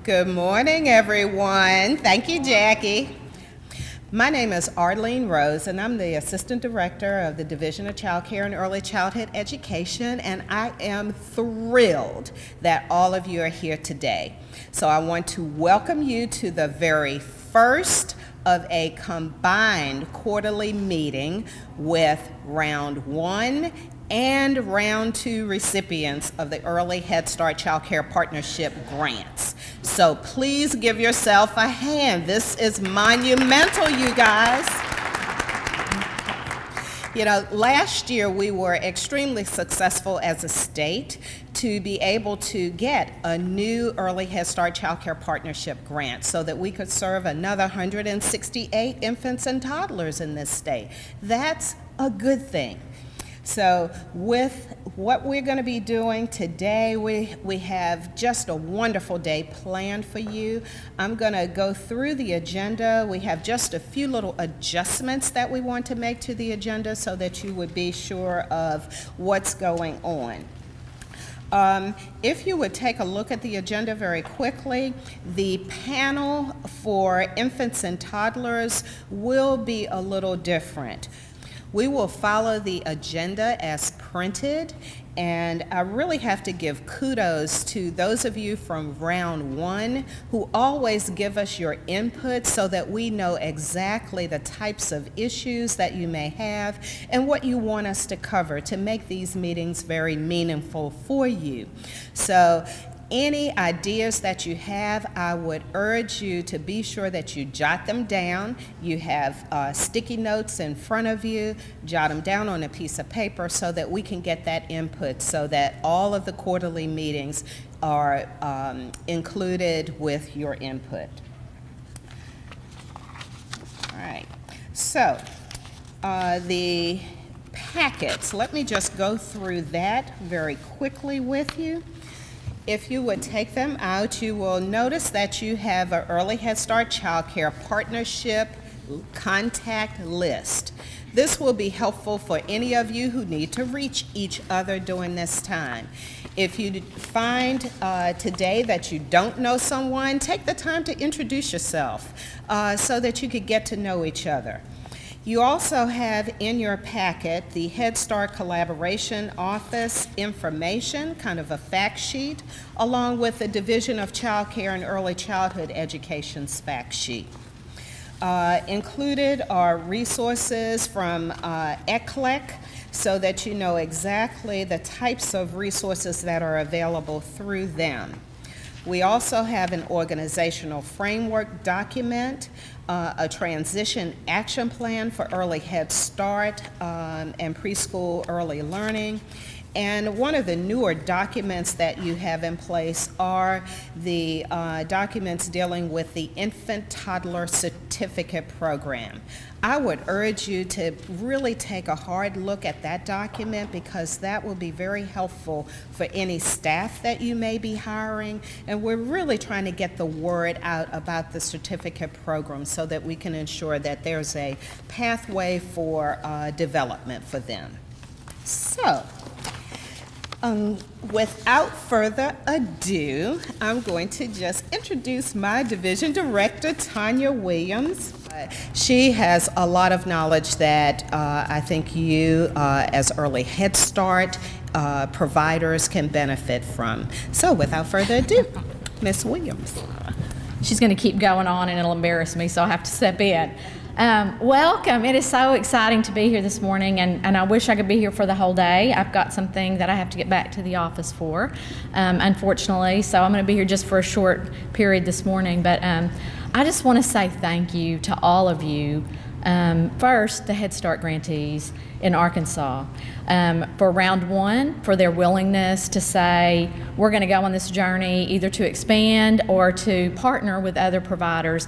Good morning, everyone. Thank you, Jackie. My name is Arlene Rose, and I'm the Assistant Director of the Division of Child Care and Early Childhood Education, and I am thrilled that all of you are here today. So I want to welcome you to the very first of a combined quarterly meeting with Round 1 and Round 2 recipients of the Early Headstart Child Care Partnership grants. So please give yourself a hand. This is monumental, you guys. You know, last year we were extremely successful as a state to be able to get a new Early Head Start Child Care Partnership grant so that we could serve another 168 infants and toddlers in this state. That's a good thing. So with what we're going to be doing today, we have just a wonderful day planned for you. I'm going to go through the agenda. We have just a few little adjustments that we want to make to the agenda so that you would be sure of what's going on. If you would take a look at the agenda very quickly, the panel for infants and toddlers will be a little different. We will follow the agenda as printed, and I really have to give kudos to those of you from Round 1 who always give us your input so that we know exactly the types of issues that you may have and what you want us to cover to make these meetings very meaningful for you. So any ideas that you have, I would urge you to be sure that you jot them down. You have sticky notes in front of you. Jot them down on a piece of paper so that we can get that input so that all of the quarterly meetings are included with your input. All right, so the packets, let me just go through that very quickly with you. If you would take them out, you will notice that you have an Early Head Start Child Care Partnership contact list. This will be helpful for any of you who need to reach each other during this time. If you find today that you don't know someone, take the time to introduce yourself so that you could get to know each other. You also have in your packet the Head Start Collaboration Office information, kind of a fact sheet, along with the Division of Child Care and Early Childhood Education's fact sheet. Included are resources from ECLEC so that you know exactly the types of resources that are available through them. We also have an organizational framework document, a transition action plan for Early Head Start and preschool early learning. And one of the newer documents that you have in place are the documents dealing with the Infant Toddler Certificate Program. I would urge you to really take a hard look at that document because that will be very helpful for any staff that you may be hiring. And we're really trying to get the word out about the certificate program so that we can ensure that there's a pathway for development for them. So, without further ado, I'm going to just introduce my division director, Tanya Williams. She has a lot of knowledge that I think you as Early Head Start providers can benefit from. So without further ado, Ms. Williams. She's going to keep going on and it'll embarrass me, so I'll have to step in. Welcome. It is so exciting to be here this morning, and I wish I could be here for the whole day. I've got something that I have to get back to the office for, unfortunately, so I'm going to be here just for a short period this morning. But I just want to say thank you to all of you. First, the Head Start grantees in Arkansas for Round 1, for their willingness to say, we're going to go on this journey either to expand or to partner with other providers,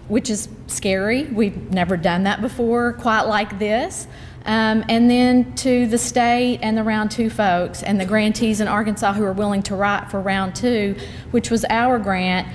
which is scary. We've never done that before, quite like this. And then to the state and the Round 2 folks and the grantees in Arkansas who are willing to write for Round 2, which was our grant,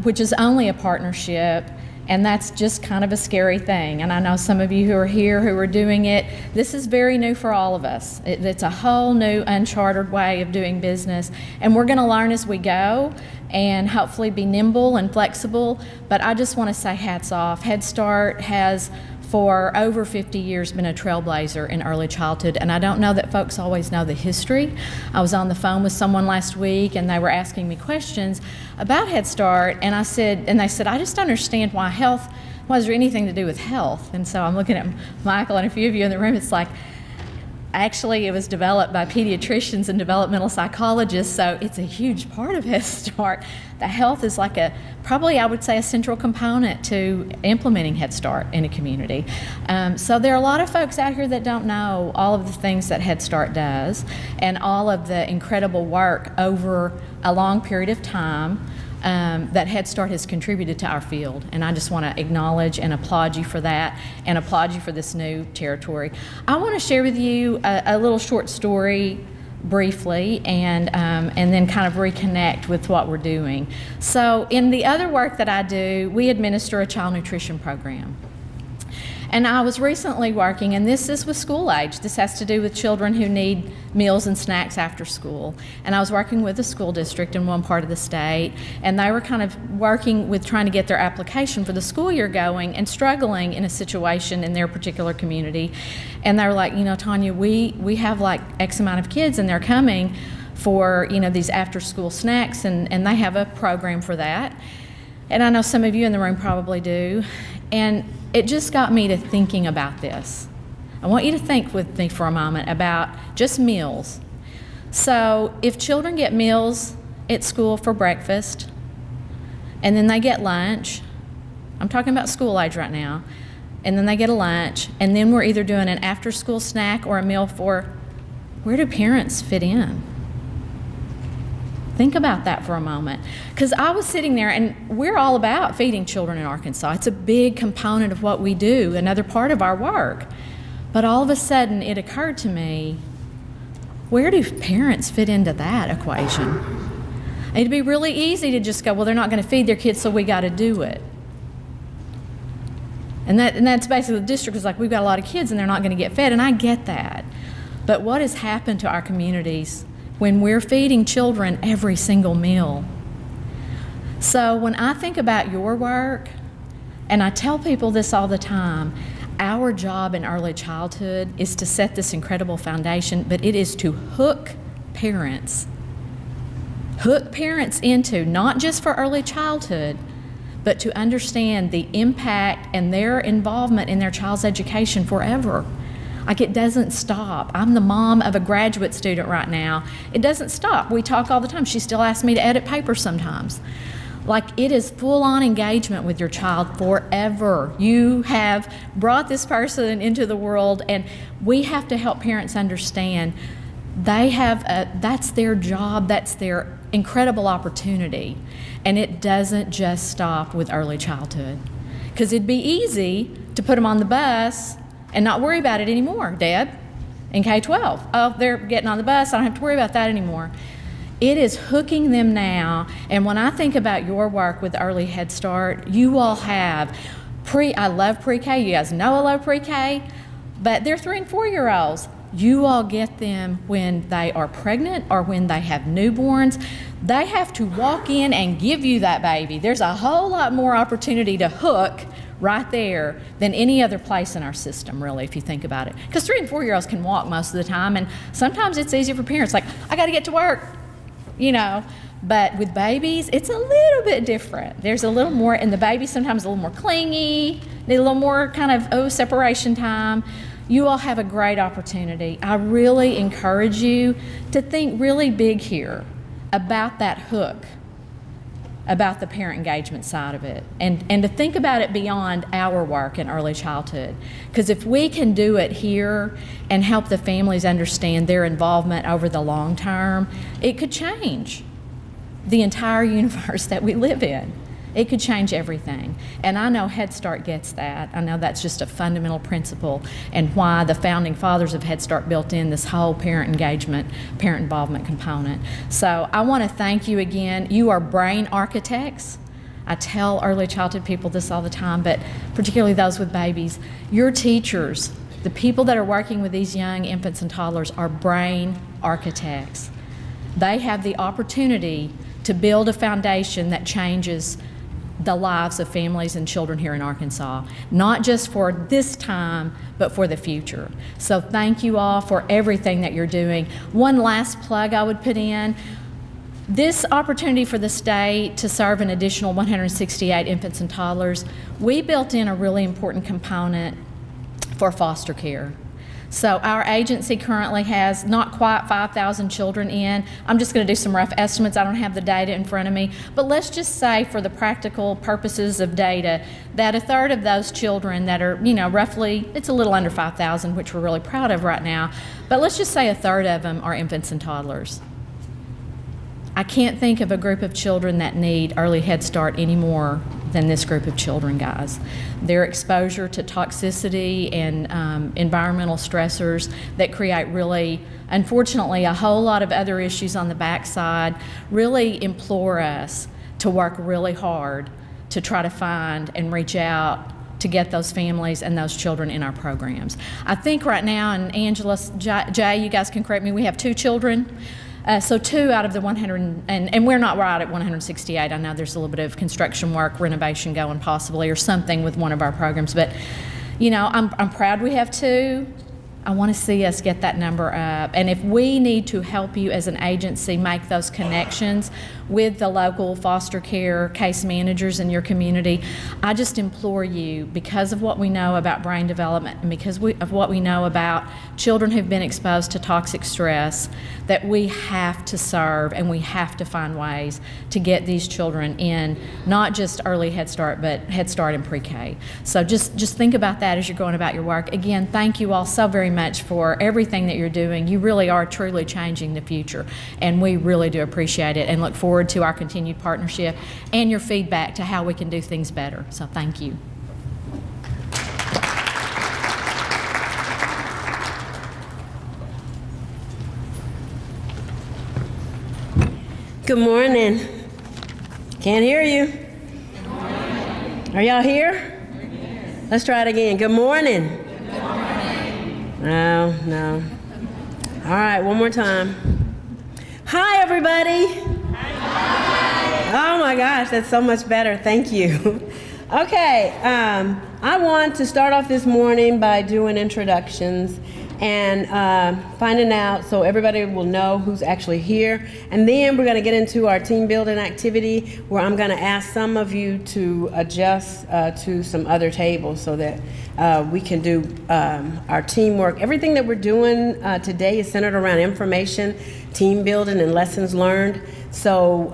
which is only a partnership, And that's just kind of a scary thing. And I know some of you who are here who are doing it. This is very new for all of us. It's a whole new, uncharted way of doing business. And we're going to learn as we go and hopefully be nimble and flexible. But I just want to say hats off. Headstart has, for over 50 years, been a trailblazer in early childhood, and I don't know that folks always know the history. I was on the phone with someone last week, and they were asking me questions about Headstart, and they said, I just don't understand why is there anything to do with health? And so I'm looking at Michael and a few of you in the room, it's like, actually, it was developed by pediatricians and developmental psychologists, so it's a huge part of Head Start. The health is like probably I would say a central component to implementing Head Start in a community. So there are a lot of folks out here that don't know all of the things that Head Start does and all of the incredible work over a long period of time that Head Start has contributed to our field, and I just want to acknowledge and applaud you for that, and applaud you for this new territory. I want to share with you a little short story briefly, and then kind of reconnect with what we're doing. So in the other work that I do, we administer a child nutrition program. And I was recently working, and this is with school age. This has to do with children who need meals and snacks after school. And I was working with a school district in one part of the state, and they were kind of working with trying to get their application for the school year going and struggling in a situation in their particular community. And they were like, Tanya, we have like X amount of kids, and they're coming for, these after school snacks, and they have a program for that. And I know some of you in the room probably do. And it just got me to thinking about this. I want you to think with me for a moment about just meals. So if children get meals at school for breakfast, and then they get lunch, I'm talking about school age right now, and then they get a lunch, and then we're either doing an after-school snack or a meal where do parents fit in? Think about that for a moment. Because I was sitting there, and we're all about feeding children in Arkansas. It's a big component of what we do, another part of our work. But all of a sudden, it occurred to me, where do parents fit into that equation? It'd be really easy to just go, well, they're not going to feed their kids, so we got to do it. And that's basically the district is like, we've got a lot of kids, and they're not going to get fed, and I get that. But what has happened to our communities when we're feeding children every single meal? So when I think about your work, and I tell people this all the time, our job in early childhood is to set this incredible foundation, but it is to hook parents into, not just for early childhood, but to understand the impact and their involvement in their child's education forever. Like, it doesn't stop. I'm the mom of a graduate student right now. It doesn't stop. We talk all the time. She still asks me to edit papers sometimes. Like, it is full-on engagement with your child forever. You have brought this person into the world, and we have to help parents understand that's their job, that's their incredible opportunity, and it doesn't just stop with early childhood. Because it'd be easy to put them on the bus and not worry about it anymore, Deb, in K-12. Oh, they're getting on the bus, I don't have to worry about that anymore. It is hooking them now, and when I think about your work with Early Head Start, you all have I love pre-K, you guys know I love pre-K, but they're 3 and 4-year-olds. You all get them when they are pregnant or when they have newborns. They have to walk in and give you that baby. There's a whole lot more opportunity to hook right there than any other place in our system, really, if you think about it. Because 3 and 4-year-olds can walk most of the time, and sometimes it's easier for parents, like, I got to get to work, But with babies, it's a little bit different. There's a little more, and the baby's sometimes a little more clingy, need a little more kind of, separation time. You all have a great opportunity. I really encourage you to think really big here about that hook, about the parent engagement side of it, and to think about it beyond our work in early childhood. Because if we can do it here and help the families understand their involvement over the long term, it could change the entire universe that we live in. It could change everything. And I know Head Start gets that. I know that's just a fundamental principle, and why the founding fathers of Head Start built in this whole parent engagement, parent involvement component. So I want to thank you again. You are brain architects. I tell early childhood people this all the time, but particularly those with babies. Your teachers, the people that are working with these young infants and toddlers, are brain architects. They have the opportunity to build a foundation that changes the lives of families and children here in Arkansas, not just for this time, but for the future. So thank you all for everything that you're doing. One last plug I would put in. This opportunity for the state to serve an additional 168 infants and toddlers, we built in a really important component for foster care. So our agency currently has not quite 5,000 children in. I'm just going to do some rough estimates. I don't have the data in front of me, but let's just say for the practical purposes of data that a third of those children that are, roughly, it's a little under 5,000, which we're really proud of right now, but let's just say a third of them are infants and toddlers. I can't think of a group of children that need early Head Start any more than this group of children, guys. Their exposure to toxicity and environmental stressors that create really, unfortunately, a whole lot of other issues on the backside really implore us to work really hard to try to find and reach out to get those families and those children in our programs. I think right now, and Angela, Jay, you guys can correct me, we have 2 children. So 2 out of the 100, and we're not right at 168. I know there's a little bit of construction work, renovation going possibly, or something with one of our programs. But, I'm proud we have 2. I want to see us get that number up. And if we need to help you as an agency make those connections with the local foster care case managers in your community, I just implore you, because of what we know about brain development and because of what we know about children who've been exposed to toxic stress, that we have to serve and we have to find ways to get these children in not just early Head Start, but Head Start and pre-K. So just think about that as you're going about your work. Again, thank you all so very much for everything that you're doing. You really are truly changing the future, and we really do appreciate it and look forward to our continued partnership and your feedback to how we can do things better. So thank you. Good morning. Can't hear you. Good morning. Are y'all here? Yes. Let's try it again. Good morning. Good morning. No. All right, one more time. Hi, everybody. Hi. Oh my gosh, that's so much better. Thank you. Okay, I want to start off this morning by doing introductions and finding out so everybody will know who's actually here. And then we're going to get into our team building activity where I'm going to ask some of you to adjust to some other tables so that we can do our teamwork. Everything that we're doing today is centered around information, team building, and lessons learned. So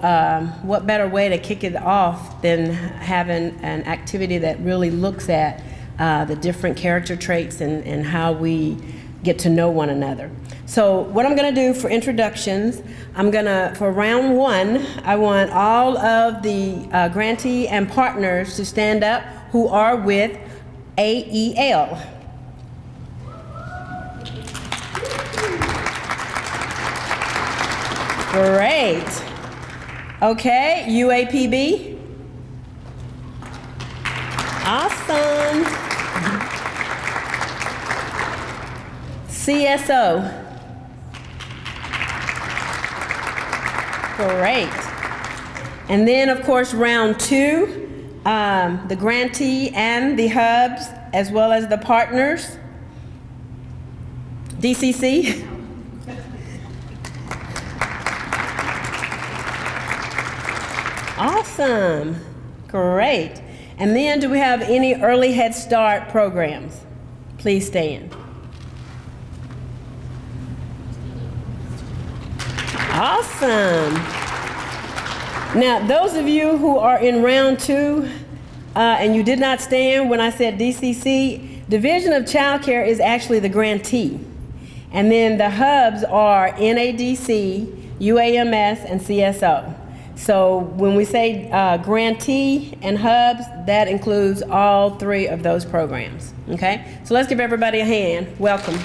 what better way to kick it off than having an activity that really looks at the different character traits and how we get to know one another. So what I'm going to do for introductions, for round 1, I want all of the grantee and partners to stand up who are with AEL. Great. Okay, UAPB. Awesome. CSO. Great. And then, of course, round 2, the grantee and the hubs, as well as the partners. DCC. Awesome. Great. And then, do we have any early Head Start programs? Please stand. Awesome. Now, those of you who are in round 2 and you did not stand when I said DCC, Division of Child Care is actually the grantee. And then the hubs are NADC, UAMS, and CSO. So when we say grantee and hubs, that includes all 3 of those programs. Okay? So let's give everybody a hand. Welcome.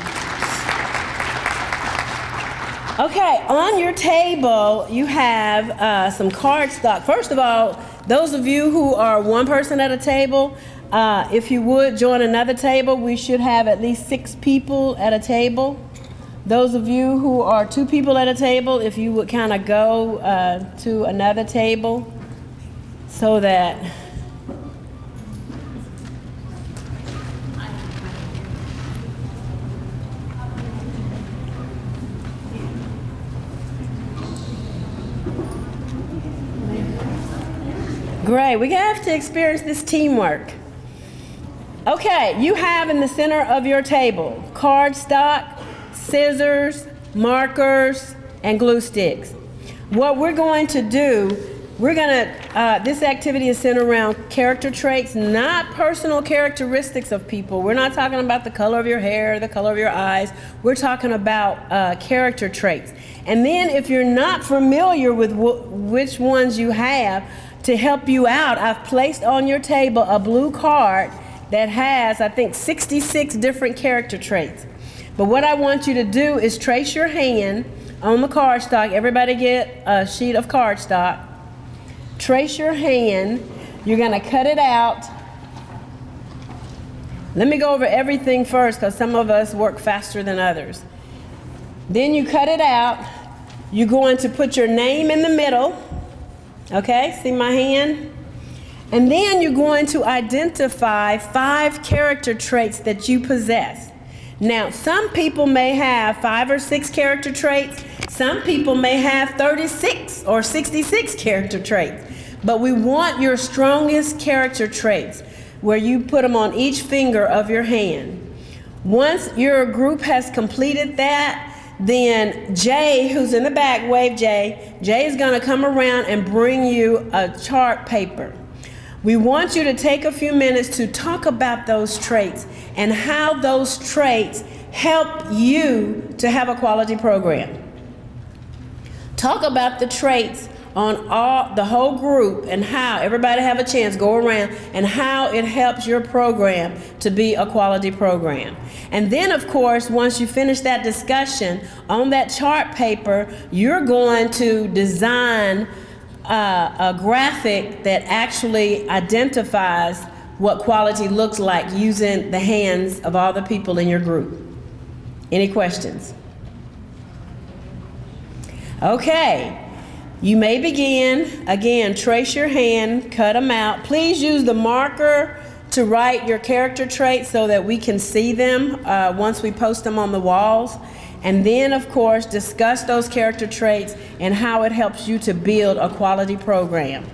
Okay, on your table, you have some cardstock. First of all, Those of you who are one person at a table, if you would join another table, we should have at least 6 people at a table. Those of you who are 2 people at a table, if you would kind of go to another table so that great. We have to experience this teamwork. Okay, you have in the center of your table cardstock, scissors, markers, and glue sticks. What we're going to do, this activity is centered around character traits, not personal characteristics of people. We're not talking about the color of your hair, the color of your eyes. We're talking about character traits. And then if you're not familiar with which ones you have, to help you out, I've placed on your table a blue card that has, I think, 66 different character traits. But what I want you to do is trace your hand on the cardstock. Everybody get a sheet of cardstock. Trace your hand. You're going to cut it out. Let me go over everything first because some of us work faster than others. Then you cut it out. You're going to put your name in the middle. Okay, see my hand? And then you're going to identify 5 character traits that you possess. Now, some people may have 5 or 6 character traits. Some people may have 36 or 66 character traits. But we want your strongest character traits where you put them on each finger of your hand. Once your group has completed that, then Jay, who's in the back, wave Jay. Jay is going to come around and bring you a chart paper. We want you to take a few minutes to talk about those traits and how those traits help you to have a quality program. Talk about the traits on the whole group and how everybody have a chance, go around, and how it helps your program to be a quality program. And then, of course, once you finish that discussion, on that chart paper, you're going to design a graphic that actually identifies what quality looks like using the hands of all the people in your group. Any questions? Okay. You may begin. Again, trace your hand, cut them out. Please use the marker to write your character traits so that we can see them once we post them on the walls. And then, of course, discuss those character traits and how it helps you to build a quality program.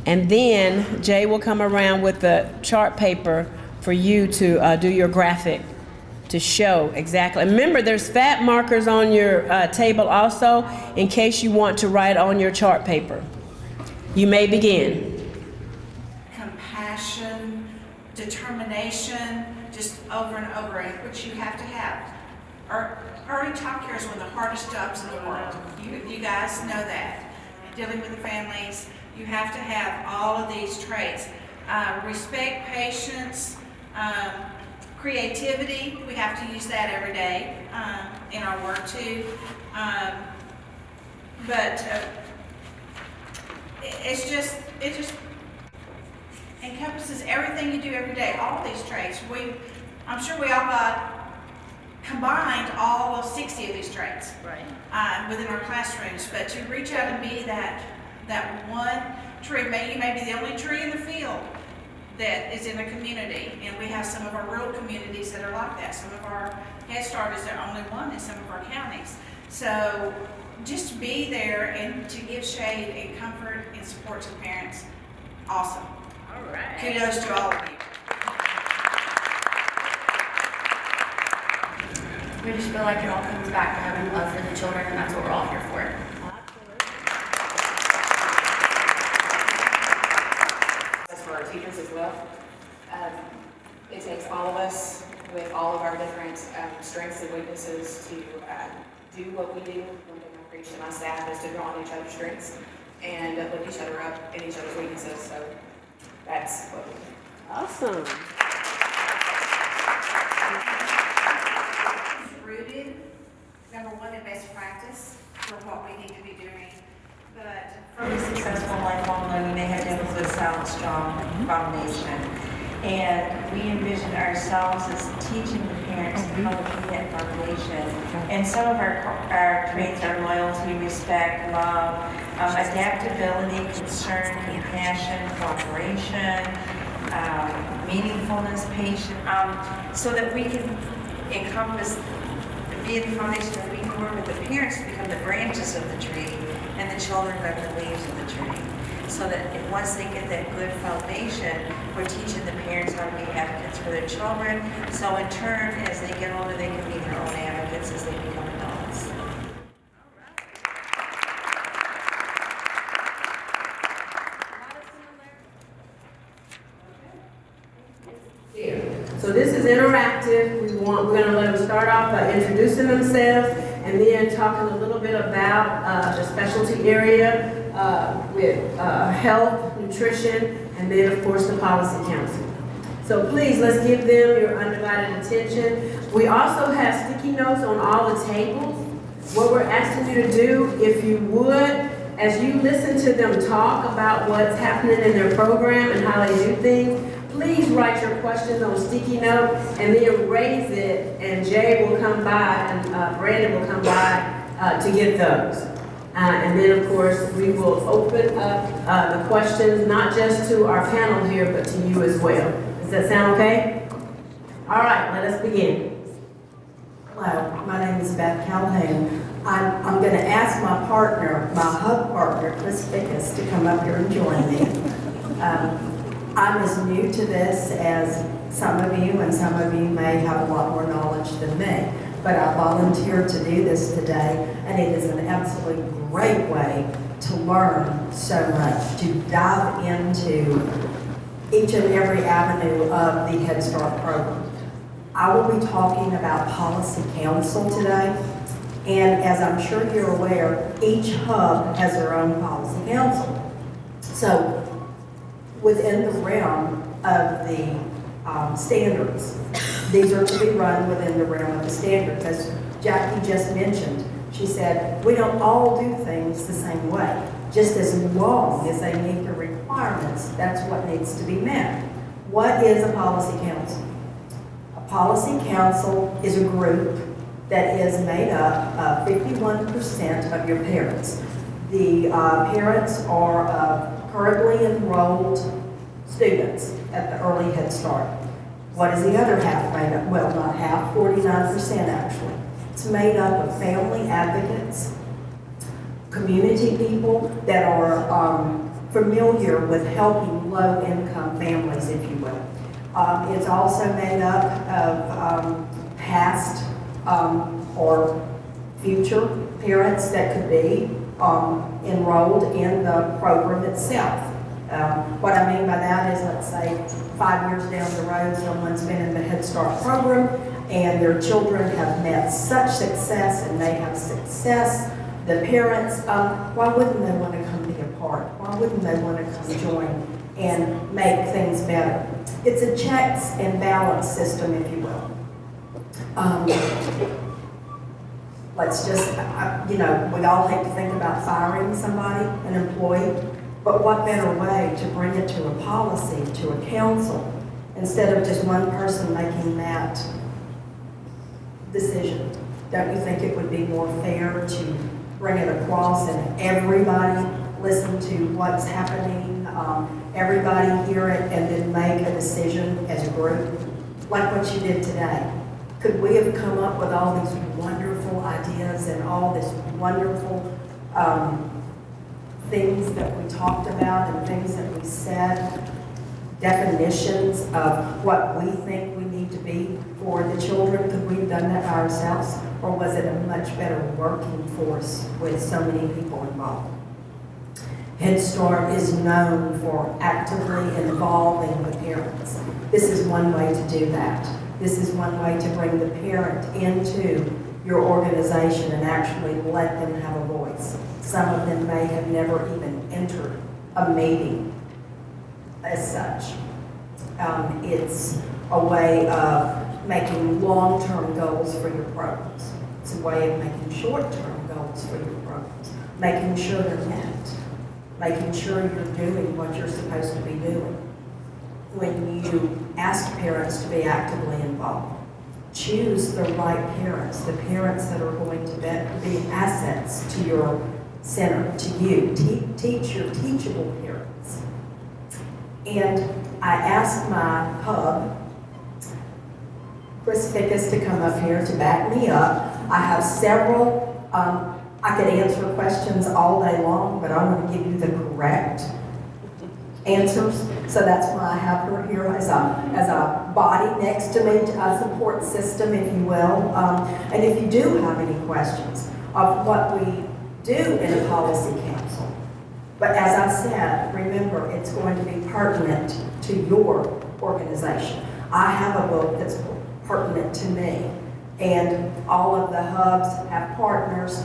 And then Jay will come around with the chart paper for you to do your graphic to show exactly. Remember, there's fat markers on your table also in case you want to write on your chart paper. You may begin. Compassion, determination, just over and over again, which you have to have. Early child care is one of the hardest jobs in the world. You guys know that. Dealing with the families, you have to have all of these traits. Respect, patience, creativity, we have to use that every day in our work too. But it just encompasses everything you do every day, all of these traits. I'm sure we all got combined all of 60 of these traits within our classrooms, but to reach out and be that one tree, you may be the only tree in the field that is in a community, and we have some of our rural communities that are like that. Some of our Headstart is the only one in some of our counties. So just to be there and to give shade and comfort and support to parents, awesome. All right. Kudos to all of you. We just feel like it all comes back to having love for the children, and that's what we're all here for. For our teachers as well. It takes all of us with all of our different strengths and weaknesses to do what we do. One thing I preach to my staff is to draw on each other's strengths and lift each other up in each other's weaknesses. So that's what we do. Awesome. Rooted, number one, in best practice for what we need to be doing. But for the successful lifelong learning, they had to have a good, solid, strong foundation. And we envision ourselves as teaching the parents how to be that foundation. And some of our traits are loyalty, respect, love, adaptability, concern, compassion, cooperation, meaningfulness, patience, so that we can encompass, be the foundation that we can work with the parents to become the branches of the tree and the children are the leaves of the tree. So that once they get that good foundation, we're teaching the parents how to be advocates for their children. So in turn, as they get older, they can be their own advocates as they become adults. So this is interactive. We're going to let them start off by introducing themselves and then talking a little bit about the specialty area with health, nutrition, and then of course the policy council. So please, let's give them your undivided attention. We also have sticky notes on all the tables. What we're asking you to do, if you would, as you listen to them talk about what's happening in their program and how they do things, please write your questions on a sticky note and then raise it, and Jay will come by and Brandon will come by to get those. And then, of course, we will open up the questions, not just to our panel here, but to you as well. Does that sound okay? All right, let us begin. Hello, my name is Beth Calhoun. I'm going to ask my partner, my hub partner, Chris Fickus, to come up here and join me. I'm as new to this as some of you, and some of you may have a lot more knowledge than me. But I volunteered to do this today, and it is an absolutely great way to learn so much, to dive into each and every avenue of the Head Start program. I will be talking about Policy Council today, and as I'm sure you're aware, each hub has their own Policy Council. So within the realm of the standards, these are to be run within the realm of the standards. As Jackie just mentioned, she said, we don't all do things the same way. Just as long as they meet the requirements, that's what needs to be met. What is a policy council? A policy council is a group that is made up of 51% of your parents. The parents are currently enrolled students at the early Head Start. What is the other half made up? Well, not half, 49% actually. It's made up of family advocates, community people that are familiar with helping low-income families, if you will. It's also made up of past or future parents that could be enrolled in the program itself. What I mean by that is, let's say 5 years down the road, someone's been in the Head Start program and their children have met such success and they have success. The parents, why wouldn't they want to come be a part? Why wouldn't they want to come join and make things better? It's a checks and balance system, if you will. Let's just, we all hate to think about firing somebody, an employee, but what better way to bring it to a policy, to a council, instead of just one person making that decision? Don't you think it would be more fair to bring it across and everybody listen to what's happening, everybody hear it, and then make a decision as a group, like what you did today? Could we have come up with all these wonderful ideas and all this wonderful things that we talked about and things that we said, definitions of what we think we need to be for the children? Could we have done that by ourselves? Or was it a much better working force with so many people involved? Head Start is known for actively involving the parents. This is one way to do that. This is one way to bring the parent into your organization and actually let them have a voice. Some of them may have never even entered a meeting as such. It's a way of making long-term goals for your programs. It's a way of making short-term goals for your programs. making sure they're met, making sure you're doing what you're supposed to be doing. When you ask parents to be actively involved, choose the right parents, the parents that are going to be assets to your center, to you. Teach your teachable parents. And I asked my hub, Chris Fickus, to come up here to back me up. I have several, I could answer questions all day long, but I want to give you the correct answers. So that's why I have her here as a body next to me, a support system, if you will. And if you do have any questions of what we do in a policy council, but as I said, remember, it's going to be pertinent to your organization. I have a book that's pertinent to me, and all of the hubs have partners.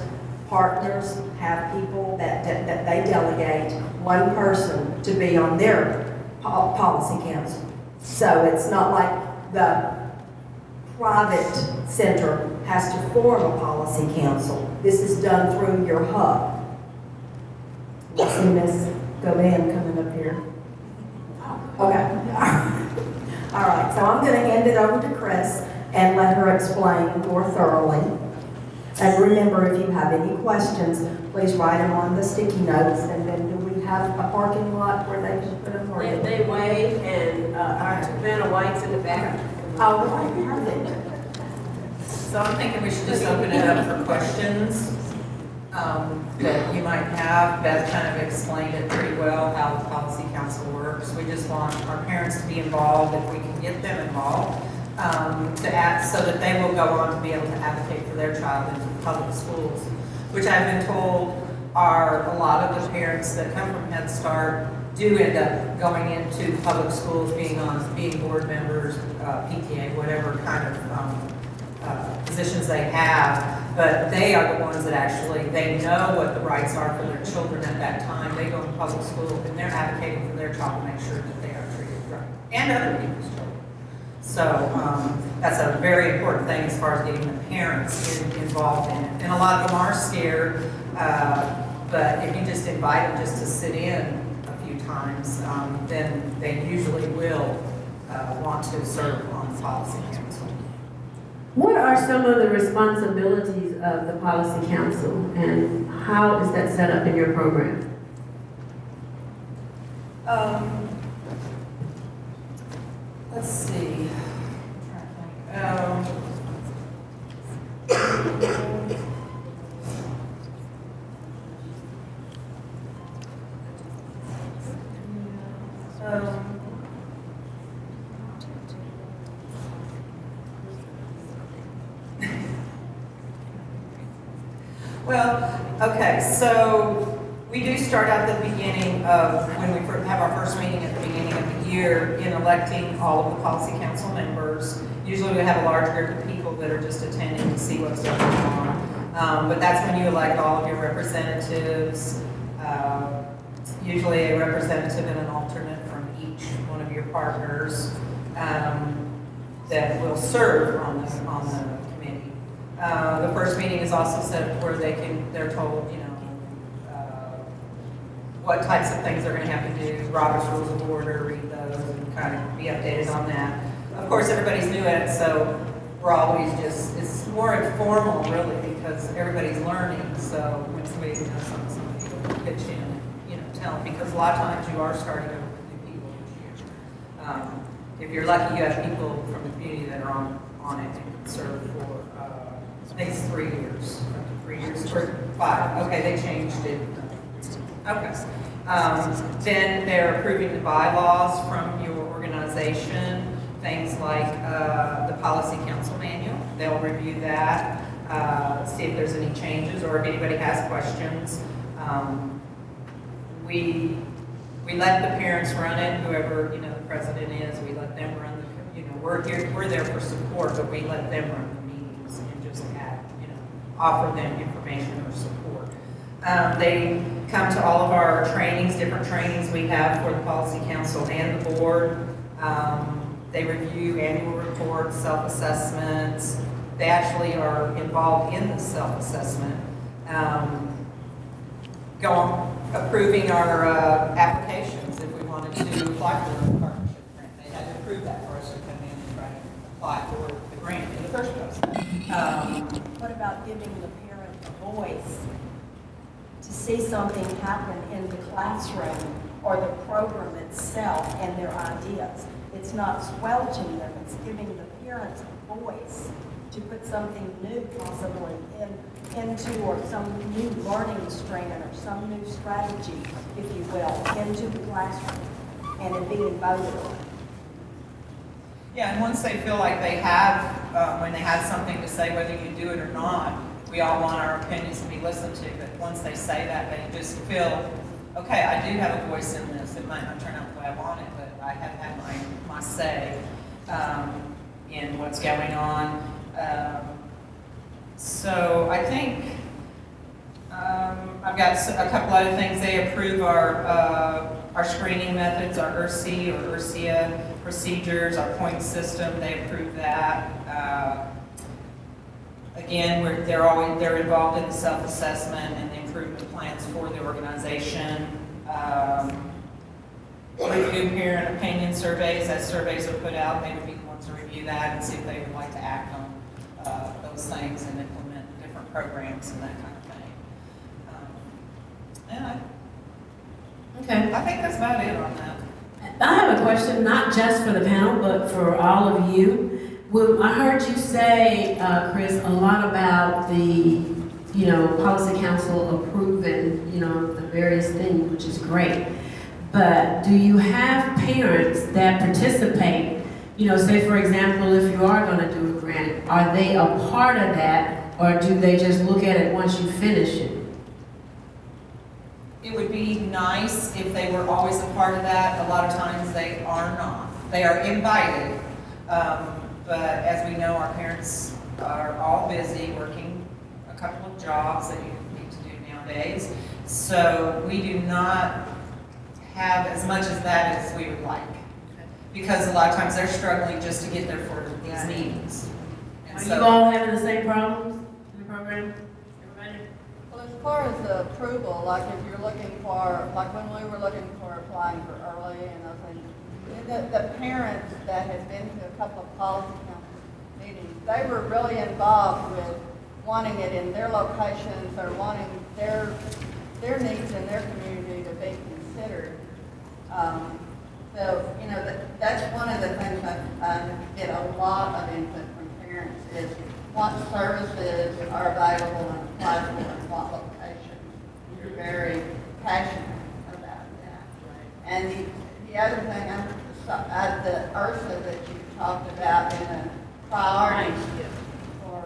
Partners have people that they delegate one person to be on their policy council. So it's not like the private center has to form a policy council. This is done through your hub. You see Ms. Govan coming up here? Okay. All right, so I'm going to hand it over to Chris and let her explain more thoroughly. And remember, if you have any questions, please write them on the sticky notes. And then do we have a parking lot where they can put them? They wave, and our Savannah White's in the back. Oh, perfect. So I'm thinking we should just open it up for questions that you might have. Beth kind of explained it pretty well, how the policy council works. We just want our parents to be involved, if we can get them involved, to act so that they will go on to be able to advocate for their child in public schools, which I've been told are a lot of the parents that come from Head Start do end up going into public schools, being board members, PTA, whatever kind of positions they have, but they are the ones that actually, they know what the rights are for their children at that time. They go to public school and they're advocating for their child to make sure that they are treated right, and other people's children. So that's a very important thing as far as getting the parents involved in it. And a lot of them are scared, but if you just invite them just to sit in a few times, then they usually will want to serve on the policy council. What are some of the responsibilities of the policy council, and how is that set up in your program? Let's see. Well, okay, so we do start at the beginning of, when we have our first meeting at the beginning of the year, in electing all of the policy council members. Usually we have a large group of people that are just attending to see what's going on. But that's when you elect all of your representatives, usually a representative and an alternate from each one of your partners that will serve on the committee. The first meeting is also set up where they're told, you know, what types of things they're going to have to do, Robert's Rules of Order, read those, and kind of be updated on that. Of course, everybody's new at it, so we're always it's more informal, really, because everybody's learning. So when somebody knows something will pitch in and, you know, tell them, because a lot of times you are starting over with new people each year. If you're lucky, you have people from the community that are on it and can serve for, I think it's 3 years, 3 years, or 5. Okay, they changed it. Okay. Then they're approving the bylaws from your organization, things like the policy council manual. They'll review that, see if there's any changes or if anybody has questions. We let the parents run it, whoever, you know, the president is, we let them run the, you know, we're there for support, but we let them run the meetings and just offer them information or support. They come to all of our trainings, different trainings we have for the policy council and the board. They review annual reports, self-assessments. They actually are involved in the self-assessment. go on approving our applications if we wanted to apply for a partnership grant. They had to approve that for us to come in and try to apply for the grant in the first place. What about giving the parent a voice to see something happen in the classroom or the program itself and their ideas? It's not squelching them, it's giving the parents a voice to put something new possibly into or some new learning strand or some new strategy, if you will, into the classroom and it being voted on. Yeah, and once they feel like they have, when they have something to say, whether you do it or not, we all want our opinions to be listened to, but once they say that, they just feel, okay, I do have a voice in this. It might not turn out the way I want it, but I have had my say in what's going on. So I think I've got a couple other things. They approve our screening methods, our ERC or ERCIA procedures, our point system. They approve that. Again, they're involved in the self-assessment and the improvement plans for the organization. Review parent opinion surveys. As surveys are put out, they would be the ones to review that and see if they would like to act on those things and implement different programs and that kind of thing. Okay. I think that's about it on that. I have a question, not just for the panel, but for all of you. Well, I heard you say, Chris, a lot about the, policy council approving, the various things, which is great. But do you have parents that participate? Say for example, if you are going to do a grant, are they a part of that, or do they just look at it once you finish it? It would be nice if they were always a part of that. A lot of times they are not. They are invited, but as we know, our parents are all busy working a couple of jobs that you need to do nowadays. So we do not have as much as that as we would like. Because a lot of times they're struggling just to get there for these meetings. And Are so, you all having the same problems in the program? Everybody? Well, as far as the approval, like if you're looking for, like when we were looking for applying for early and those things, the parents that had been to a couple of policy council meetings, they were really involved with wanting it in their locations or wanting their needs in their community to be considered. So, that's one of the things I get a lot of input from parents is what services are available and applied for in what locations. You're very passionate about that. And the other thing, the URSA that you talked about in the priorities for,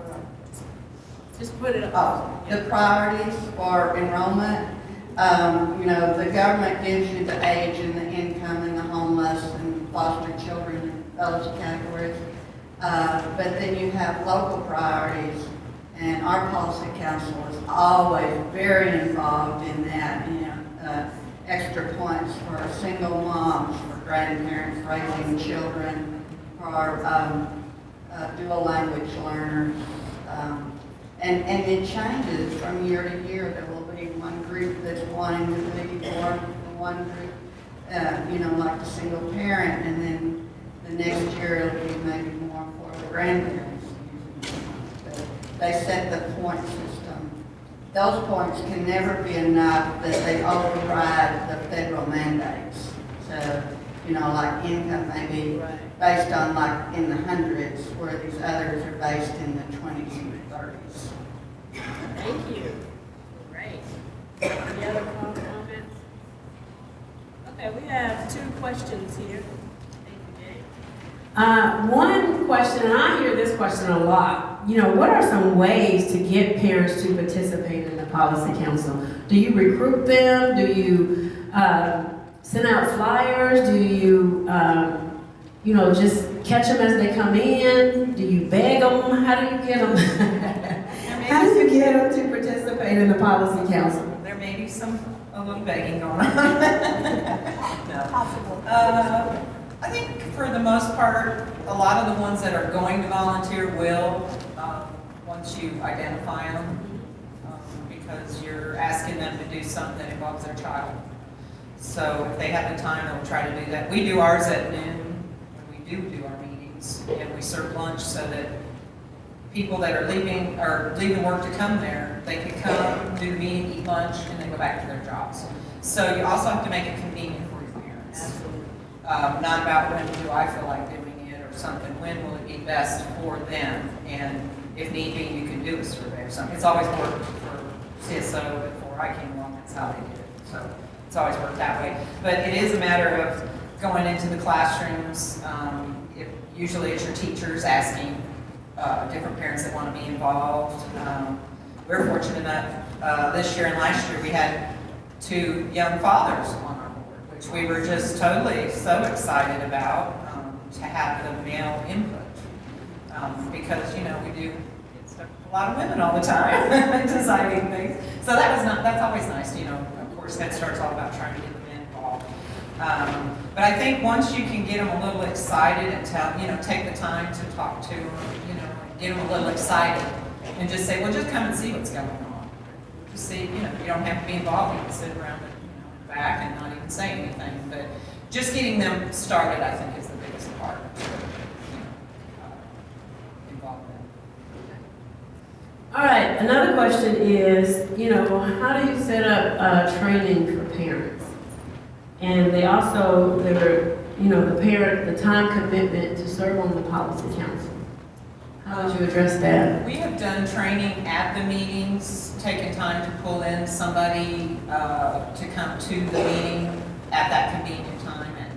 Just put it up. the priorities for enrollment. The government gives you the age and the income and the homeless and foster children and those categories. But then you have local priorities, and our policy council is always very involved in that. Extra points for single moms, for grandparents raising children, for dual language learners. And it changes from year to year. There will be one group that's wanting to be more, one group, like the single parent, and then the next year it'll be maybe more for the grandparents. They set the point system. Those points can never be enough that they override the federal mandates. So, like income may be based on like in the hundreds, where these others are based in the 20s and 30s. Thank you. Great. Any other comments? Okay, we have 2 questions here. One question, and I hear this question a lot. What are some ways to get parents to participate in the policy council? Do you recruit them? Do you send out flyers? Do you, just catch them as they come in? Do you beg them? How do you get them? How do you get them to participate in the policy council? there may be a little begging going on. No. Possible. I think for the most part, a lot of the ones that are going to volunteer will, once you identify them, because you're you're asking them to do something that involves their child. So if they have the time, they'll try to do that. We do ours at noon, when we do our meetings, and we serve lunch so that people that are leaving work to come there, they can come, do the meeting, eat lunch, and then go back to their jobs. So you also have to make it convenient for your parents. Not about when do I feel like doing it or something. When will it be best for them? And if need be, you can do a survey or something. It's always worked for CSO before I came along. That's how they did it. So it's always worked that way. But it is a matter of going into the classrooms. Usually it's your teachers asking different parents that want to be involved. We're fortunate enough this year and last year we had 2 young fathers on our board, which we were just totally so excited about to have the male input. Because, you know, we do get a lot of women all the time deciding things. So that's always nice, you know. Of course, Headstart's all about trying to get the men involved. But I think once you can get them a little excited and take the time to talk to them, get them a little excited and just say, well, just come and see what's going on. Just see, you don't have to be involved. You can sit around in the back and not even say anything. But just getting them started, I think, is the biggest part. Involve them. All right, another question is, how do you set up training for parents? And they also, the time commitment to serve on the policy council. How would you address that? We have done training at the meetings, taken time to pull in somebody to come to the meeting at that convenient time. And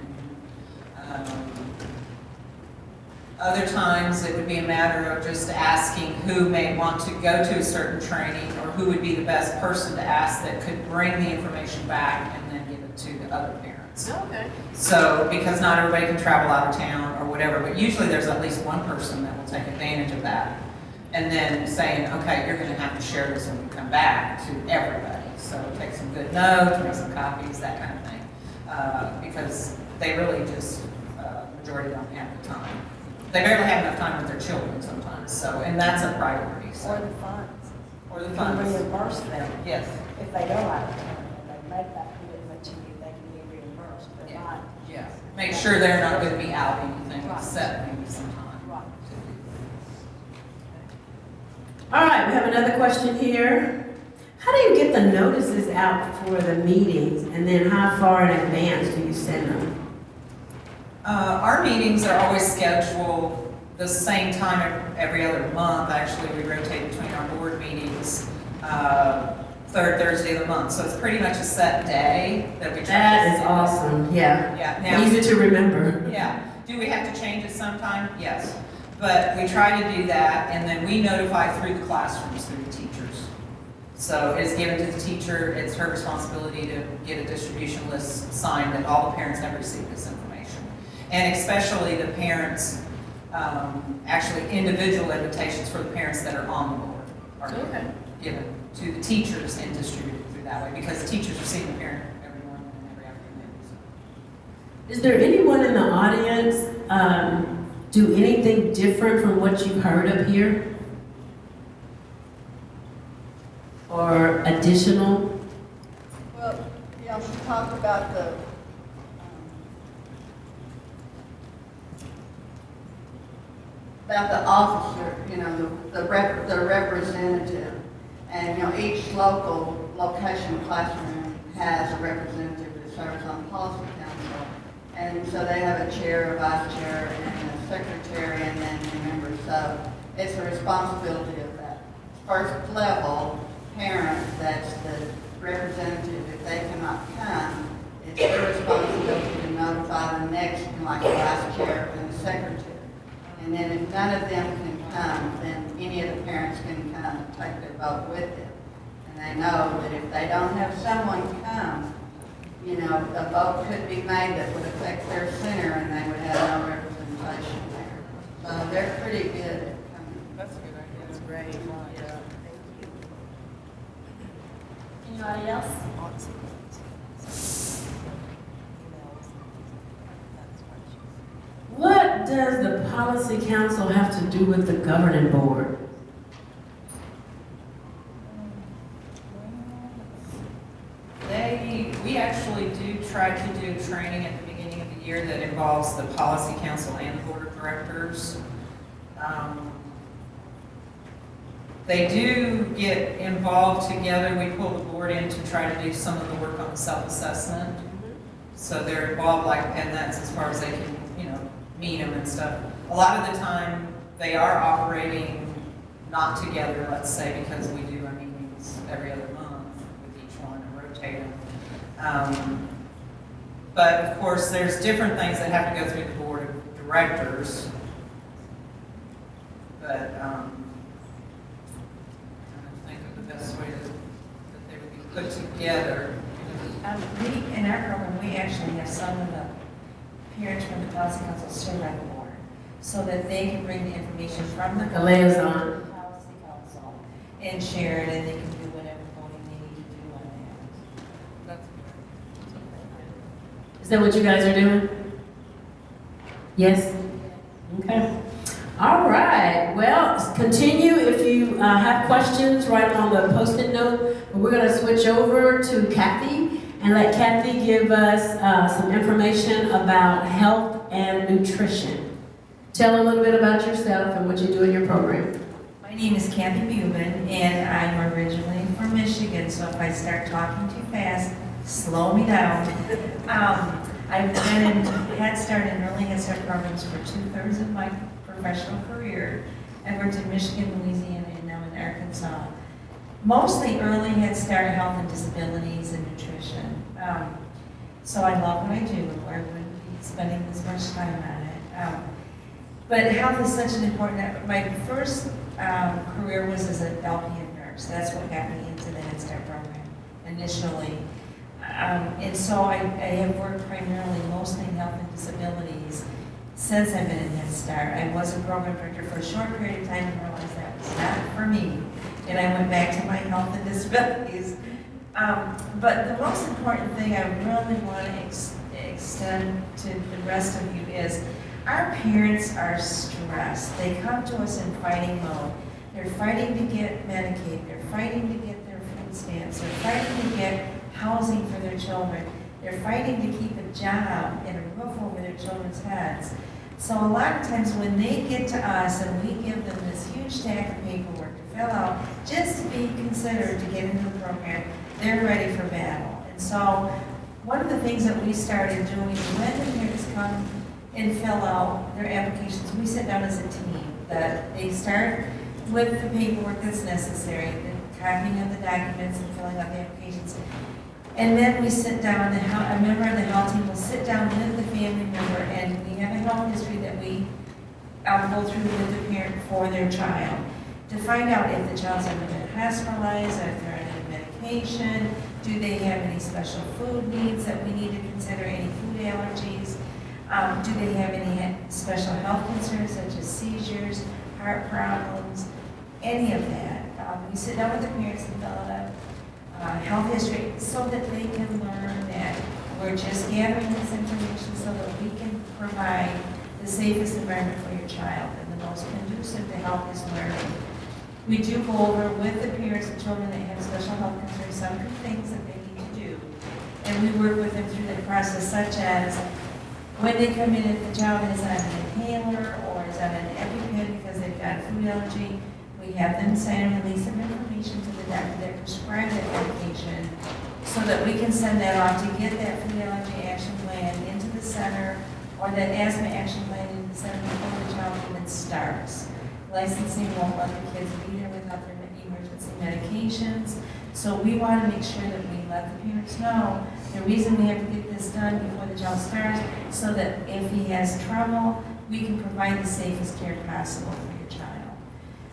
other times it would be a matter of just asking who may want to go to a certain training or who would be the best person to ask that could bring the information back and then give it to the other parents. Okay. So, because not everybody can travel out of town or whatever, but usually there's at least one person that will take advantage of that. And then saying, okay, you're going to have to share this when you come back to everybody. So take some good notes, make some copies, that kind of thing. Because they really just, majority don't have the time. They barely have enough time with their children sometimes, so, and that's a priority. So. Or the funds. Or the You funds. can reimburse them. Yes. If they go out of town and they make that commitment to you, they can be reimbursed, but Yeah. not. Yeah. Make sure they're not going to be out anything Right. except maybe some time. Right. All right, we have another question here. How do you get the notices out for the meetings, and then how far in advance do you send them? Our meetings are always scheduled the same time every other month. Actually, we rotate between our board meetings third Thursday of the month. So it's pretty much a set day that we try That to is awesome, yeah. Yeah. Now, Easy to remember. yeah. Do we have to change it sometime? Yes. But we try to do that, and then we notify through the classrooms, through the teachers. So it is given to the teacher. It's her responsibility to get a distribution list signed that all the parents have received this information. And especially the parents, actually individual invitations for the parents that are on the board are given to the teachers and distributed through that way, because the teachers are seeing the parent every morning and every afternoon. So. Is there anyone in the audience do anything different from what you've heard up here? Or additional? Well, she talked about the officer, the representative. And, each local location classroom has a representative that serves on the policy council. And so they have a chair, a vice chair, and a secretary, and then members. So it's a responsibility of that first level parent that's the representative. If they cannot come, it's their responsibility to notify the next, like the vice chair and the secretary. And then if none of them can come, then any of the parents can come and take their vote with them. And they know that if they don't have someone come, a vote could be made that would affect their center and they would have no representation there. So they're pretty good at coming. That's a good idea. That's great. Yeah. Anybody else? What does the policy council have to do with the governing board? actually do try to do training at the beginning of the year that involves the policy council and the board of directors. They do get involved together. We pull the board in to try to do some of the work on the self-assessment. So they're involved, like, and that's as far as they can, meet them and stuff. A lot of the time, they are operating not together, let's say, because we do our meetings every other month with each one and rotate them. But of course, there's different things that have to go through the board of directors. But I think of the best way that they would be put together. We, in our program, we actually have some of the parents from the policy council serve on the board, so that they can bring the information from the liaison. policy council and share it, and they can do whatever voting they need to do on that. Is that what you guys are doing? Yes? Okay. All right. Well, continue. If you have questions, write them on the Post-it note. But we're going to switch over to Kathy and let Kathy give us some information about health and nutrition. Tell a little bit about yourself and what you do in your program. My name is Kathy Buben, and I'm originally from Michigan, so if I start talking too fast, slow me down. I've been in Headstart and early Headstart programs for 2/3 of my professional career. I worked in Michigan, Louisiana, and now in Arkansas. Mostly early Headstart, health and disabilities and nutrition. So I love what I do, or I wouldn't be spending this much time on it. But health is such an important, my first career was as an LPN nurse. That's what got me into the Headstart program initially. And so I have worked primarily mostly in health and disabilities since I've been in Headstart. I was a program director for a short period of time and realized that was not for me. And I went back to my health and disabilities. But the most important thing I really want to extend to the rest of you is our parents are stressed. They come to us in fighting mode. They're fighting to get Medicaid. They're fighting to get their food stamps. They're fighting to get housing for their children. They're fighting to keep a job and a roof over their children's heads. So a lot of times when they get to us and we give them this huge stack of paperwork to fill out just to be considered to get into the program, they're ready for battle. And so one of the things that we started doing when the parents come and fill out their applications, we sit down as a team. That they start with the paperwork that's necessary, the copying of the documents and filling out the applications. And then we sit down, a member of the health team will sit down with the family member, and we have a health history that we go through with the parent for their child to find out if the child's ever been hospitalized, if they're on any medication, do they have any special food needs that we need to consider, any food allergies, do they have any special health concerns such as seizures, heart problems, any of that. We sit down with the parents and fill out a health history so that they can learn that we're just gathering this information so that we can provide the safest environment for your child and the most conducive to help his learning. We do go over with the parents and children that have special health concerns some of the things that they need to do. And we work with them through that process, such as when they come in, if the child is on an inhaler or is on an EpiPen because they've got a food allergy, we have them sign a release of information to the doctor that prescribed that medication so that we can send that off to get that food allergy action plan into the center or that asthma action plan into the center before the child even starts. Licensing won't let the kids be there without their emergency medications. So we want to make sure that we let the parents know the reason we have to get this done before the child starts so that if he has trouble, we can provide the safest care possible for your child.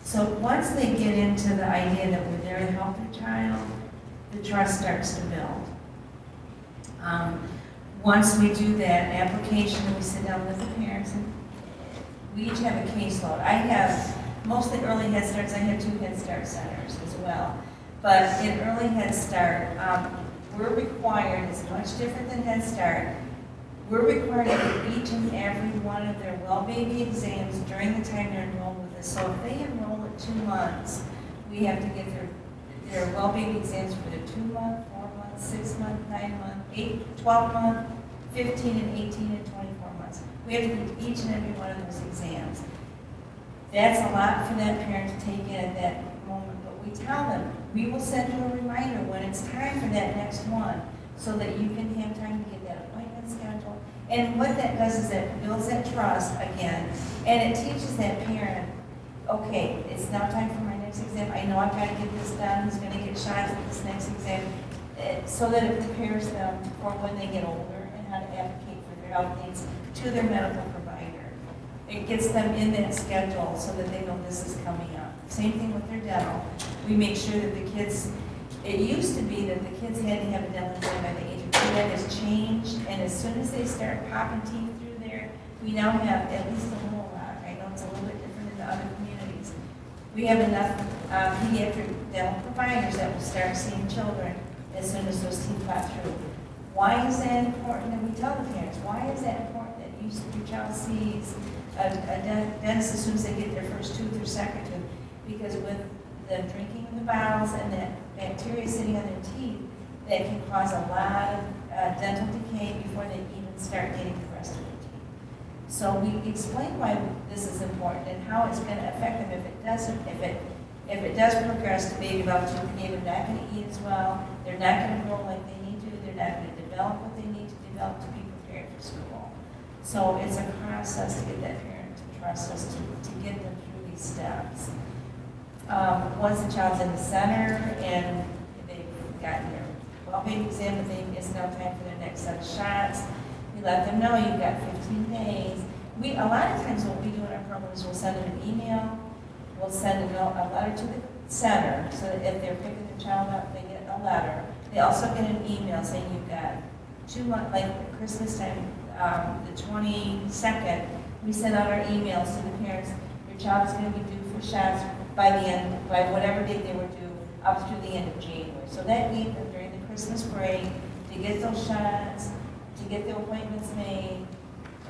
So once they get into the idea that we're there to help their child, the trust starts to build. Once we do that application, we sit down with the parents and we each have a caseload. I have mostly early Head Starts. I have 2 Head Start centers as well. But in early Head Start, we're required, it's much different than Head Start, we're required to do each and every one of their well baby exams during the time they're enrolled with us. So if they enroll at 2 months, we have to get their There are well-being exams for the 2-month, 4-month, 6-month, 9-month, 8, 12-month, 15 and 18 and 24 months. We have to do each and every one of those exams. That's a lot for that parent to take in at that moment, but we tell them, we will send you a reminder when it's time for that next one, so that you can have time to get that appointment scheduled. And what that does is that builds that trust again, and it teaches that parent, okay, it's now time for my next exam. I know I've got to get this done. He's going to get shots at this next exam, so that it prepares them for when they get older and how to advocate for their health needs to their medical provider. It gets them in that schedule so that they know this is coming up. Same thing with their dental. We make sure that the kids, it used to be that the kids had to have a dental exam by the age of 2. That has changed, and as soon as they start popping teeth through there, we now have at least a little lot. I know it's a little bit different in the other communities. We have enough pediatric dental providers that will start seeing children as soon as those teeth pop through. Why is that important? And we tell the parents, why is that important that your child sees a dentist as soon as they get their first tooth or second tooth? Because with them drinking in the bowels and that bacteria sitting on their teeth, that can cause a lot of dental decay before they even start getting the rest of their teeth. So we explain why this is important and how it's going to affect them if it doesn't. If it does progress to baby about 2, they're not going to eat as well. They're not going to grow like they need to. They're not going to develop what they need to develop to be prepared for school. So it's a process to get that parent to trust us to get them through these steps. Once the child's in the center and they've gotten their well-being exam, it's now time for their next set of shots. We let them know you've got 15 days. A lot of times what we do in our program is we'll send them an email, we'll send a letter to the center, so that if they're picking their child up, they get a letter. They also get an email saying you've got 2 months, like Christmas time, the 22nd, we send out our emails to the parents. Your child is going to be due for shots by whatever date they were due, up through the end of January. So that gave them during the Christmas break to get those shots, to get their appointments made.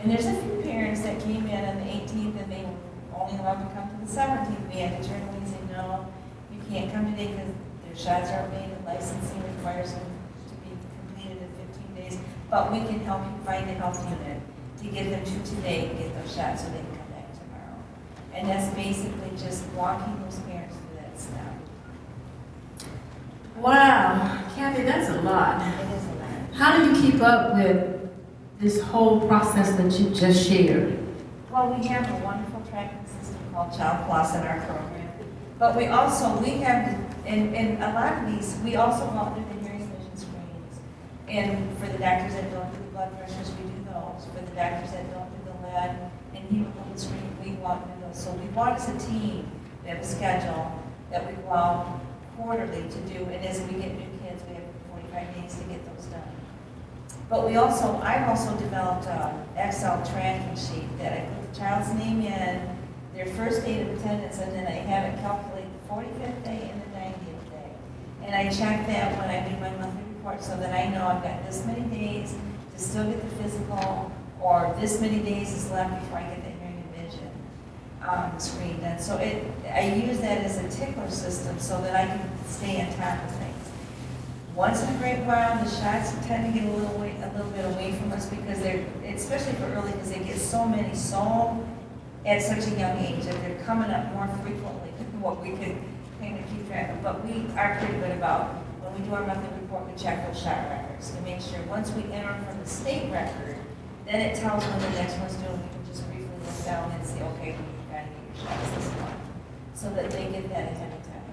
And there's a few parents that came in on the 18th and they were only allowed to come to the 17th. We had to turn away and say, no, you can't come today because their shots aren't made and licensing requires them to be completed in 15 days. But we can help you find a health unit to get them to today and get those shots so they can come back tomorrow. And that's basically just walking those parents through that step. Wow, Kathy, that's a lot. It is a lot. How do you keep up with this whole process that you just shared? Well, we have a wonderful tracking system called Child Plus in our program. But we have, and a lot of these, we also go out through the hearing vision screenings. And for the doctors that don't do the blood pressures, we do those. For the doctors that don't do the lead and hemoglobin screening, we go out and do those. So we go out as a team, we have a schedule that we go out quarterly to do. And as we get new kids, we have 45 days to get those done. But I've also developed an Excel tracking sheet that I put the child's name in, their first date of attendance, and then I have it calculate the 45th day and the 90th day. And I check that when I do my monthly report so that I know I've got this many days to still get the physical, or this many days is left before I get the hearing and vision screen done. So I use that as a tickler system so that I can stay on top of things. Once in a great while, the shots tend to get a little bit away from us because they're, especially for early, because they get so many at such a young age that they're coming up more frequently than what we could kind of keep track of. But we are pretty good about, when we do our monthly report, we check those shot records to make sure once we enter them from the state record, then it tells when the next one's due. We can just briefly look down and say, okay, we've got to get your shots this month, so that they get that ahead of time.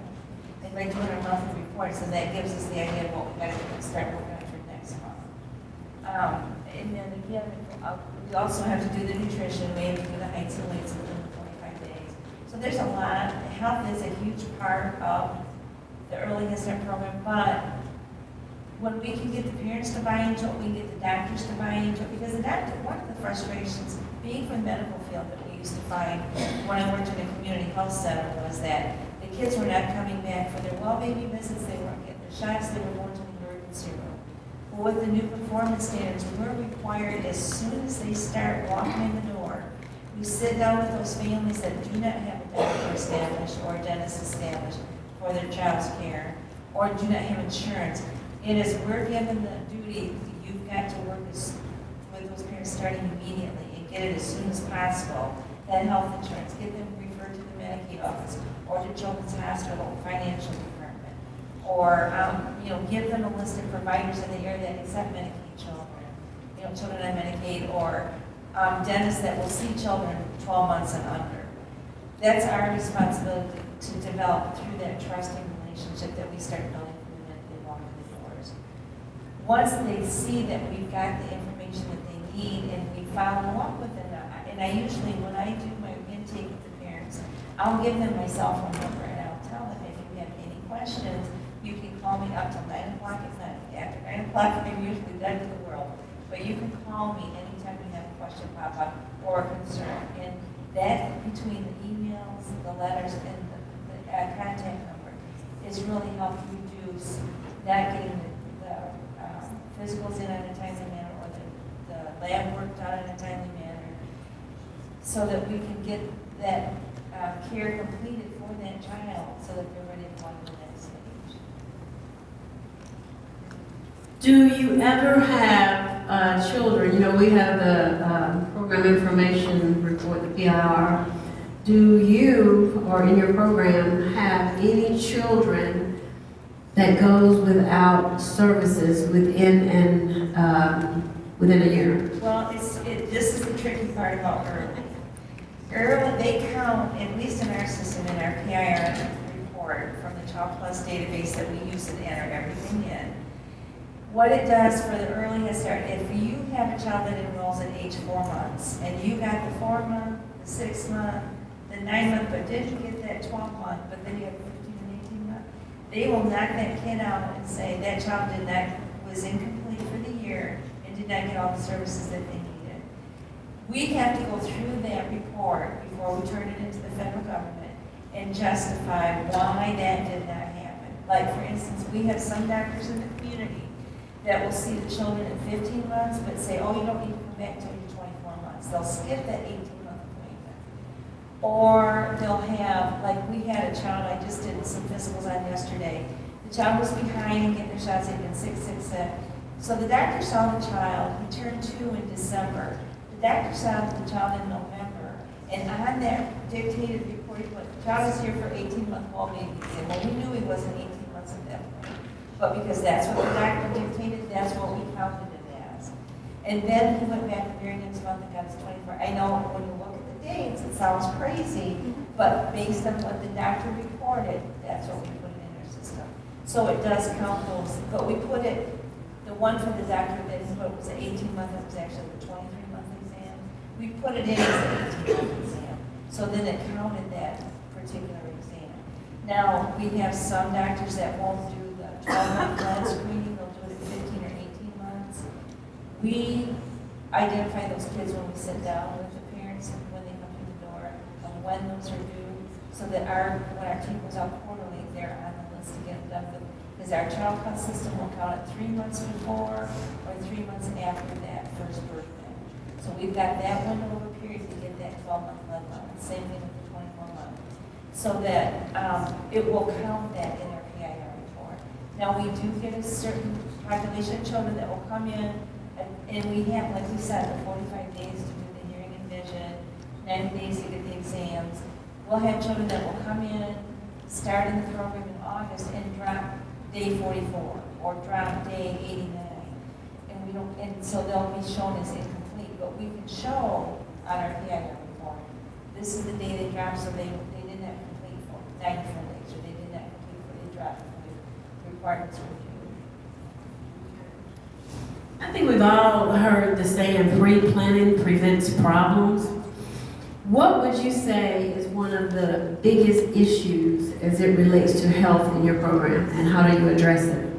And by doing our monthly reports, and that gives us the idea of what we got to start working on for next month. And then again, we also have to do the nutrition, we have to do the heights and weights within 45 days. So there's a lot. Health is a huge part of the early Headstart program, but when we can get the parents to buy into it, we can get the doctors to buy into it, because one of the frustrations, being from the medical field, that we used to find when I worked in a community health center was that the kids were not coming back for their well-baby visits, they weren't getting their shots, they were going to the emergency room. Well, with the new performance standards, we're required as soon as they start walking in the door, we sit down with those families that do not have a doctor established or a dentist established for their child's care. or do not have insurance. It is, we're given the duty, you've got to work with those parents starting immediately and get it as soon as possible. That health insurance, get them referred to the Medicaid office or to Children's Hospital Financial Department, or give them a list of providers in the area that accept Medicaid children, children on Medicaid, or dentists that will see children 12 months and under. That's our responsibility to develop through that trusting relationship that we start building from the minute they walk in the doors. Once they see that we've got the information that they need and we follow up with them, and I usually, when I do my intake with the parents, I'll give them my cell phone number and I'll tell them, if you have any questions, you can call me up till 9 o'clock at night. After 9 o'clock, I'm usually done with the world. But you can call me anytime you have a question pop up or a concern. And that, between the emails, the letters, and the contact number, is really helping reduce not getting the physicals in on a timely manner or the lab work done in a timely manner, so that we can get that care completed for that child so that they're ready to go on to the next stage. Do you ever have children, we have the program information report, the PIR. Do you, or in your program, have any children that goes without services within a year? Well, this is the tricky part about early. Early, they count, at least in our system, in our PIR report from the Child Plus database that we use to enter everything in. What it does for the early Headstart, if you have a child that enrolls at age 4 months, and you got the 4-month, the 6-month, the 9-month, but didn't get that 12-month, but then you have 15 and 18-month, they will knock that kid out and say that child was incomplete for the year and did not get all the services that they needed. We have to go through that report before we turn it into the federal government and justify why that did not happen. Like, for instance, we have some doctors in the community that will see the children in 15 months, but say, oh, you don't need to come back until you're 24 months. They'll skip that 18-month appointment. Or they'll have, like we had a child, I just did some physicals on yesterday. The child was behind in getting their shots, they'd been 6, 6, 7. So the doctor saw the child, he turned 2 in December. The doctor saw the child in November. And on that dictated report, he put, the child is here for 18-month well-being exam. Well, we knew he wasn't 18 months at that point. But because that's what the doctor dictated, that's what we counted it as. And then he went back the very next month and got his 24. I know when you look at the dates, it sounds crazy, but based on what the doctor reported, that's what we put in our system. So it does count those, but we put it, the one for the doctor that he put was an 18-month, it was actually the 23-month exam. We put it in as an 18-month exam. So then it counted that particular exam. Now, we have some doctors that won't do 12-month blood screening, they'll do it at 15 or 18 months. We identify those kids when we sit down with the parents and when they come through the door of when those are due, so that when our team goes out quarterly, they're on the list to get them done. Because our child count system will count it 3 months before or 3 months after that first birthday. So we've got that window of a period to get that 12-month blood count. Same thing with the 24-month. So that it will count that in our PIR report. Now, we do get a certain population of children that will come in, and we have, like we said, the 45 days to do the hearing and vision, 90 days to get the exams. We'll have children that will come in, start in the program in August, and drop day 44, or drop day 89. And so they'll be shown as incomplete, but we can show on our PIR report, this is the day they dropped, so they did not complete for 94 days, or they did not complete for they dropped. Requirements review. I think we've all heard the saying, pre-planning prevents problems. What would you say is one of the biggest issues as it relates to health in your program, and how do you address it?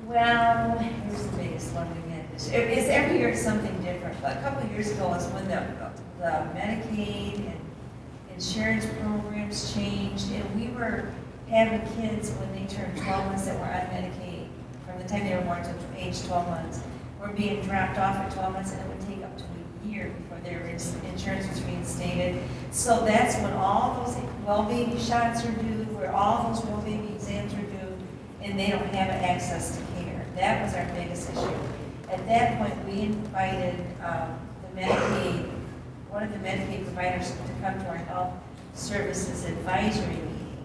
Well, here's the biggest one we've had this year. It's every year it's something different, but a couple of years ago was when the Medicaid and insurance programs changed, and we were having kids when they turned 12 months that were on Medicaid, from the time they were born to age 12 months, were being dropped off at 12 months, and it would take up to a year before their insurance was reinstated. So that's when all those well baby shots are due, where all those well baby exams are due, and they don't have access to care. That was our biggest issue. At that point, we invited the Medicaid, one of the Medicaid providers to come to our health services advisory meeting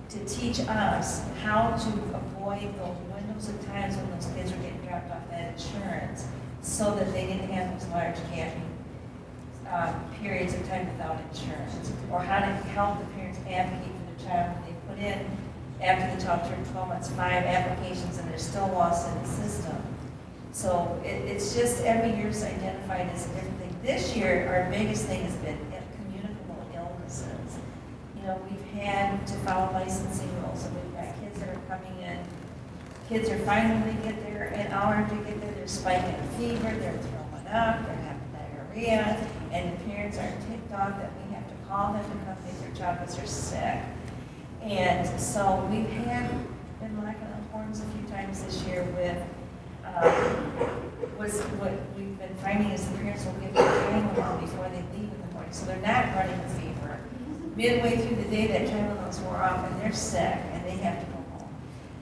to teach us how to avoid those windows of times when those kids were getting dropped off that insurance so that they didn't have those large gapping periods of time without insurance, or how to help the parents advocate for their child when they put in, after the child turned 12 months, 5 applications and they're still lost in the system. So it's just every year is identified as a different thing. This year, our biggest thing has been communicable illnesses. You know, we've had to follow licensing rules, and we've got kids that are coming in. Kids are fine when they get there, an hour to get there, they're spiking fever, they're throwing up, they're having diarrhea, and the parents are ticked off that we have to call them to come get their child because they're sick. And so we've been knocking on horns a few times this year with what we've been finding is the parents will give their Tylenol before they leave in the morning, so they're not running a fever. Midway through the day, that Tylenol's wore off and they're sick and they have to go home.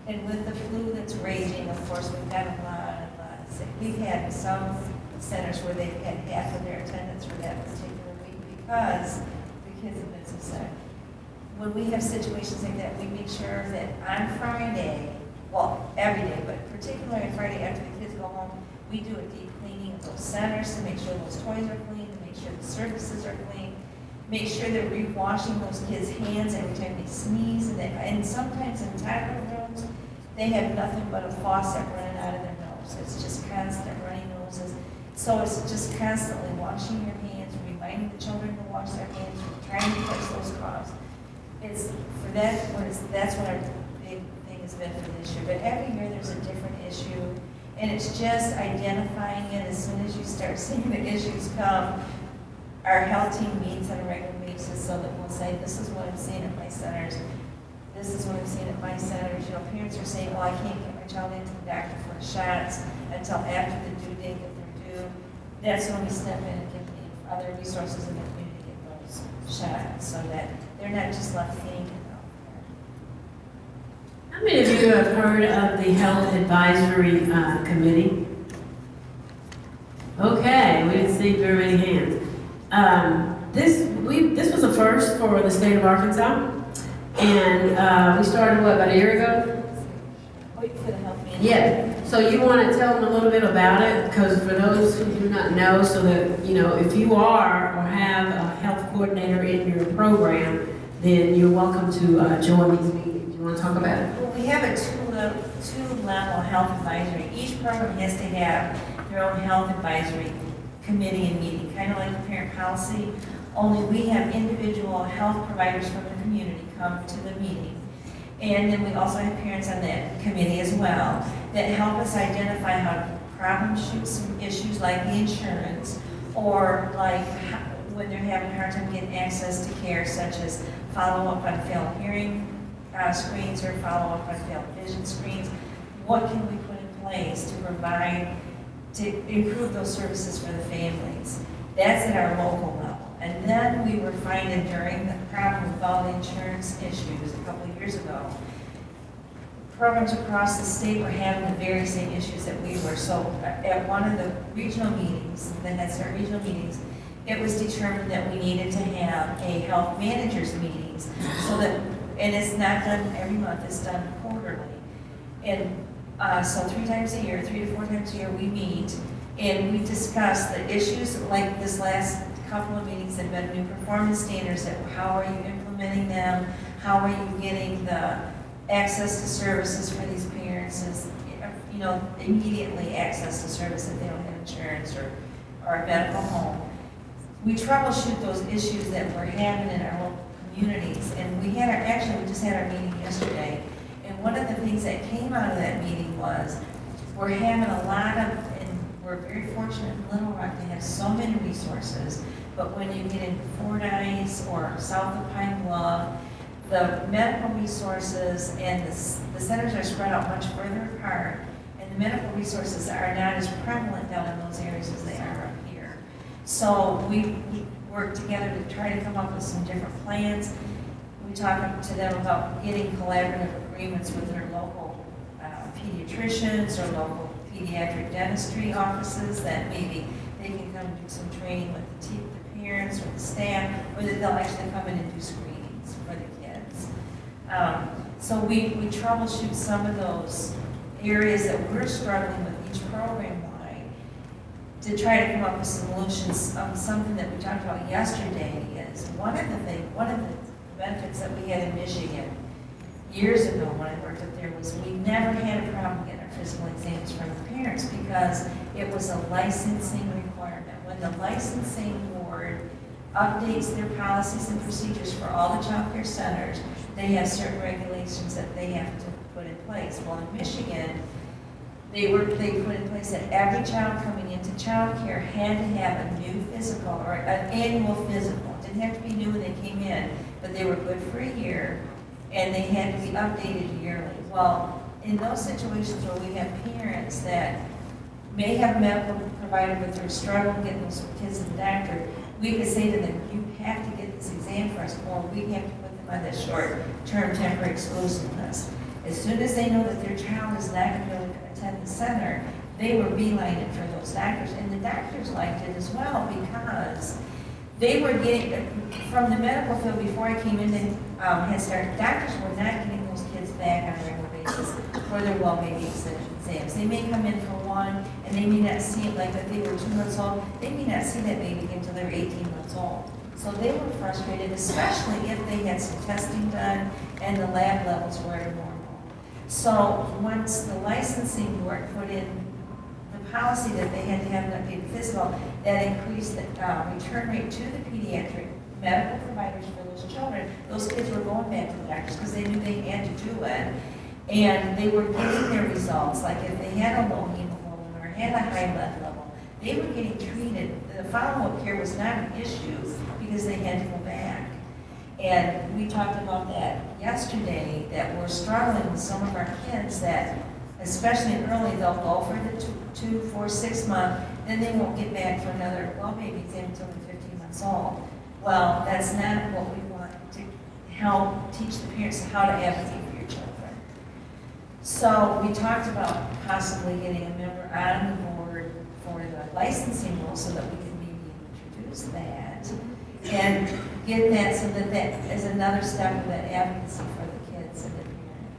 And with the flu that's raging, of course, we've got a lot of sick. We've had some centers where they've had half of their attendance for that particular week because the kids have been so sick. When we have situations like that, we make sure that on Friday, well, every day, but particularly on Friday after the kids go home, we do a deep cleaning of those centers to make sure those toys are clean, to make sure the surfaces are clean, make sure that we're washing those kids' hands every time they sneeze, and sometimes in toddler rooms, they have nothing but a faucet running out of their nose. It's just constant running noses. So it's just constantly washing your hands, reminding the children to wash their hands, trying to catch those coughs. It's for that's what our big thing has been for this year. But every year there's a different issue, and it's just identifying it as soon as you start seeing the issues come. Our health team meets on a regular basis so that we'll say, this is what I'm seeing at my centers. This is what I'm seeing at my centers. You know, parents are saying, well, I can't get my child into the doctor for shots until after the due date that they're due. That's when we step in and give the other resources in the community to get those shots so that they're not just left hanging out there. How many of you have heard of the Health Advisory Committee? Okay, we didn't see very many hands. This was a first for the state of Arkansas, and we started about a year ago? Wait for the health meeting. Yeah. So you want to tell them a little bit about it, because for those who do not know, so that you know, if you are or have a health coordinator in your program, then you're welcome to join these meetings. You want to talk about it? Well, we have a two-level health advisory. Each program has to have their own health advisory committee and meeting, kind of like the parent policy, only we have individual health providers from the community come to the meeting. And then we also have parents on that committee as well that help us identify how to problem-shoot some issues like the insurance, or like when they're having a hard time getting access to care, such as follow-up on failed hearing screens or follow-up on failed vision screens. What can we put in place to provide, to improve those services for the families? That's at our local level. And then we were finding during the problem with all the insurance issues a couple of years ago, programs across the state were having the very same issues that we were. So at one of the regional meetings, the Headstart regional meetings, it was determined that we needed to have a health managers meetings so that, and it's not done every month, it's done quarterly. And so 3 times a year, 3 to 4 times a year, we meet and we discuss the issues like this last couple of meetings that have been new performance standards, that how are you implementing them, how are you getting the access to services for these parents, is, you know, immediately access to service if they don't have insurance or a medical home. We troubleshoot those issues that we're having in our local communities, and we just had our meeting yesterday, and one of the things that came out of that meeting was we're having a lot of, and we're very fortunate in Little Rock to have so many resources, but when you get into Fordyce or south of Pine Bluff, the medical resources and the centers are spread out much further apart, and the medical resources are not as prevalent down in those areas as they are up here. So we work together to try to come up with some different plans. We talk to them about getting collaborative agreements with their local pediatricians or local pediatric dentistry offices that maybe they can come do some training with the parents or the staff, or that they'll actually come in and do screenings for the kids. So we troubleshoot some of those areas that we're struggling with each program-wide to try to come up with solutions. Something that we talked about yesterday is one of the benefits that we had in Michigan years ago when I worked up there was we never had a problem getting our physical exams from the parents because it was a licensing requirement. When the licensing board updates their policies and procedures for all the child care centers, they have certain regulations that they have to put in place. Well, in Michigan, they put in place that every child coming into child care had to have a new physical or an annual physical. It didn't have to be new when they came in, but they were good for a year, and they had to be updated yearly. Well, in those situations where we have parents that may have a medical provider, but they're struggling getting those kids to the doctor, we could say to them, you have to get this exam for us, or we have to put them on this short-term temporary exclusion list. As soon as they know that their child is not going to be able to attend the center, they were beelining for those doctors, and the doctors liked it as well because they were getting, from the medical field before I came into Headstart, doctors were not getting those kids back on a regular basis for their well-being exams. They may come in for one, and they may not see it, like if they were 2 months old, they may not see that baby until they're 18 months old. So they were frustrated, especially if they had some testing done and the lab levels were normal. So once the licensing board put in the policy that they had to have an updated physical, that increased the return rate to the pediatric medical providers for those children. Those kids were going back to the doctors because they knew they had to do it. And they were getting their results, like if they had a low hemoglobin or had a high lead level, they were getting treated. The follow-up care was not an issue because they had to go back. And we talked about that yesterday, that we're struggling with some of our kids that, especially early, they'll go for the 2, 4, 6 month, then they won't get back for another well-baby exam until they're 15 months old. Well, that's not what we want to help teach the parents how to advocate for your children. So we talked about possibly getting a member on the board for the licensing rule so that we can maybe introduce that and get that so that that is another step of that advocacy for the kids and the parents.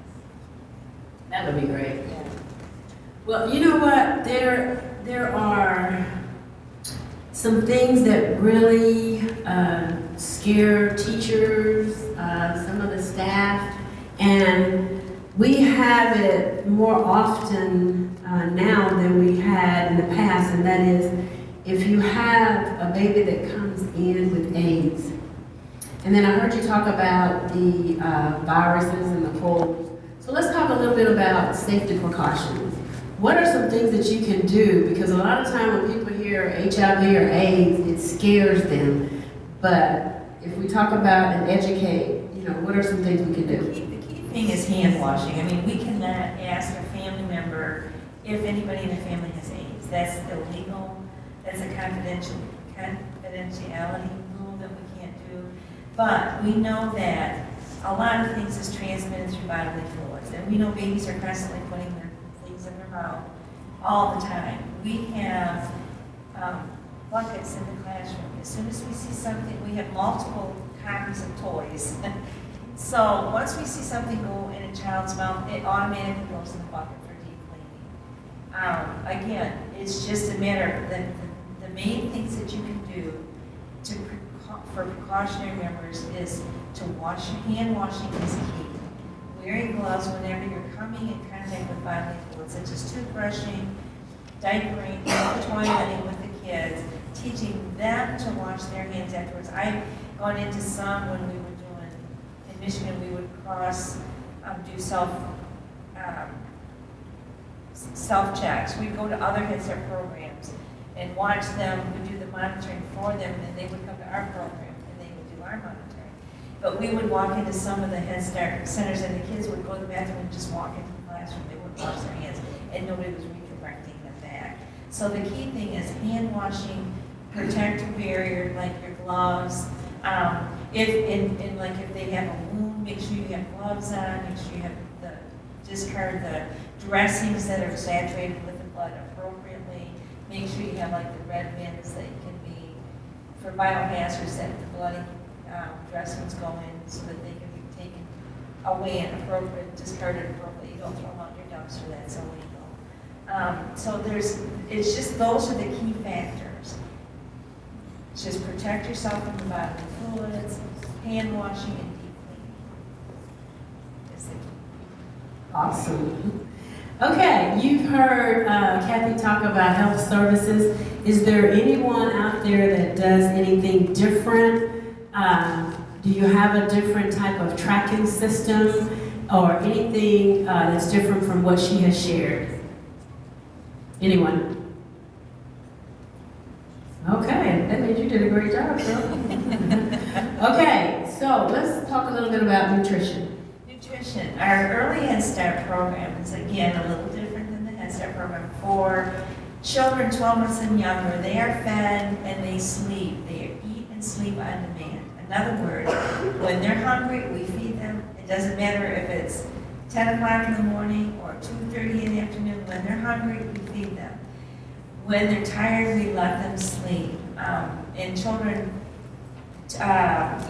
That would be great. Yeah. Well, you know what? There are some things that really scare teachers, some of the staff, and we have it more often now than we had in the past, and that is if you have a baby that comes in with AIDS. And then I heard you talk about the viruses and the colds. So let's talk a little bit about safety precautions. What are some things that you can do? Because a lot of time when people hear HIV or AIDS, it scares them. But if we talk about and educate, what are some things we can do? The key thing is hand washing. I mean, we cannot ask a family member if anybody in the family has AIDS. That's illegal. That's a confidentiality rule that we can't do. But we know that a lot of things is transmitted through bodily fluids. And we know babies are constantly putting their things in their mouth all the time. We have buckets in the classroom. As soon as we see something, we have multiple copies of toys. So once we see something go in a child's mouth, it automatically goes in the bucket for deep cleaning. Again, it's just a matter of the main things that you can do for precautionary measures is to wash. Hand washing is key. Wearing gloves whenever you're coming in contact with bodily fluids, such as toothbrushing, diapering, toileting with the kids, teaching them to wash their hands afterwards. I've gone into some when we were doing, in Michigan, we would do self-checks. We'd go to other Headstart programs and watch them, we'd do the monitoring for them, and they would come to our program and they would do our monitoring. But we would walk into some of the Headstart centers and the kids would go to the bathroom and just walk into the classroom. They wouldn't wash their hands and nobody was redirecting them back. So the key thing is hand washing, protective barrier like your gloves. If they have a wound, make sure you have gloves on, make sure you have the discard the dressings that are saturated with the blood appropriately. Make sure you have like the red bins that can be for biohazards that the bloody dressings go in so that they can be taken away and discarded appropriately. You don't throw them out in your dumpster, that's illegal. So it's just, those are the key factors. Just protect yourself from the bodily fluids, hand washing, and deep cleaning. Is the key. Awesome. Okay, you've heard Kathy talk about health services. Is there anyone out there that does anything different? Do you have a different type of tracking system or anything that's different from what she has shared? Anyone? Okay, that means you did a great job, girl. Okay, so let's talk a little bit about nutrition. Nutrition. Our early Head Start program is again a little different than the Head Start program. For children 12 months and younger, they are fed and they sleep. They eat and sleep on demand. In other words, when they're hungry, we feed them. It doesn't matter if it's 10 o'clock in the morning or 2:30 in the afternoon. When they're hungry, we feed them. When they're tired, we let them sleep. And children, if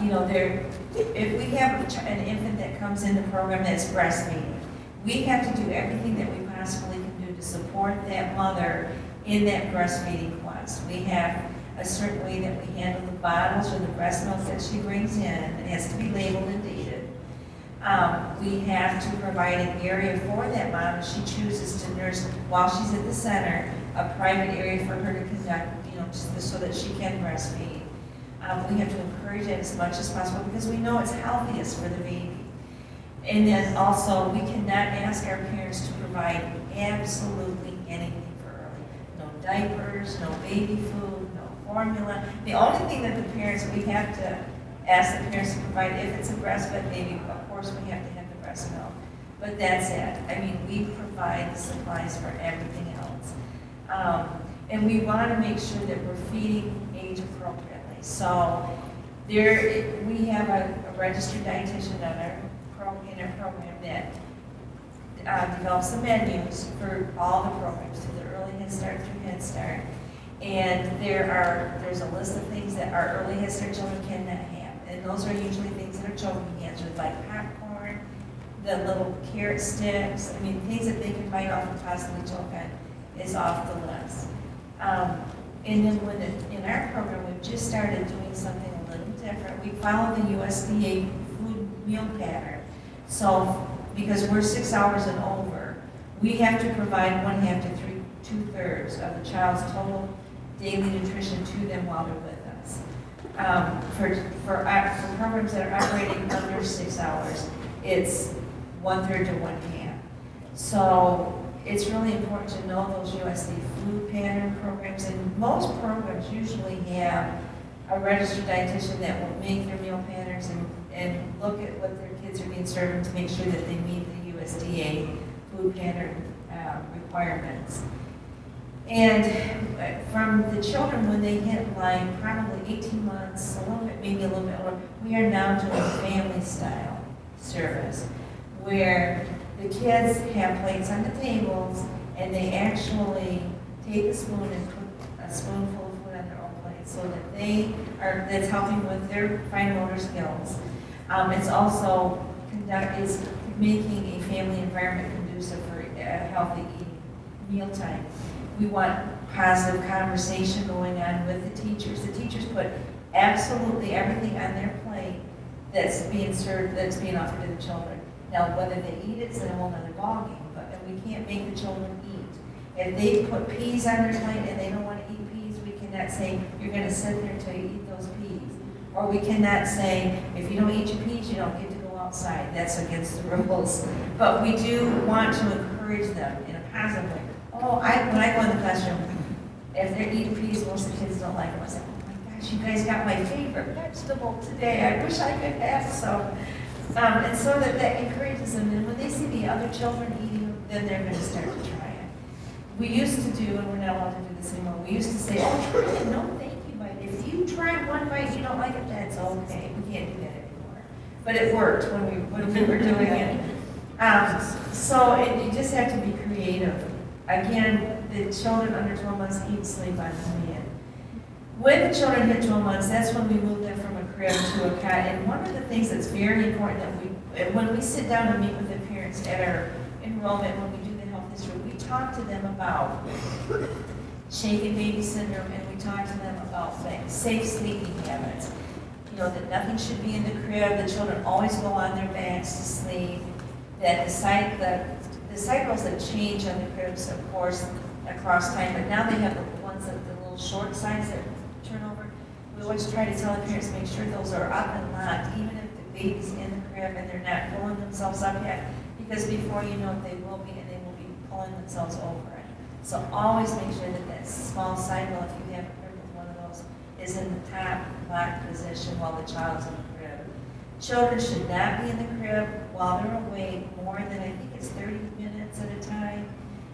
we have an infant that comes in the program that's breastfeeding, we have to do everything that we possibly can do to support that mother in that breastfeeding quest. We have a certain way that we handle the bottles or the breast milk that she brings in. It has to be labeled and dated. We have to provide an area for that mom if she chooses to nurse while she's at the center, a private area for her to conduct, just so that she can breastfeed. We have to encourage it as much as possible because we know it's healthiest for the baby. And then also, we cannot ask our parents to provide absolutely anything for early. No diapers, no baby food, no formula. The only thing that we have to ask the parents to provide, if it's a breastfed baby, of course we have to have the breast milk. But that's it. I mean, we provide the supplies for everything else. And we want to make sure that we're feeding age appropriately. So we have a registered dietitian in our program that develops the menus for all the programs, through the early Head Start through Head Start. And there's a list of things that our early Head Start children cannot have. And those are usually things that our children can answer, like popcorn, the little carrot sticks, things that they can bite off and possibly choke on is off the list. And then in our program, we've just started doing something a little different. We follow the USDA food meal pattern. So, because we're 6 hours and over, we have to provide 1/2 to 2/3 of the child's total daily nutrition to them while they're with us. For programs that are operating under 6 hours, it's 1/3 to 1/2. So it's really important to know those USDA food pattern programs, and most programs usually have a registered dietitian that will make their meal patterns and look at what their kids are being served to make sure that they meet the USDA food pattern requirements. And from the children, when they hit like probably 18 months, maybe a little bit older, we are now doing family style service where the kids have plates on the tables and they actually take a spoon and put a spoonful of food on their own plate so that that's helping with their fine motor skills. It's also it's making a family environment conducive for healthy eating, mealtime. We want positive conversation going on with the teachers. The teachers put absolutely everything on their plate that's being served, that's being offered to the children. Now, whether they eat it is a whole other ballgame, and we can't make the children eat. If they put peas on their plate and they don't want to eat peas, we cannot say, you're going to sit there until you eat those peas. Or we cannot say, if you don't eat your peas, you don't get to go outside. That's against the rules. But we do want to encourage them in a positive way. When I go in the classroom, if they're eating peas, most of the kids don't like them. I say, oh my gosh, you guys got my favorite vegetable today. I wish I could have some. And so that encourages them. And when they see the other children eating them, then they're going to start to try it. We used to do, and we're not allowed to do this anymore, we used to say, try it, no thank you bite. If you try one bite, you don't like it, that's okay. We can't do that anymore. But it worked when we were doing it. You just have to be creative. Again, the children under 12 months eat, sleep on command. When the children hit 12 months, that's when we move them from a crib to a cot. And one of the things that's very important when we sit down and meet with the parents at our enrollment, when we do the health history, we talk to them about shaken baby syndrome, and we talk to them about safe sleeping habits. You know, that nothing should be in the crib, the children always go on their backs to sleep, that the cycles that change on the cribs, of course, across time, but now they have the ones that the little short size that turn over. We always try to tell the parents, make sure those are up and locked, even if the baby's in the crib and they're not pulling themselves up yet, because before you know it, they will be, and they will be pulling themselves over it. So always make sure that that small cycle, if you have a crib with one of those, is in the top locked position while the child's in the crib. Children should not be in the crib while they're awake more than, I think it's 30 minutes at a time.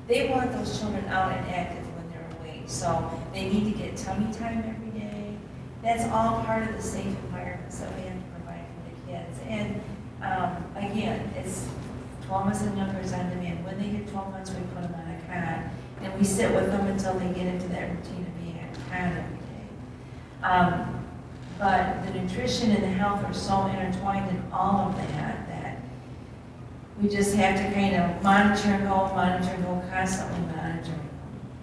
They want those children out and active when they're awake, so they need to get tummy time every day. That's all part of the safe environments that we have to provide for the kids. And again, it's 12 months and younger is on demand. When they hit 12 months, we put them on a cot, and we sit with them until they get into that routine of being on a cot every day. But the nutrition and the health are so intertwined in all of that we just have to kind of monitor and go, constantly monitoring.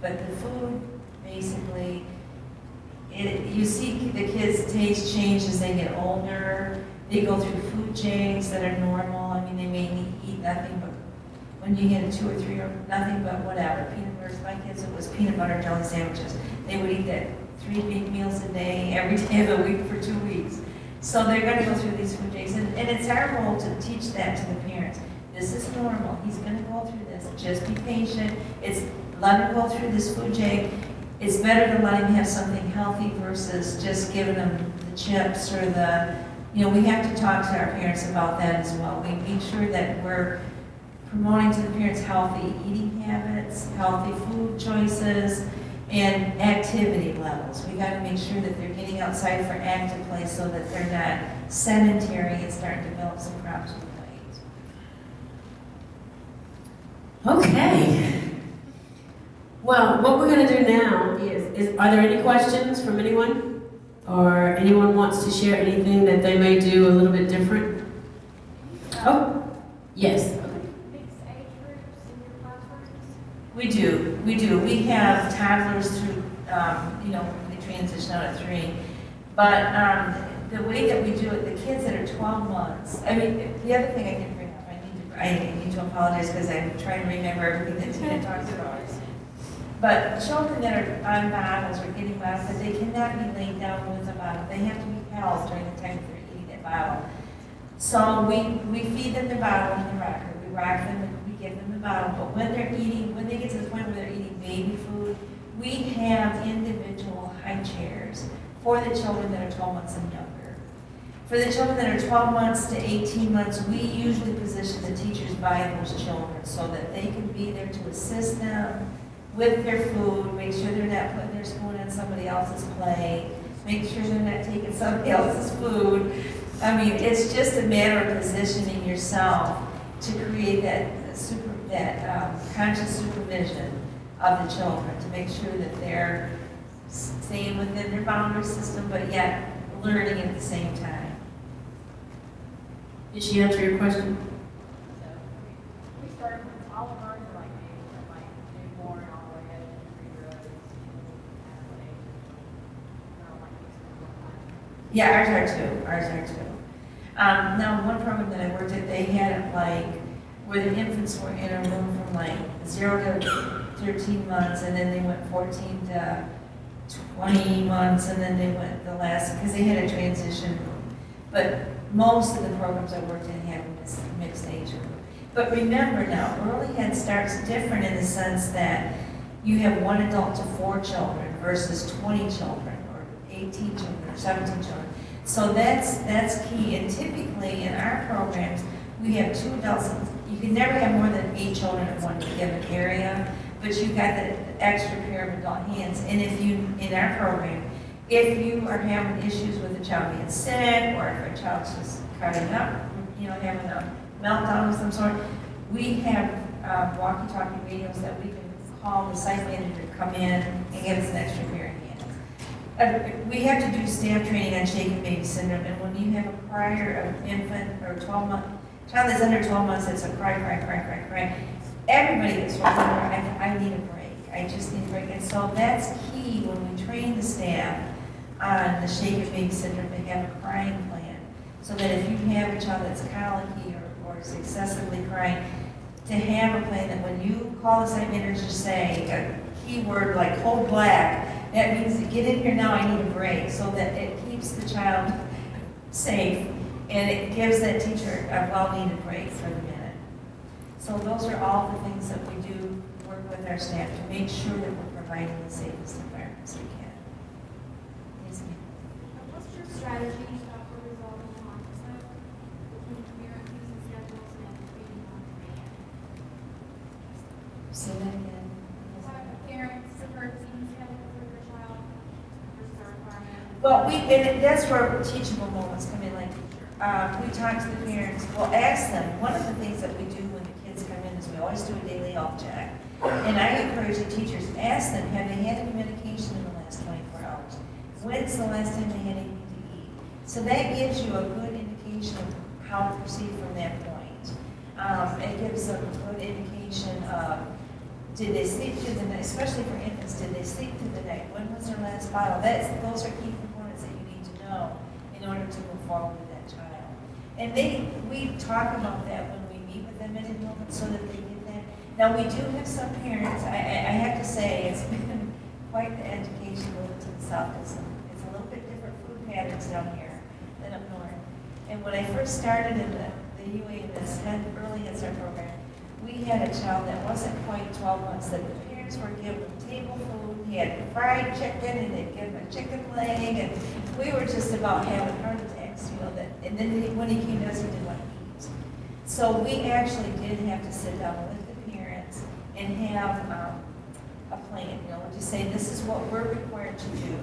But the food, basically, you see the kids' taste change as they get older. They go through food changes that are normal. I mean, they may eat nothing but, when you get 2 or 3 or nothing but whatever, peanut butter. My kids, it was peanut butter jelly sandwiches. They would eat that 3 big meals a day, every day of the week for 2 weeks. So they're going to go through these food changes. And it's our role to teach that to the parents. This is normal. He's going to go through this. Just be patient. Let him go through this food change. It's better to let him have something healthy versus just giving him the chips or we have to talk to our parents about that as well. We make sure that we're promoting to the parents healthy eating habits, healthy food choices, and activity levels. We got to make sure that they're getting outside for active play so that they're not sedentary and starting to develop some problems with weight. Okay. Well, what we're going to do now is are there any questions from anyone? Or anyone wants to share anything that they may do a little bit different? Oh, yes. We do. We have toddlers through, we transition out at 3. But the way that we do it, the kids that are 12 months, the other thing I can bring up, I need to apologize because I'm trying to remember everything that Tina talked about. But children that are on bottles or getting bottles, they cannot be laid down with a bottle. They have to be held during the time that they're eating that bottle. So we feed them the bottle in the rocker. We rock them and we give them the bottle. But when they get to the point where they're eating baby food, we have individual high chairs for the children that are 12 months and younger. For the children that are 12 months to 18 months, we usually position the teachers by those children so that they can be there to assist them with their food, make sure they're not putting their spoon on somebody else's plate, make sure they're not taking somebody else's food. It's just a matter of positioning yourself to create that conscious supervision of the children to make sure that they're staying within their boundary system, but yet learning at the same time. Did she answer your question? We started with all of ours are like newborn all the way up to 3 years. Yeah, ours are too. Now, one program that I worked at, they had it where the infants were in a room from 0 to 13 months, and then they went 14 to 20 months, and then they went because they had a transition room. But most of the programs I worked in had a mixed age group. But remember now, early Headstart's different in the sense that you have 1 adult to 4 children versus 20 children, or 18 children, or 17 children. So that's key. And typically in our programs, we have 2 adults. You can never have more than 8 children in one given area, but you've got the extra pair of adult hands. And in our program, if you are having issues with a child being sick, or if a child's just cutting up, having a meltdown of some sort, We have walkie-talkie radios that we can call the site manager to come in and give us an extra pair of hands. We have to do staff training on shaken baby syndrome, and when you have a prior of infant or 12-month, child that's under 12 months that's a cry, everybody gets told, I need a break. I just need a break. And so that's key when we train the staff on the shaken baby syndrome to have a crying plan. So that if you have a child that's colicky or is excessively crying, to have a plan that when you call the site manager to say a keyword like cold black, that means to get in here now, I need a break, so that it keeps the child safe and it gives that teacher a well-needed break for the minute. So those are all the things that we do work with our staff to make sure that we're providing the safest environments we can. Yes, ma'am. What's your strategy for resolving conflict between parent using schedules and feeding on demand? Say that again. Parents prefer feeding schedule for their child versus our requirement. Well, and that's where teachable moments come in. Like, we talk to the parents, we'll ask them. One of the things that we do when the kids come in is we always do a daily health check. And I encourage the teachers, ask them, have they had any medication in the last 24 hours? When's the last time they had anything to eat? So that gives you a good indication of how to proceed from that point. It gives them a good indication of, did they sleep through the night, especially for infants, did they sleep through the night? When was their last bottle? Those are key components that you need to know in order to move forward with that child. And we talk about that when we meet with them in enrollment so that they get that. Now, we do have some parents, I have to say, it's been quite the education moving to the south, because it's a little bit different food patterns down here than up north. And when I first started in the UAMS early Headstart program, we had a child that wasn't quite 12 months, that the parents were giving him table food. He had fried chicken, and they'd give him a chicken leg, and we were just about having heart attacks, you know, and then when he came to us, he didn't want to eat. So we actually did have to sit down with the parents and have a plan, you know, to say, this is what we're required to do.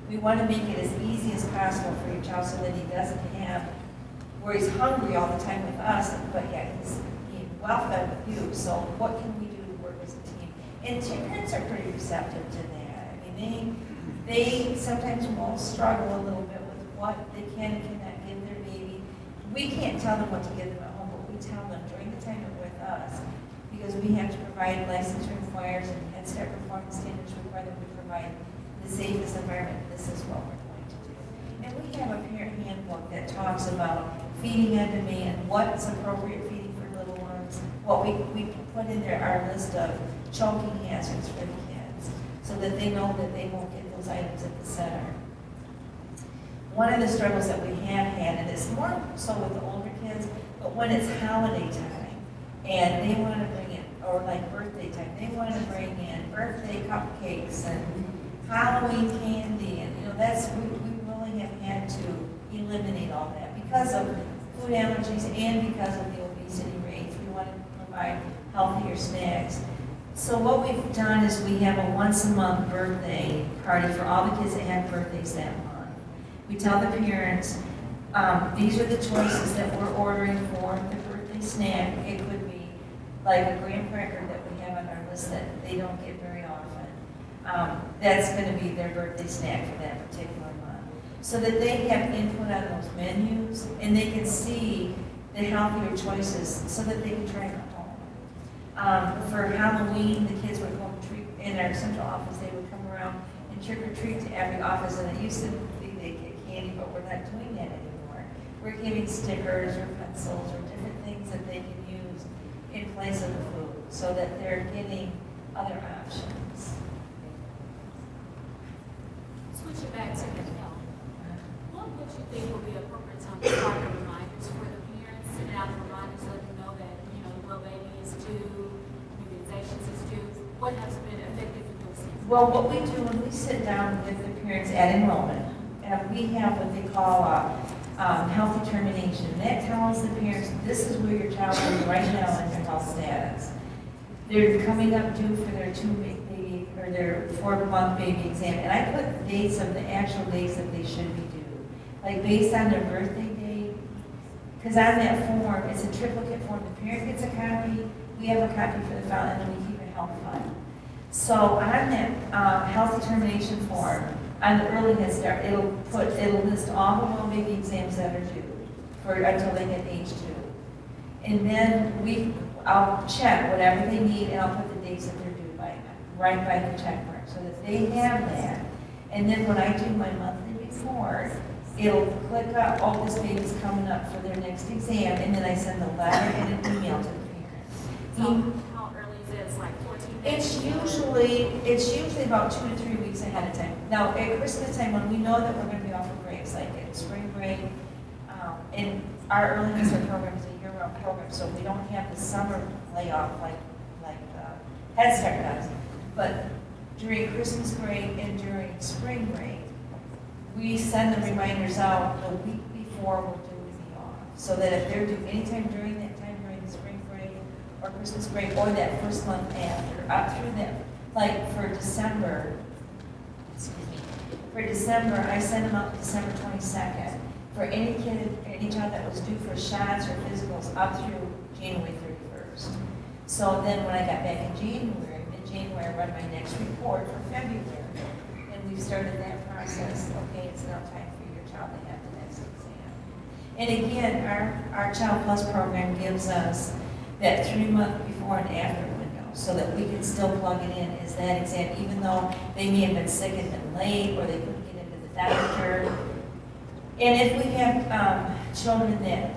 We want to make it as easy as possible for your child so that he doesn't have, where he's hungry all the time with us, but yet he's well fed with you. So what can we do to work as a team? And parents are pretty receptive to that. I mean, they sometimes will struggle a little bit with what they can and cannot give their baby. We can't tell them what to give them at home, but we tell them during the time they're with us, because we have to provide licensure requires and Headstart performance standards require that we provide the safest environment. This is what we're going to do. And we have a parent handbook that talks about feeding on demand, what's appropriate feeding for little ones, what we put in there our list of choking hazards for the kids, so that they know that they won't get those items at the center. One of the struggles that we have had, and it's more so with the older kids, but when it's holiday time, and they want to bring in, or like birthday time, they want to bring in birthday cupcakes and Halloween candy, and you know, we really have had to eliminate all that because of food allergies and because of the obesity rates. We want to provide healthier snacks. So what we've done is we have a once-a-month birthday party for all the kids that have birthdays that month. We tell the parents, these are the choices that we're ordering for the birthday snack. It could be like a graham cracker that we have on our list that they don't get very often. That's going to be their birthday snack for that particular month. So that they have input on those menus and they can see the healthier choices so that they can try them at home. For Halloween, the kids would come treat in our central office. They would come around and trick or treat to every office, and it used to be they get candy, but we're not doing that anymore. We're giving stickers or pencils or different things that they can use in place of the food, so that they're getting other options. Switching back to the health, what would you think would be appropriate time to start the reminders for the parents, sending out the reminders, so that you know that, you know, the well baby is due, immunizations is due? What has been effective in those things? Well, what we do when we sit down with the parents at enrollment, we have what they call health determination. That tells the parents, this is where your child is right now in their health status. They're coming up due for their 2-week baby or their 4-month baby exam, and I put dates of the actual dates that they should be due. Like based on their birthday date, Because on that form, it's a triplicate form. The parent gets a copy, we have a copy for the file, and then we keep a health file. So on that health determination form, on the early Head Start, it'll list all the well baby exams that are due until they get age 2. And then I'll check whatever they need, and I'll put the dates that they're due by, right by the check mark, so that they have that. And then when I do my monthly report, it'll click up, oh, this baby's coming up for their next exam, and then I send a letter and an email to the parents. So how early is it? It's like 14 days? It's usually about 2 to 3 weeks ahead of time. Now, at Christmas time, when we know that we're gonna be off for breaks, like at spring break, and our early Head Start program is a year-round program, so we don't have the summer layoff like Head Start does. But during Christmas break and during spring break, we send the reminders out the week before we're due to be off. So that if they're due anytime during that time, during the spring break or Christmas break, or that first month after, up through that, like for December, I send them out December 22nd. For any kid, any child that was due for shots or physicals up through January 31st. So then when I got back in January, mid-January, I run my next report for February. And we've started that process. Okay, it's now time for your child to have the next exam. And again, our Child Plus program gives us that 3-month before and after window so that we can still plug it in as that exam, even though they may have been sick and been late or they couldn't get into the doctor. And if we have children that,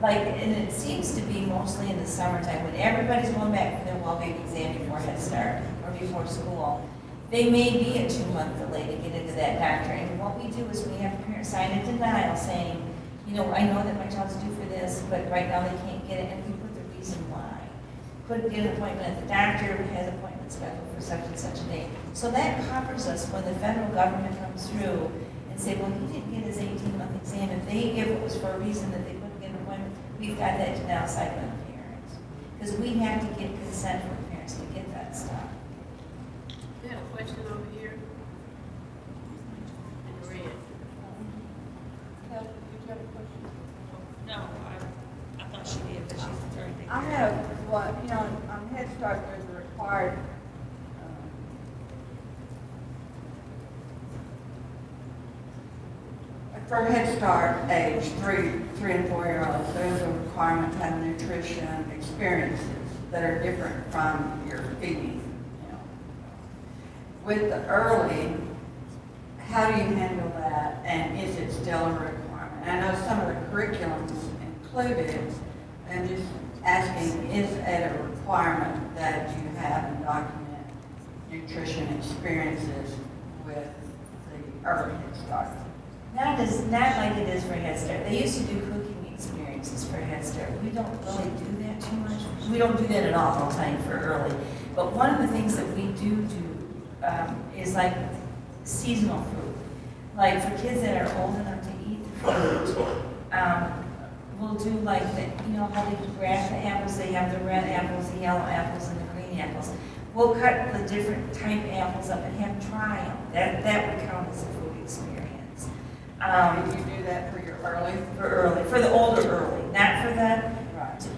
and it seems to be mostly in the summertime, when everybody's going back for their well baby exam before Head Start or before school, they may be a 2-month delay to get into that doctor. And what we do is we have parents sign a denial saying, I know that my child's due for this, but right now they can't get it, and we put the reason why. Couldn't get an appointment at the doctor, has appointment scheduled for such and such a date. So that covers us when the federal government comes through and say, well, he didn't get his 18-month exam. If it was for a reason that they couldn't get an appointment, we've got that denial cycle on the parents. Because we have to get consent from the parents to get that stuff. We have a question over here. In red. Did you have a question? No, I thought she did, but she's turned it. I have one, on Head Start, there's a required, for Head Start age 3 and 4-year-olds, there's a requirement to have nutrition experiences that are different from your feeding. With the early, how do you handle that, and is it still a requirement? I know some of the curriculums included, and just asking, is it a requirement that you have and document nutrition experiences with the early Head Start? Not like it is for Head Start. They used to do cooking experiences for Head Start. We don't really do that too much. We don't do that at all the time for early. But one of the things that we do is like seasonal food. Like for kids that are old enough to eat the fruit, we'll do like how they grab the apples. They have the red apples, the yellow apples, and the green apples. We'll cut the different type apples up and have try them. That would count as a food experience. Did you do that for your early? For the older early, not for the,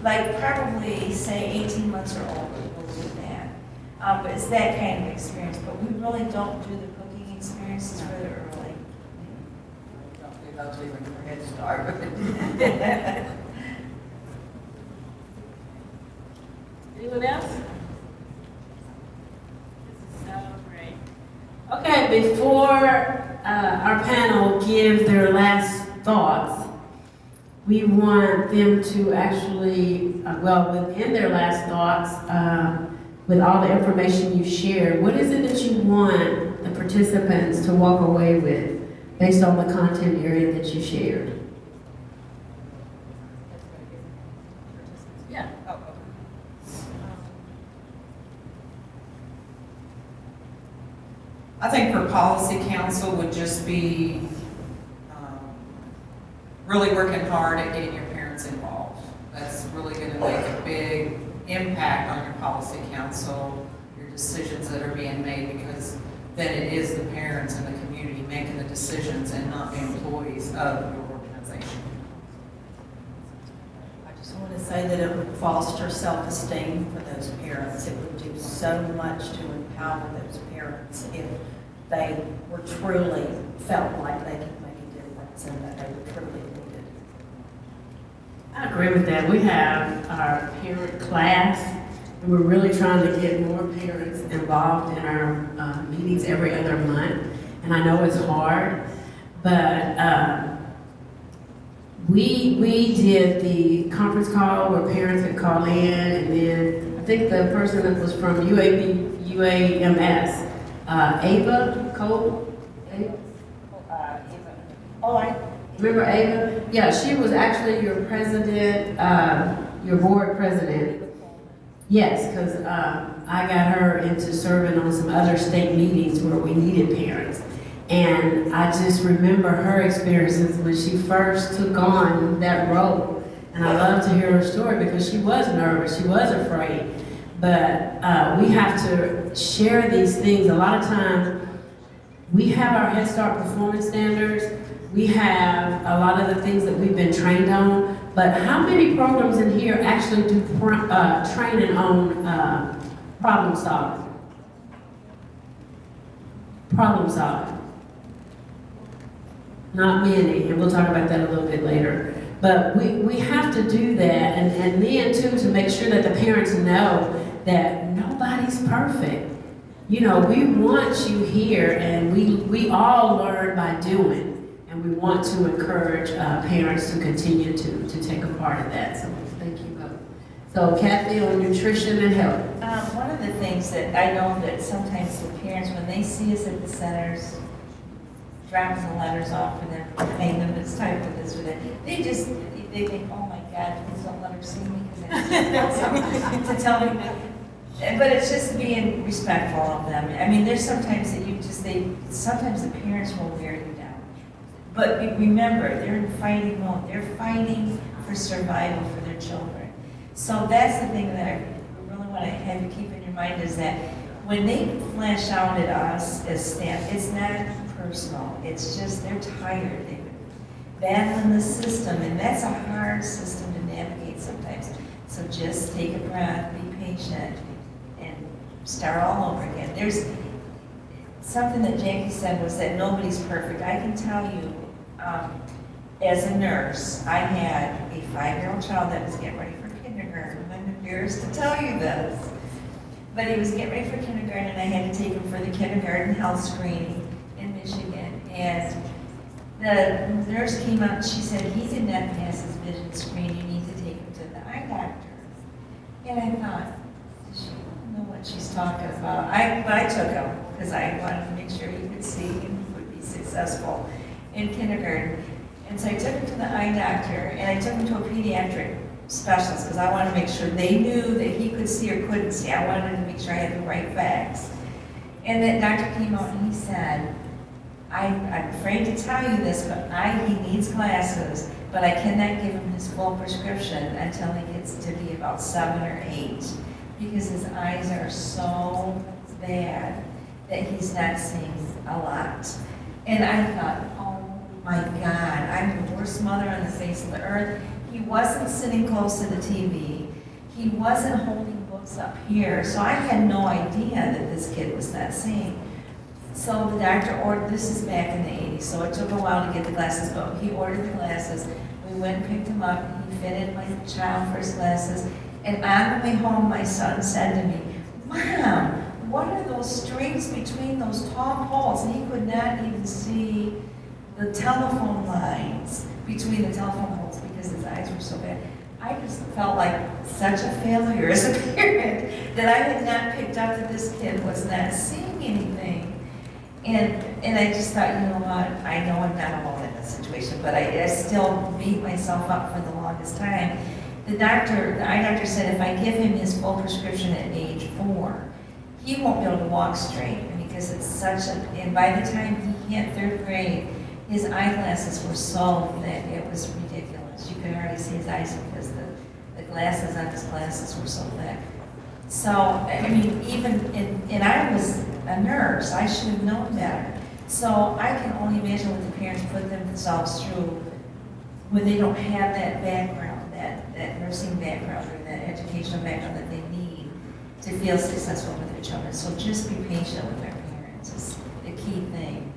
like probably say 18 months or older, we'll do that. But it's that kind of experience, but we really don't do the cooking experiences for the early. Don't do those even for Head Start. Anyone else? This is so great. Okay, before our panel give their last thoughts, we want them to actually, within their last thoughts, with all the information you shared, what is it that you want the participants to walk away with based on the content area that you shared? Yeah. I think for policy council would just be really working hard at getting your parents involved. That's really going to make a big impact on your policy council, your decisions that are being made, because then it is the parents and the community making the decisions and not the employees of your organization. say that it would foster self-esteem for those parents. It would do so much to empower those parents if they were truly felt like they could make a difference and that they were truly needed. I agree with that. We have our parent class, and we're really trying to get more parents involved in our meetings every other month. And I know it's hard, but we did the conference call where parents could call in, and then I think the person that was from UAMS, Ava Cole. Remember Ava? Yeah, she was actually your president, your board president. Yes, because I got her into serving on some other state meetings where we needed parents. And I just remember her experiences when she first took on that role. And I love to hear her story because she was nervous, she was afraid. But we have to share these things. A lot of times, we have our Head Start performance standards. We have a lot of the things that we've been trained on. But how many programs in here actually do training on problem solving? Problem solving. Not many, and we'll talk about that a little bit later. But we have to do that, and then too, to make sure that the parents know that nobody's perfect. You know, we want you here, and we all learn by doing. And we want to encourage parents to continue to take a part of that. So thank you both. So Kathy, on nutrition and health. One of the things that I know that sometimes the parents, when they see us at the centers, dropping the letters off for them, paying them, it's time for this or that, they think, oh my God, please don't let her see me because to tell me. But it's just being respectful of them. I mean, there's sometimes that sometimes the parents will wear you down. But remember, they're in fighting mode. They're fighting for survival for their children. So that's the thing that I really want to have you keep in your mind is that when they flash out at us as staff, it's not personal. It's just they're tired. They've been battling the system, and that's a hard system to navigate sometimes. So just take a breath, be patient, and start all over again. There's something that Jackie said was that nobody's perfect. I can tell you, as a nurse, I had a 5-year-old child that was getting ready for kindergarten. I'm embarrassed to tell you this. But he was getting ready for kindergarten, and I had to take him for the kindergarten health screening in Michigan. And the nurse came out and she said, he did not pass his vision screen. You need to take him to the eye doctor. And I thought, does she know what she's talking about? But I took him because I wanted to make sure he could see and would be successful in kindergarten. And so I took him to the eye doctor, and I took him to a pediatric specialist because I wanted to make sure they knew that he could see or couldn't see. I wanted to make sure I had the right facts. And that doctor came out and he said, I'm afraid to tell you this, but he needs glasses, but I cannot give him his full prescription until he gets to be about 7 or 8 because his eyes are so bad that he's not seeing a lot. And I thought, oh my God, I'm the worst mother on the face of the earth. He wasn't sitting close to the TV. He wasn't holding books up here. So I had no idea that this kid was not seeing. So the doctor ordered, this is back in the 80s, so it took a while to get the glasses, but he ordered the glasses. We went and picked him up. He fitted my child for his glasses. And on the way home, my son said to me, Mom, what are those strings between those tall poles? And he could not even see the telephone lines between the telephone poles because his eyes were so bad. I just felt like such a failure as a parent that I had not picked up that this kid was not seeing anything. And I just thought, you know what, I know I'm not alone in this situation, but I still beat myself up for the longest time. The eye doctor said if I give him his full prescription at age 4, he won't be able to walk straight because it's such a, and by the time he hit 3rd grade, his eyeglasses were so thick, it was ridiculous. You could hardly see his eyes because the glasses on his glasses were so thick. So, I mean, and I was a nurse, I should have known better. So I can only imagine what the parents put themselves through when they don't have that background, that that nursing background or that educational background that they need to feel successful with their children. So just be patient with their parents is the key thing.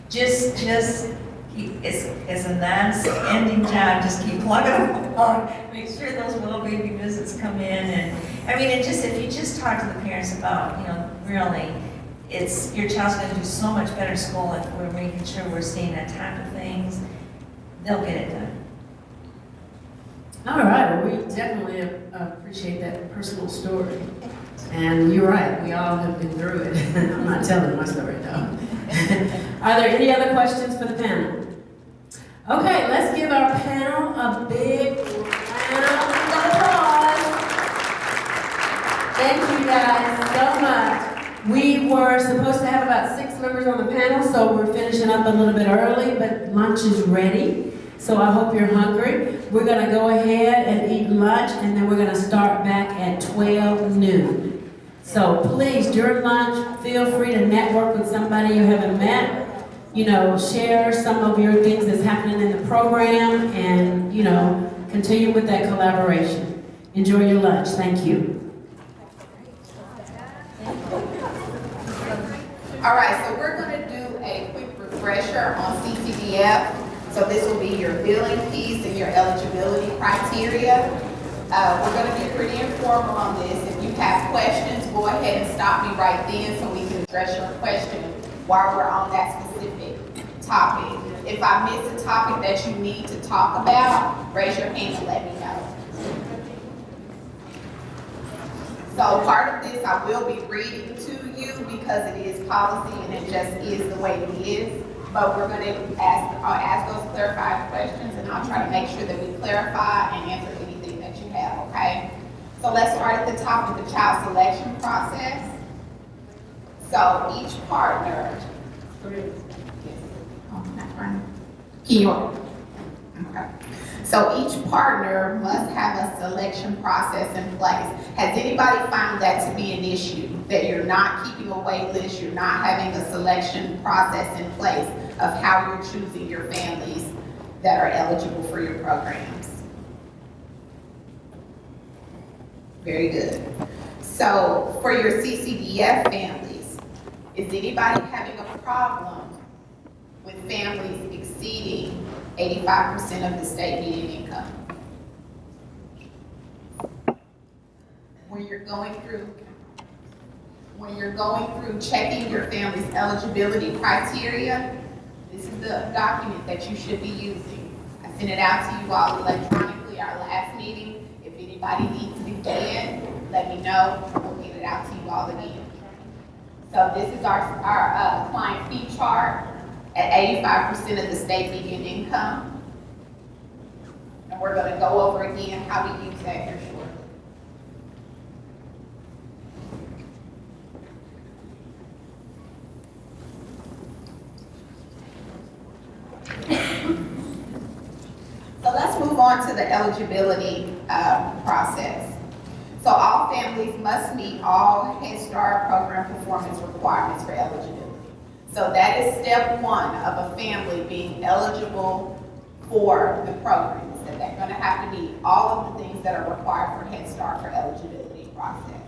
Just keep, it's a non-ending job, just keep plugging along. Make sure those little baby visits come in and, I mean, if you just talk to the parents about, really, your child's gonna do so much better in school if we're making sure we're staying on top of things, they'll get it done. All right, well, we definitely appreciate that personal story. And you're right, we all have been through it. I'm not telling my story though. Are there any other questions for the panel? Okay, let's give our panel a big round of applause. Thank you guys so much. We were supposed to have about 6 members on the panel, so we're finishing up a little bit early, but lunch is ready. So I hope you're hungry. We're gonna go ahead and eat lunch, and then we're gonna start back at 12 noon. So please, during lunch, feel free to network with somebody you haven't met. Share some of your things that's happening in the program, and, continue with that collaboration. Enjoy your lunch. Thank you. All right, so we're going to do a quick refresher on CCDF. So this will be your billing piece and your eligibility criteria. We're going to be pretty informal on this. If you have questions, go ahead and stop me right then so we can address your question while we're on that specific topic. If I miss a topic that you need to talk about, raise your hand and let me know. So part of this I will be reading to you because it is policy and it just is the way it is. But we're going to ask those clarifying questions, and I'll try to make sure that we clarify and answer anything that you have, okay? So let's start at the top with the child selection process. So each partner, okay. So each partner must have a selection process in place. Has anybody found that to be an issue? That you're not keeping a wait list, you're not having a selection process in place of how you're choosing your families that are eligible for your programs? Very good. So for your CCDF families, is anybody having a problem with families exceeding 85% of the state median income? When you're going through checking your family's eligibility criteria, this is the document that you should be using. I sent it out to you all electronically our last meeting. If anybody needs it again, let me know. We'll get it out to you all again. So this is our client fee chart at 85% of the state median income. And we're going to go over again how to use that here shortly. So let's move on to the eligibility process. So all families must meet all Headstart program performance requirements for eligibility. So that is step 1 of a family being eligible for the program, is that they're going to have to meet all of the things that are required for Headstart for eligibility process.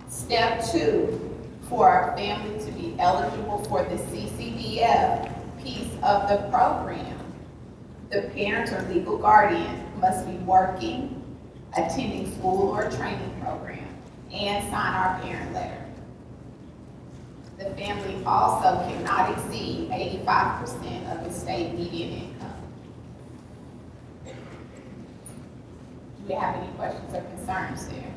Step 2, for a family to be eligible for the CCDF piece of the program, the parent or legal guardian must be working, attending school or training program, and sign our parent letter. The family also cannot exceed 85% of the state median income. Do we have any questions or concerns there?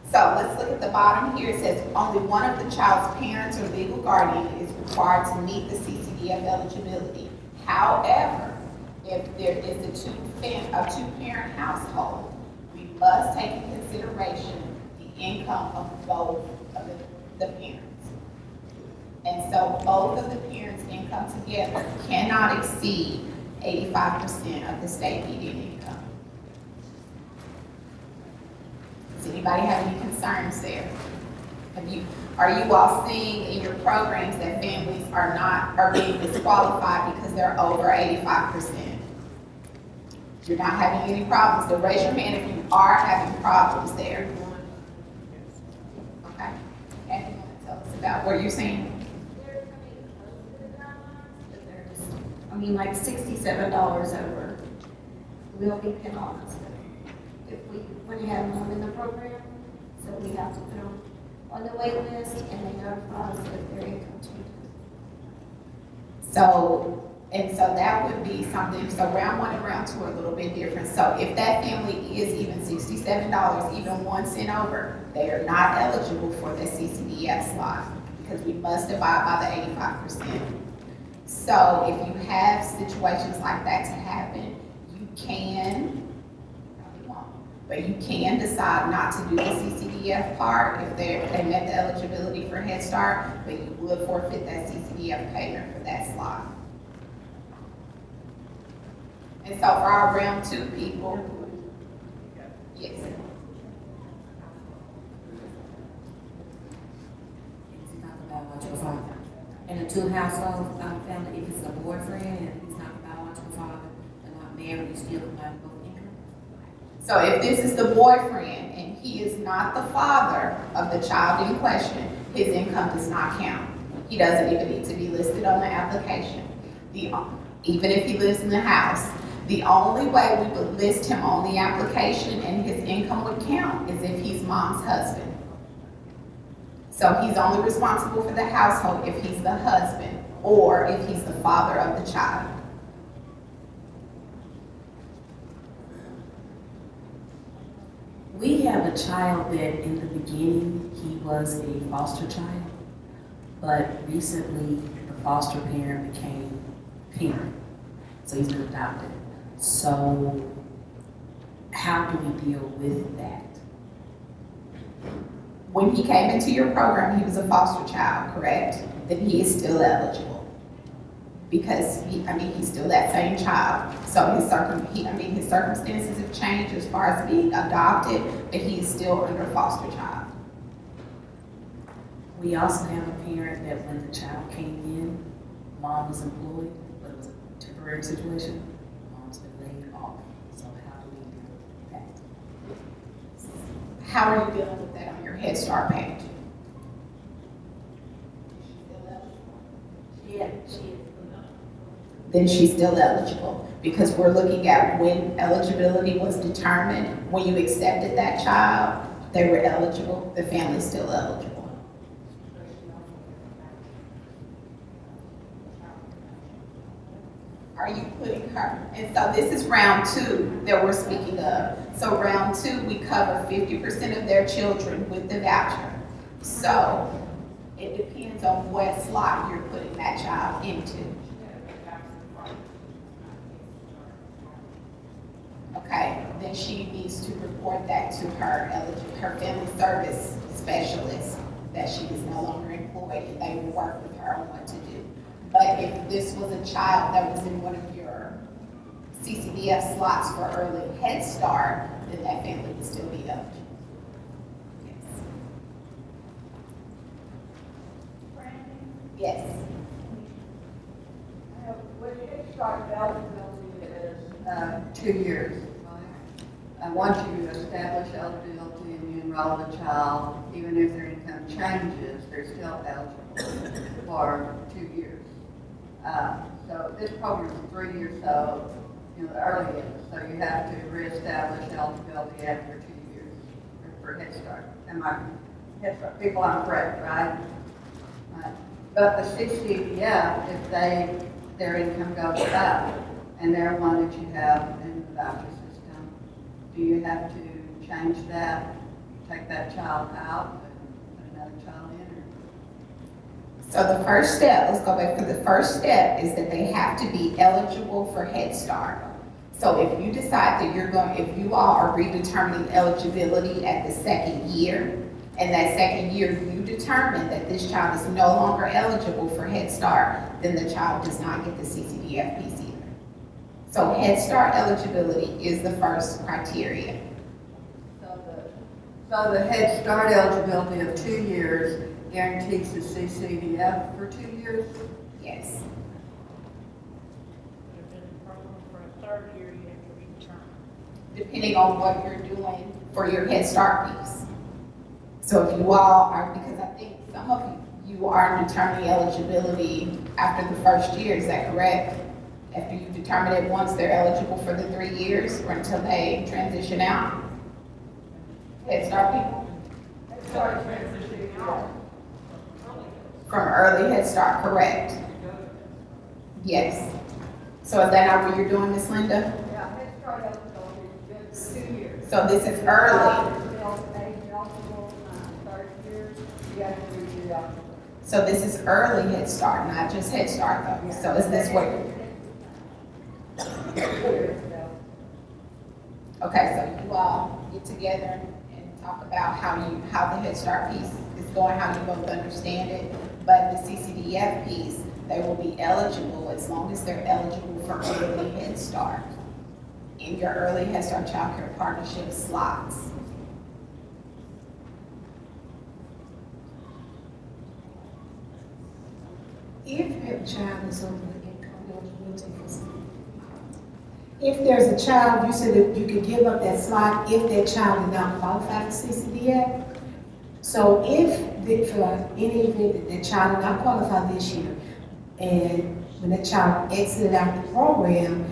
So let's look at the bottom here. It says only one of the child's parents or legal guardian is required to meet the CCDF eligibility. However, if there is a two-parent household, we must take into consideration the income of both of the parents. And so both of the parents' income together cannot exceed 85% of the state median income. Does anybody have any concerns there? Are you all seeing in your programs that families are being disqualified because they're over 85%? You're not having any problems, so raise your hand if you are having problems there. Okay. Kathy, you want to tell us about what you're saying? I mean, like $67 over will be penalized if we went ahead and them in the program. So we have to put them on the wait list and they notify us if their income changes. So that would be something, so round one and round two are a little bit different. So if that family is even $67, even 1 cent over, they are not eligible for the CCDF slot because we must abide by the 85%. So if you have situations like that to happen, you can, probably won't, but you can decide not to do the CCDF part if they met the eligibility for Head Start, but you would forfeit that CCDF payment for that slot. And so for our round two people, yes. In a two-household family, if it's a boyfriend and he's not a biological father, they're not married, you still combine both incomes? So if this is the boyfriend and he is not the father of the child in question, his income does not count. He doesn't even need to be listed on the application. Even if he lives in the house, the only way we would list him on the application and his income would count is if he's mom's husband. So he's only responsible for the household if he's the husband or if he's the father of the child. We have a child that in the beginning, he was a foster child, but recently the foster parent became parent, so he's been adopted. So how do we deal with that? When he came into your program, he was a foster child, correct? Then he is still eligible because he's still that same child. So his circumstances have changed as far as being adopted, but he is still under foster child. We also have a parent that when the child came in, mom was employed, but it was a temporary situation. Mom's been laid off. So how do we deal with that? How are you dealing with that on your Head Start page? Yeah, she is. Then she's still eligible because we're looking at when eligibility was determined. When you accepted that child, they were eligible, the family's still eligible. Are you putting her? And so this is round two that we're speaking of. So round two, we cover 50% of their children with the voucher. So it depends on what slot you're putting that child into. Okay, then she needs to report that to her family service specialist that she is no longer employed and they will work with her on what to do. But if this was a child that was in one of your CCDF slots for early Head Start, then that family would still be eligible. Yes. Yes. With Head Start, eligibility is 2 years. Once you establish eligibility and you enroll the child, even if their income changes, they're still eligible for 2 years. So this program is 3 years old, the earliest, so you have to reestablish eligibility after 2 years for Head Start. Head Start people, I'm correct, right? But the CCDF, if their income goes up, and they're one that you have in the voucher system, do you have to change that, take that child out, and put another child in? Or? So the first step, let's go back to the first step, is that they have to be eligible for Head Start. So if you decide that if you all are redetermining eligibility at the second year, and that second year you determine that this child is no longer eligible for Head Start, then the child does not get the CCDF piece either. So Head Start eligibility is the first criteria. So the Head Start eligibility of 2 years guarantees the CCDF for 2 years? Yes. For a third year, you have to return. Depending on what you're doing for your Head Start piece. So if you all are, because I think some of you are determining eligibility after the first year, is that correct? After you determine it once they're eligible for the 3 years or until they transition out? Head Start people? Head Start transitioning out. From early Head Start, correct? Yes. So is that not what you're doing, Miss Linda? Yeah, Head Start eligibility is 2 years. So this is early. So this is early Head Start, not just Head Start though. So is this what? Okay, so you all get together and talk about how the Head Start piece is going, how you both understand it. But the CCDF piece, they will be eligible as long as they're eligible for early Head Start in your early Head Start Child Care Partnership slots. If you have a child that's over the income eligibility for something, if there's a child, you said that you could give up that slot if that child is not qualified for CCDF. So for any event that that child is not qualified this year, and when that child exited out the program,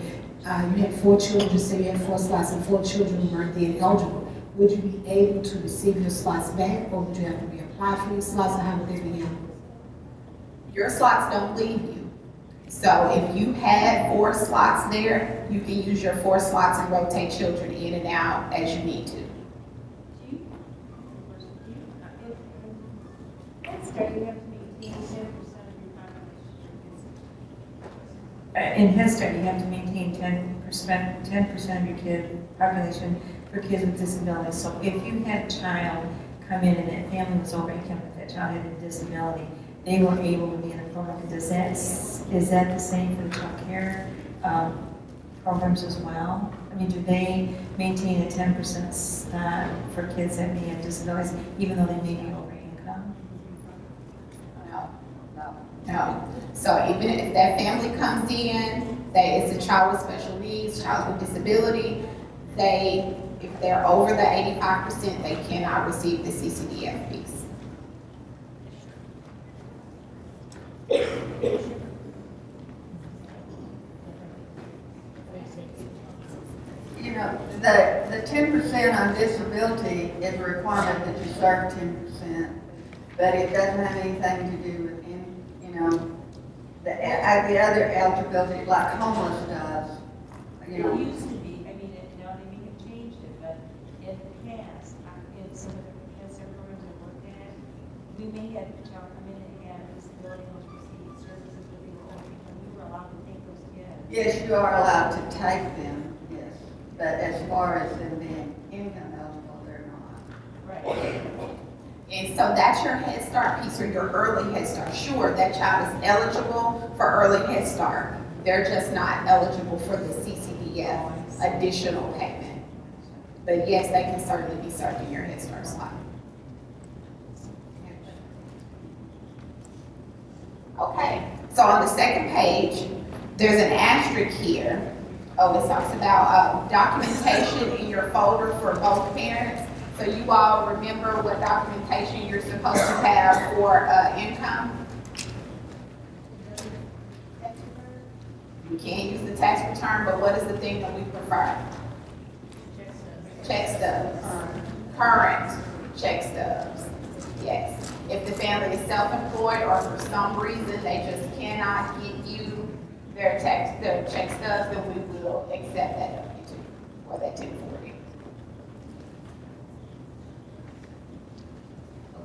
you had 4 children, say you had 4 slots and 4 children weren't then eligible, would you be able to receive your slots back, or would you have to reapply for your slots, or how would they be handled? Your slots don't leave you. So if you had 4 slots there, you can use your 4 slots and rotate children in and out as you need to. In Head Start, you have to maintain 10% of your kid population for kids with disabilities. So if you had a child come in and that family was over income, if that child had a disability, they were able to be in a program. Is that the same for the child care programs as well? I mean, do they maintain a 10% for kids that may have disabilities, even though they may be over income? No. So even if that family comes in, it's a child with special needs, child with disability, if they're over the 85%, they cannot receive the CCDF piece. You know, the 10% on disability is a requirement that you serve 10%, but it doesn't have anything to do with the other eligibility like homeless does. You know. It used to be, I mean, now they may have changed it, but in the past, in some of the cancer programs I worked at, we may have a child come in and have a disability and was receiving services with the only, and we were allowed to take those kids. Yes, you are allowed to take them, yes, but as far as them being income eligible, they're not. Right. And so that's your Head Start piece or your early Head Start. Sure, that child is eligible for early Head Start. They're just not eligible for the CCDF additional payment. But yes, they can certainly be served in your Head Start slot. Okay, so on the second page, there's an asterisk here. Oh, it talks about documentation in your folder for both parents. So you all remember what documentation you're supposed to have for income? You can't use the tax return, but what is the thing that we prefer? Check stubs. Current check stubs. Yes. If the family is self-employed or for some reason they just cannot get you their check stubs, then we will accept that W-2 or that 1040.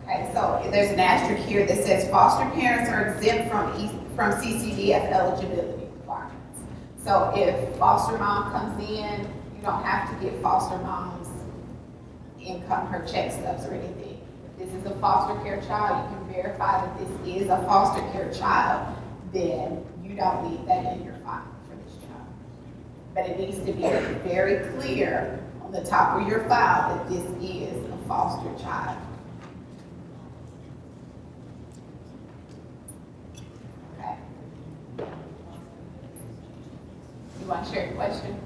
Okay, so there's an asterisk here that says foster parents are exempt from CCDF eligibility requirements. So if foster mom comes in, you don't have to get foster mom's income, her check stubs or anything. If this is a foster care child, you can verify that this is a foster care child, then you don't need that in your file for this child. But it needs to be very clear on the top of your file that this is a foster child. Okay. You want to share your question?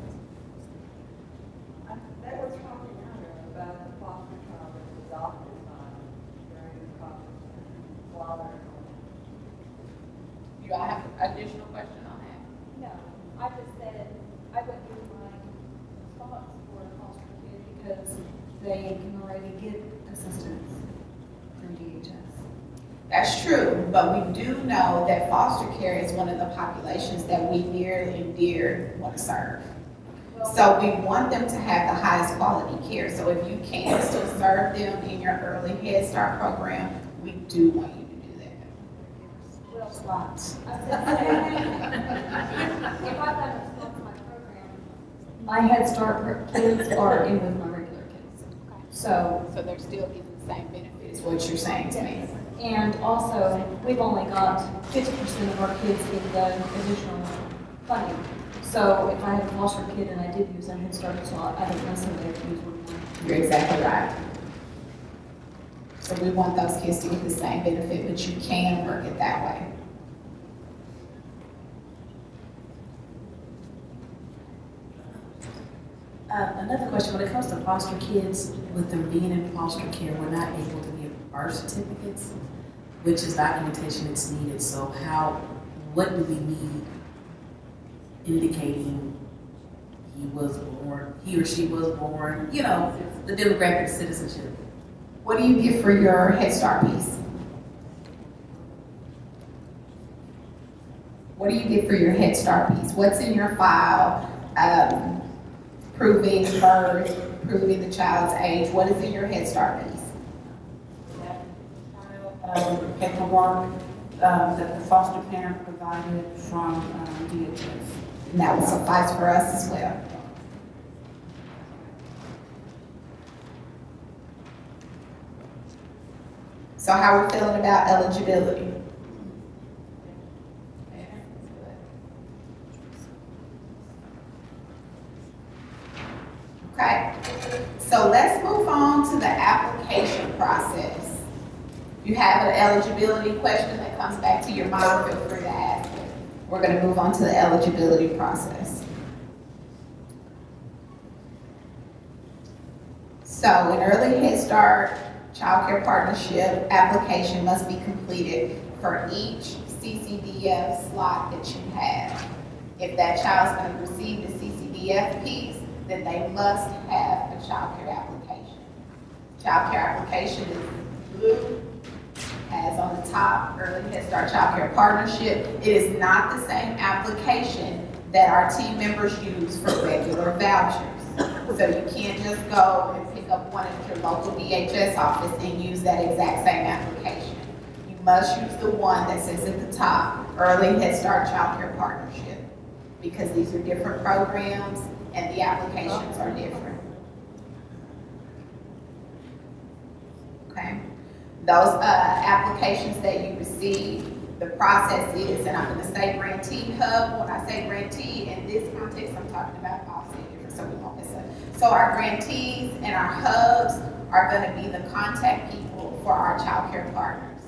That was talking earlier about the foster child that was adopted during the process while they're. You all have an additional question on that? No, I just said, I went through my response for a foster kid because they can already get assistance from DHS. That's true, but we do know that foster care is one of the populations that we near and dear want to serve. So we want them to have the highest quality care. So if you can still serve them in your early Head Start program, we do want you to do that. Well, Lots. if I've done a my program, my Head Start kids are in with my regular kids. So they're still getting the same benefits, what you're saying to me. And also, we've only got 50% of our kids in the additional funding. So if I had a foster kid and I did use a Head Start slot, I think most of their kids would want. You're exactly right. So we want those kids to get the same benefit, but you can work it that way. Another question, when it comes to foster kids, with them being in foster care, we're not able to give birth certificates, which is documentation that's needed. So what do we need indicating he or she was born, the demographic citizenship? What do you get for your Head Start piece? What do you get for your Head Start piece? What's in your file? Proving birth, proving the child's age. What is in your Head Start piece? Paperwork that the foster parent provided from DHS. And that will suffice for us as well. So how are we feeling about eligibility? Okay, so let's move on to the application process. If you have an eligibility question that comes back to your mind, feel free to ask it. We're going to move on to the eligibility process. So an early Head Start Child Care Partnership application must be completed for each CCDF slot that you have. If that child's going to receive the CCDF piece, then they must have a child care application. Child care application is blue, has on the top Early Head Start Child Care Partnership. It is not the same application that our team members use for regular vouchers. So you can't just go and pick up one at your local DHS office and use that exact same application. You must use the one that says at the top, Early Head Start Child Care Partnership, because these are different programs and the applications are different. Okay? Those applications that you receive, the process is, and I'm going to say grantee hub. When I say grantee, in this context, I'm talking about policy different, so we won't miss it. So our grantees and our hubs are going to be the contact people for our child care partners.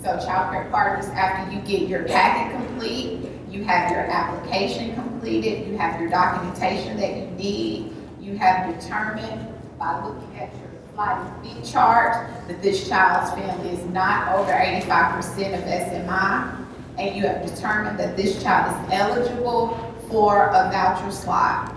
So child care partners, after you get your packet complete, you have your application completed, you have your documentation that you need, you have determined by looking at your sliding fee chart that this child's family is not over 85% of SMI, and you have determined that this child is eligible for a voucher slot.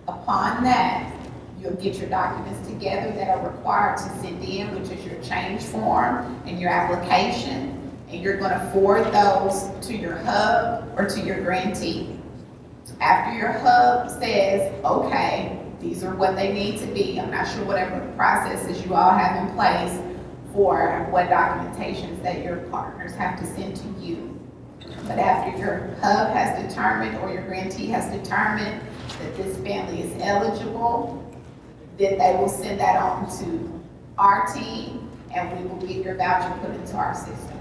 Upon that, you'll get your documents together that are required to send in, which is your change form and your application, and you're going to forward those to your hub or to your grantee. After your hub says, okay, these are what they need to be, I'm not sure whatever processes you all have in place for what documentations that your partners have to send to you. But after your hub has determined or your grantee has determined that this family is eligible, then they will send that on to our team and we will get your voucher put into our system.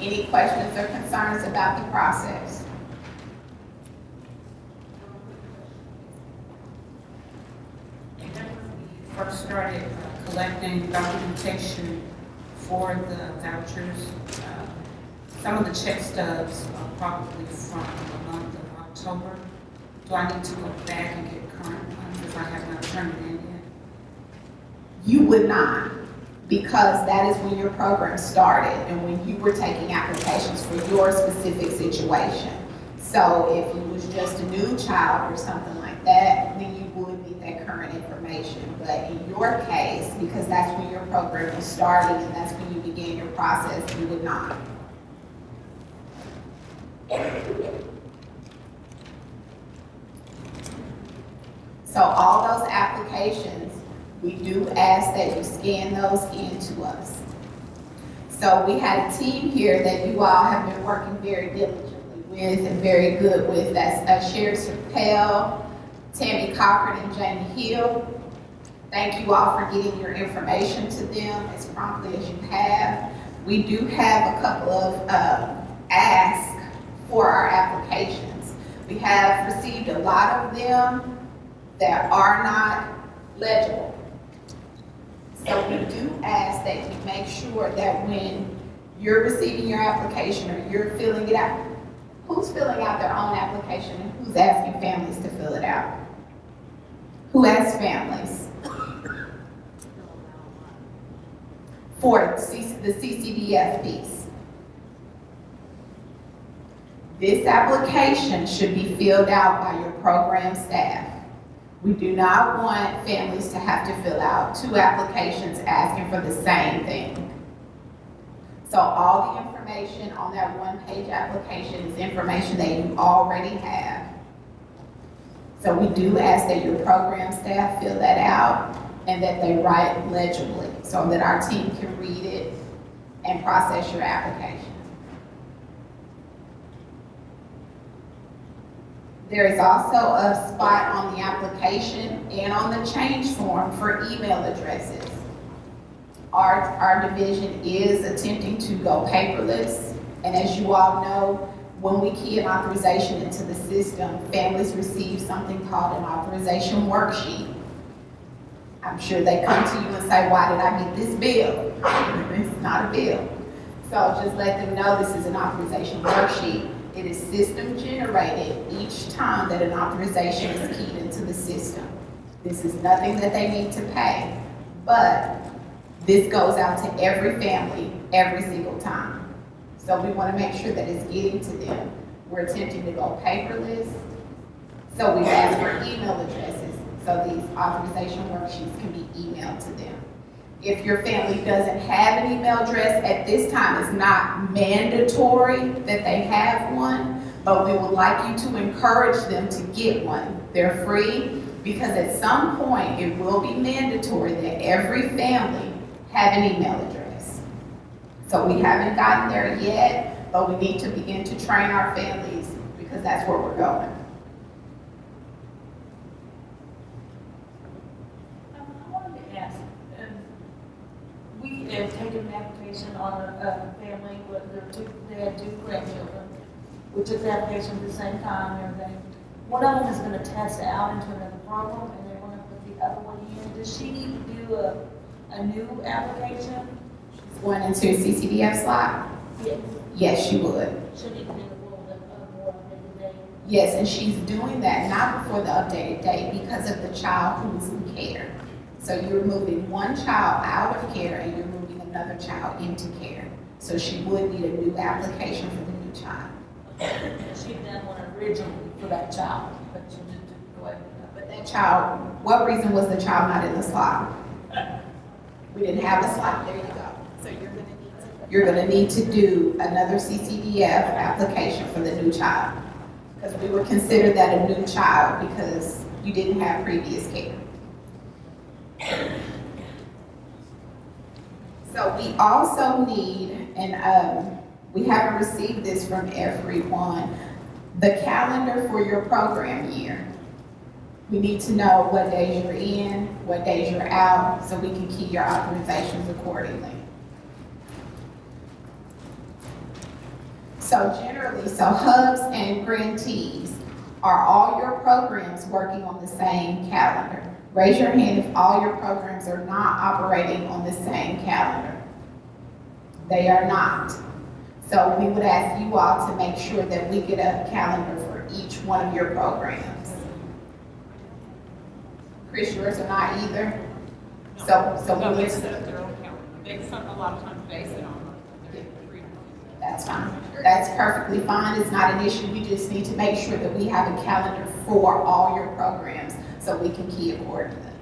Any questions or concerns about the process? first started collecting documentation for the vouchers, some of the check stubs are probably from the month of October. Do I need to go back and get current ones if I have not turned it in yet? You would not, because that is when your program started and when you were taking applications for your specific situation. So if it was just a new child or something like that, then you would need that current information. But in your case, because that's when your program was starting and that's when you began your process, you would not. So all those applications, we do ask that you scan those in to us. So we had a team here that you all have been working very diligently with and very good with. That's Sherry Chappelle, Tammy Cochran, and Jamie Hill. Thank you all for getting your information to them as promptly as you have. We do have a couple of asks for our applications. We have received a lot of them that are not legible. So we do ask that you make sure that when you're receiving your application or you're filling it out, who's filling out their own application and who's asking families to fill it out? Who asks families? For the CCDF piece. This application should be filled out by your program staff. We do not want families to have to fill out 2 applications asking for the same thing. So all the information on that 1-page application is information that you already have. So we do ask that your program staff fill that out and that they write legibly so that our team can read it and process your application. There is also a spot on the application and on the change form for email addresses. Our division is attempting to go paperless, and as you all know, when we key an authorization into the system, families receive something called an authorization worksheet. I'm sure they come to you and say, why did I get this bill? It's not a bill. So just let them know this is an authorization worksheet. It is system generated each time that an authorization is keyed into the system. This is nothing that they need to pay, but this goes out to every family every single time. So we want to make sure that it's getting to them. We're attempting to go paperless. So we ask for email addresses so these authorization worksheets can be emailed to them. If your family doesn't have an email address at this time, it's not mandatory that they have one, but we would like you to encourage them to get one. They're free because at some point it will be mandatory that every family have an email address. So we haven't gotten there yet, but we need to begin to train our families because that's where we're going. I wanted to ask, we have taken an application on a family where they had 2 grandchildren. We took the application at the same time and everything. One of them is going to test out into another program and they want to put the other one in. Does she need to do a new application? Going into a CCDF slot? Yes. Yes, she would. Should it be a little bit more updated date? Yes, and she's doing that not before the updated date because of the child who is in care. So you're moving one child out of care and you're moving another child into care. So she would need a new application for the new child. She'd done one originally for that child, but she didn't go ahead with that. But that child, what reason was the child not in the slot? We didn't have a slot, there you go. So you're gonna need to do another CCDF application for the new child. Because we would consider that a new child because you didn't have previous care. So we also need, and we haven't received this from everyone, the calendar for your program year. We need to know what days you're in, what days you're out, so we can key your authorizations accordingly. So generally, hubs and grantees, are all your programs working on the same calendar? Raise your hand if all your programs are not operating on the same calendar. They are not. So we would ask you all to make sure that we get a calendar for each one of your programs. Chris, yours are not either? So No, we they set up their own calendar. They, a lot of times base it on That's fine. That's perfectly fine. It's not an issue. We just need to make sure that we have a calendar for all your programs so we can key accordingly.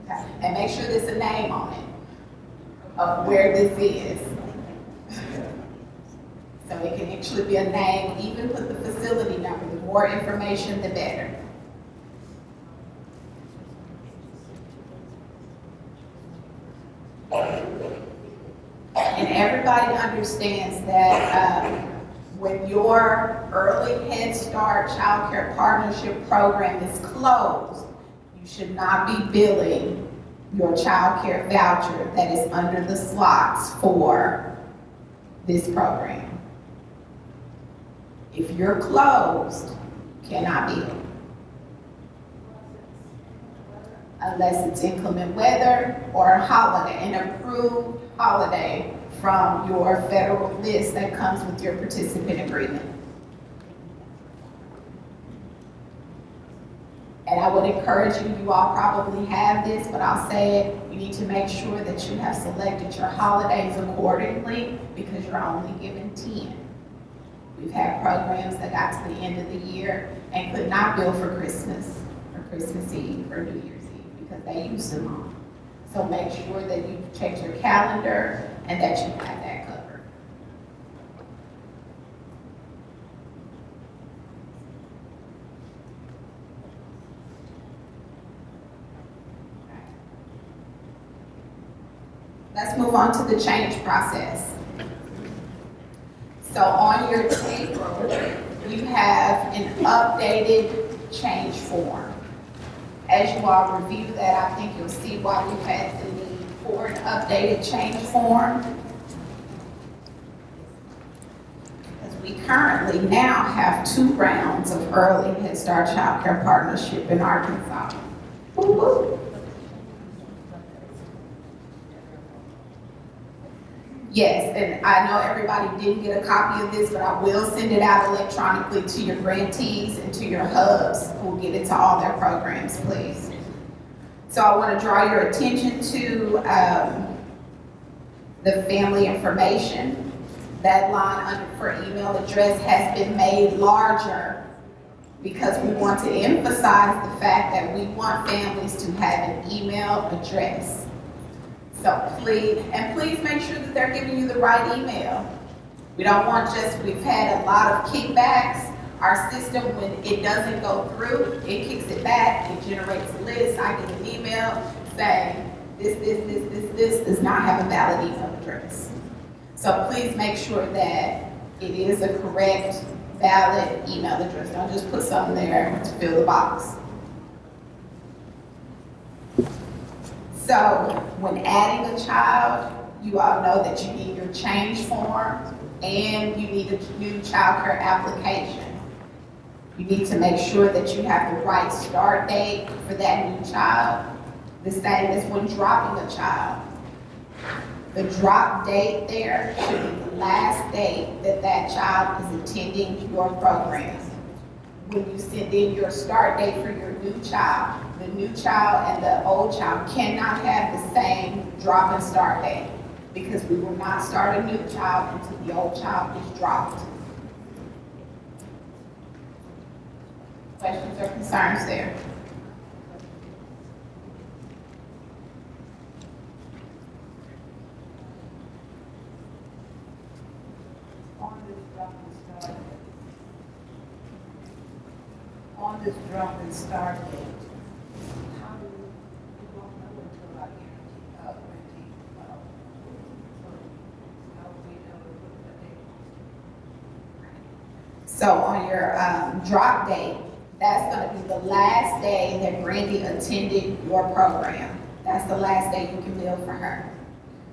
Okay. And make sure there's a name on it of where this is. So it can actually be a name, even put the facility number. The more information, the better. And everybody understands that when your early Head Start Child Care Partnership program is closed, you should not be billing your child care voucher that is under the slots for this program. If you're closed, you cannot bill. Unless it's inclement weather or a holiday, an approved holiday from your federal list that comes with your participant agreement. And I would encourage you, you all probably have this, but I'll say it, you need to make sure that you have selected your holidays accordingly because you're only given 10. We've had programs that got to the end of the year and could not bill for Christmas or Christmas Eve or New Year's Eve because they used them all. So make sure that you check your calendar and that you have that covered. Let's move on to the change process. So on your table, you have an updated change form. As you all review that, I think you'll see why we've had the need for an updated change form. Because we currently now have 2 rounds of early Head Start Child Care Partnership in Arkansas. Woo-hoo. Yes, and I know everybody didn't get a copy of this, but I will send it out electronically to your grantees and to your hubs who will get it to all their programs, please. So I want to draw your attention to the family information. That line for email address has been made larger because we want to emphasize the fact that we want families to have an email address. So please make sure that they're giving you the right email. We don't want we've had a lot of kickbacks. Our system, when it doesn't go through, it kicks it back, it generates a list. I get an email saying, this does not have a valid email address. So please make sure that it is a correct, valid email address. Don't just put something there to fill the box. So when adding a child, you all know that you need your change form and you need a new child care application. You need to make sure that you have the right start date for that new child, the same as when dropping a child. The drop date there should be the last date that that child is attending your program. When you send in your start date for your new child, the new child and the old child cannot have the same drop and start date because we will not start a new child until the old child is dropped. Questions or concerns there? On this drop and start date, how do we won't know until I guarantee, how do we know what the date? So on your drop date, that's going to be the last day that Brandy attended your program. That's the last day you can bill for her.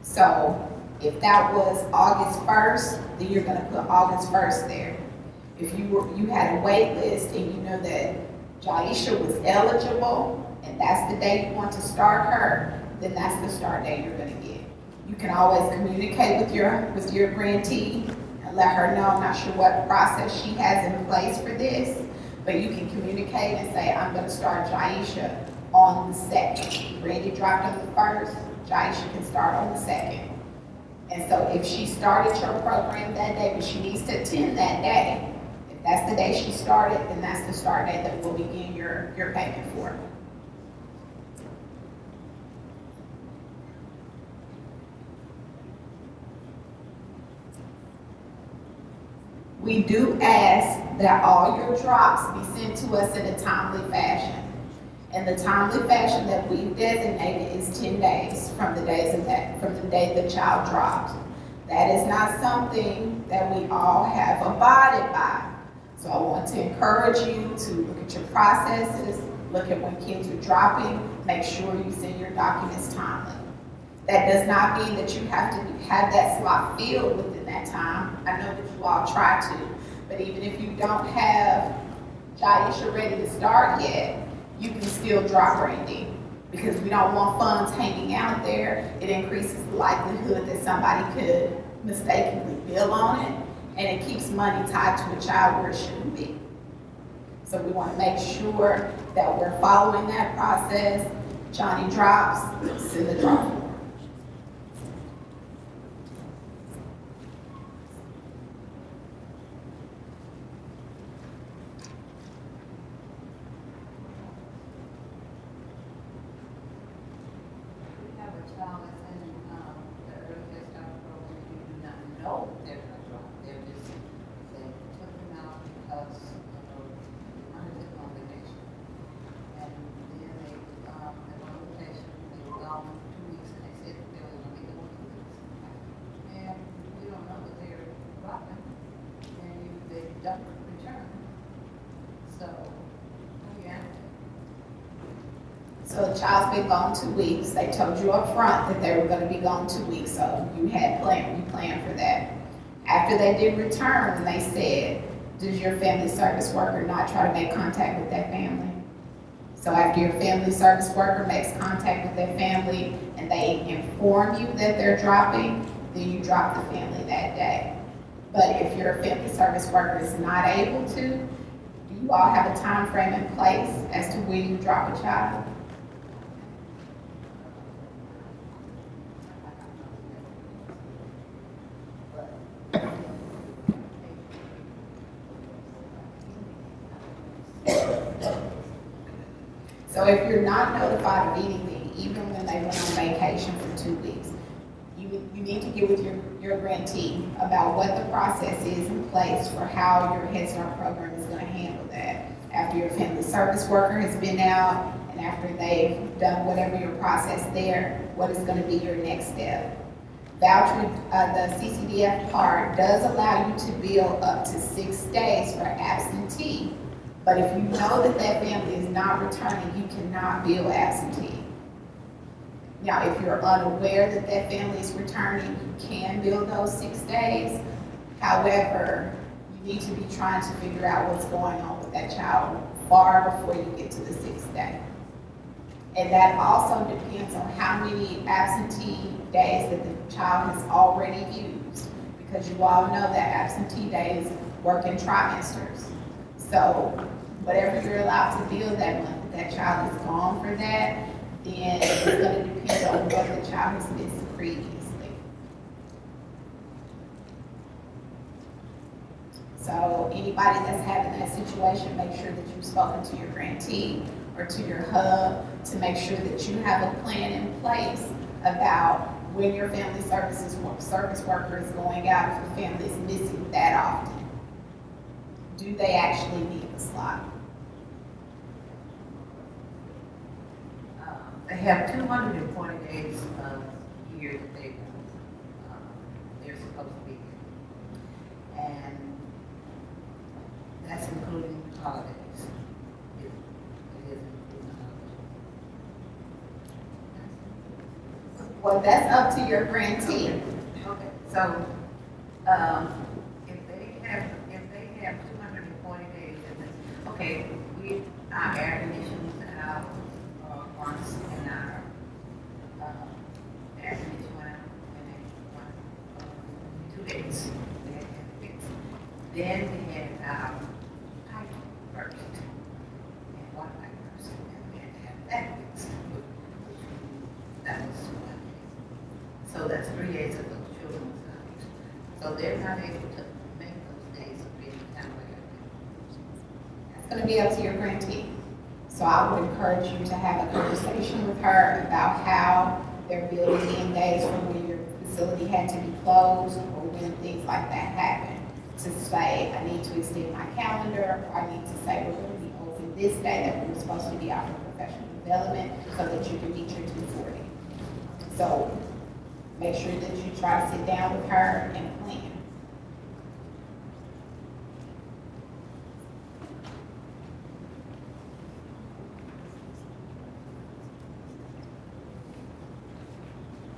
So if that was August 1st, then you're going to put August 1st there. If you had a wait list and you know that Jaisha was eligible and that's the day you want to start her, then that's the start date you're gonna get. You can always communicate with your grantee and let her know. I'm not sure what process she has in place for this, but you can communicate and say, I'm gonna start Jaisha on the 2nd. Randy dropped on the 1st, Jaisha can start on the 2nd. And so if she started your program that day, but she needs to attend that day, if that's the day she started, then that's the start date that we'll begin your payment for. We do ask that all your drops be sent to us in a timely fashion. And the timely fashion that we've designated is 10 days from the day the child dropped. That is not something that we all have abided by. So I want to encourage you to look at your processes, look at when kids are dropping, make sure you send your documents timely. That does not mean that you have to have that slot filled within that time. I know that you all try to, but even if you don't have Jaisha ready to start yet, you can still drop Randy, because we don't want funds hanging out there. It increases the likelihood that somebody could mistakenly bill on it, and it keeps money tied to a child where it shouldn't be. So we want to make sure that we're following that process. Johnny drops, send the drop form. So the child's been gone 2 weeks. They told you up front that they were going to be gone 2 weeks, so you planned for that. After they did return, they said, does your family service worker not try to make contact with that family? So after your family service worker makes contact with their family and they inform you that they're dropping, then you drop the family that day. But if your family service worker is not able to, do you all have a time frame in place as to when you drop a child? So if you're not notified of anything, even when they went on vacation for 2 weeks, you need to get with your grantee about what the process is in place for how your Head Start program is going to handle that. After your family service worker has been out and after they've done whatever your process there, what is going to be your next step? Voucher, the CCDF part does allow you to bill up to 6 days for absentee. But if you know that that family is not returning, you cannot bill absentee. Now, if you're unaware that that family is returning, you can bill those 6 days. However, you need to be trying to figure out what's going on with that child far before you get to the 6th day. And that also depends on how many absentee days that the child has already used, because you all know that absentee days work in trimesters. So whatever you're allowed to bill that month, if that child is gone for that, then it's going to depend on what the child has missed previously. So anybody that's having that situation, make sure that you've spoken to your grantee or to your hub to make sure that you have a plan in place about when your family service worker is going out if the family is missing that often. Do they actually need the slot? They have 240 days a year that they're supposed to be here. And that's including holidays. It is including holidays. Well, that's up to your grantee. Okay, so if they have 240 days, okay, our air conditioners out, have pipe burst. And one pipe burst, and we had to have that fixed. That was one day. So that's 3 days of those children was out. So they're not able to make those days of being kind of like It's gonna be up to your grantee. So I would encourage you to have a conversation with her about how they're building in days from when your facility had to be closed or when things like that happen. To say, I need to extend my calendar, or I need to say we're gonna be open this day that we were supposed to be out for professional development so that you can meet your 240. So make sure that you try to sit down with her and plan.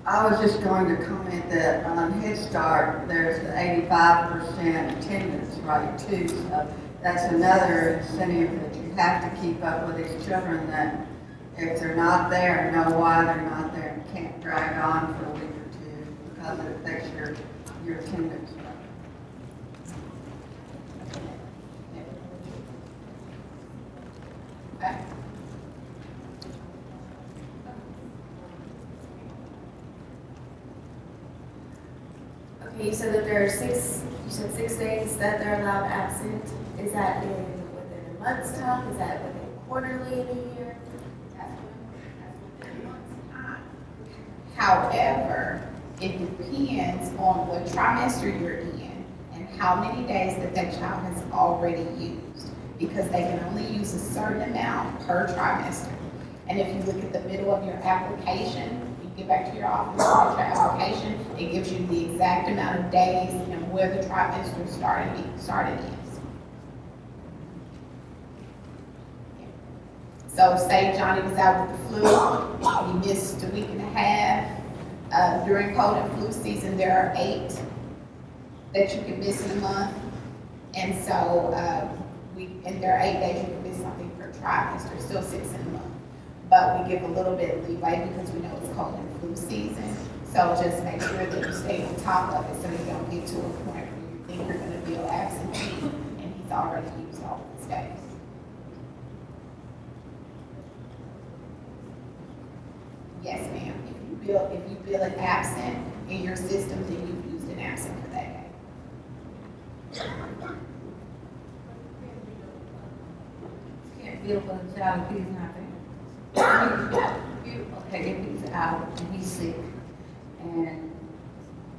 I was just going to comment that on Headstart, there's an 85% attendance rate too. So that's another incentive that you have to keep up with these children, that if they're not there, know why they're not there, and can't drag on for a week or two because it affects your attendance rate. Okay. Okay, you said that there are you said 6 days that they're allowed absent. Is that within a month's time? Is that within quarterly in a year? However, it depends on what trimester you're in and how many days that that child has already used, because they can only use a certain amount per trimester. And if you look at the middle of your application, you get back to your office, look at your application, it gives you the exact amount of days and where the trimester started is. So say Johnny was out with the flu, he missed a week and a half. During cold and flu season, there are 8 that you can miss in a month. And so and there are 8 days you can miss something per trimester, still 6 in a month. But we give a little bit of leeway because we know it's cold and flu season. So just make sure that you stay on top of it so you don't get to a point where you think you're gonna feel absentee and he's already used all of his days. Yes, ma'am. If you feel it absent in your system, then you've used an absent for that day. can't bill for the child if he's not there. Okay, if he's out and he's sick, and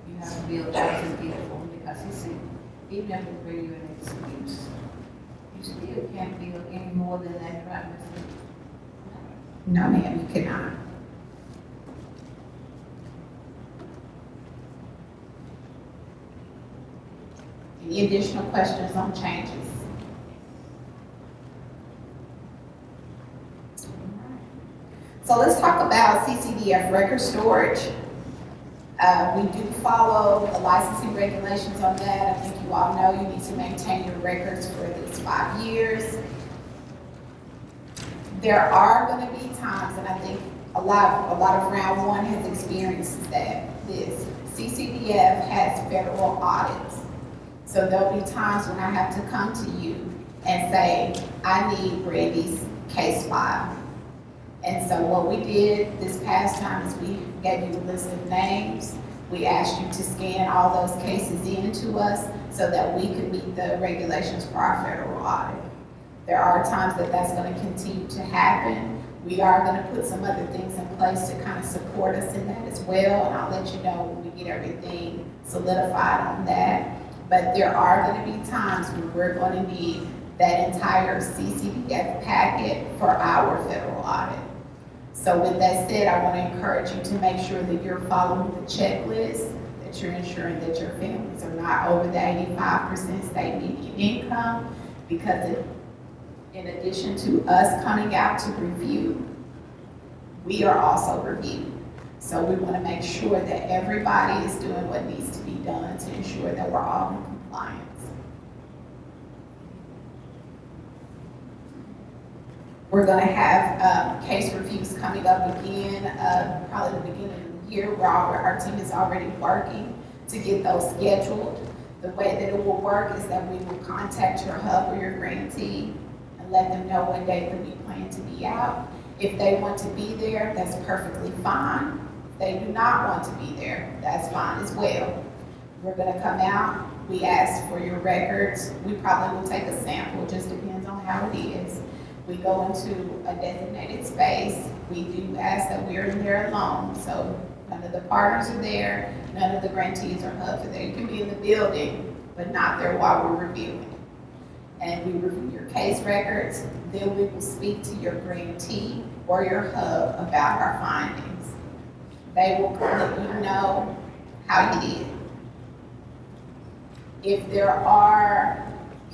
you have to bill absent for him because he's sick, even if it's really an excuse, you still can't bill any more than that driver's. No, ma'am, you cannot. Any additional questions on changes? So let's talk about CCDF record storage. We do follow the licensing regulations on that. I think you all know you need to maintain your records for at least 5 years. There are going to be times, and I think a lot of round one has experienced that this CCDF has federal audits. So there'll be times when I have to come to you and say, I need Brandy's case file. And so what we did this past time is we gave you a list of names. We asked you to scan all those cases in to us so that we could meet the regulations for our federal audit. There are times that that's going to continue to happen. We are going to put some other things in place to kind of support us in that as well, and I'll let you know when we get everything solidified on that. But there are going to be times when we're going to need that entire CCDF packet for our federal audit. So with that said, I want to encourage you to make sure that you're following the checklist, that you're ensuring that your families are not over the 85% state median income, because in addition to us coming out to review, we are also reviewed. So we want to make sure that everybody is doing what needs to be done to ensure that we're all in compliance. We're going to have case reviews coming up again, probably the beginning of the year, where our team is already working to get those scheduled. The way that it will work is that we will contact your hub or your grantee and let them know what day that we plan to be out. If they want to be there, that's perfectly fine. If they do not want to be there, that's fine as well. We're gonna come out, we ask for your records. We probably will take a sample, it just depends on how it is. We go into a designated space. We do ask that we're in there alone, so none of the partners are there, none of the grantees or hubs are there. You can be in the building, but not there while we're reviewing. And we review your case records, then we will speak to your grantee or your hub about our findings. They will let you know how you did. If there are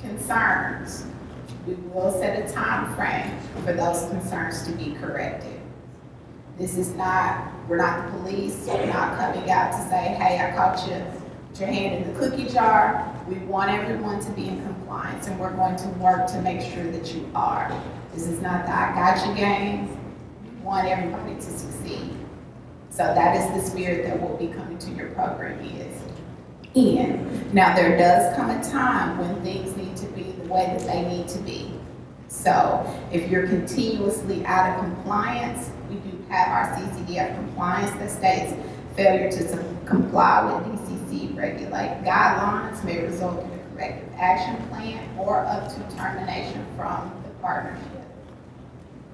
concerns, we will set a time frame for those concerns to be corrected. This is not, we're not the police, we're not coming out to say, hey, I caught you with your hand in the cookie jar. We want everyone to be in compliance, and we're going to work to make sure that you are. This is not the I got you game. We want everybody to succeed. So that is the spirit that will be coming to your program is. And now there does come a time when things need to be the way that they need to be. So if you're continuously out of compliance, we do have our CCDF compliance that states failure to comply with DCC regulate guidelines may result in a corrective action plan or up to termination from the partnership.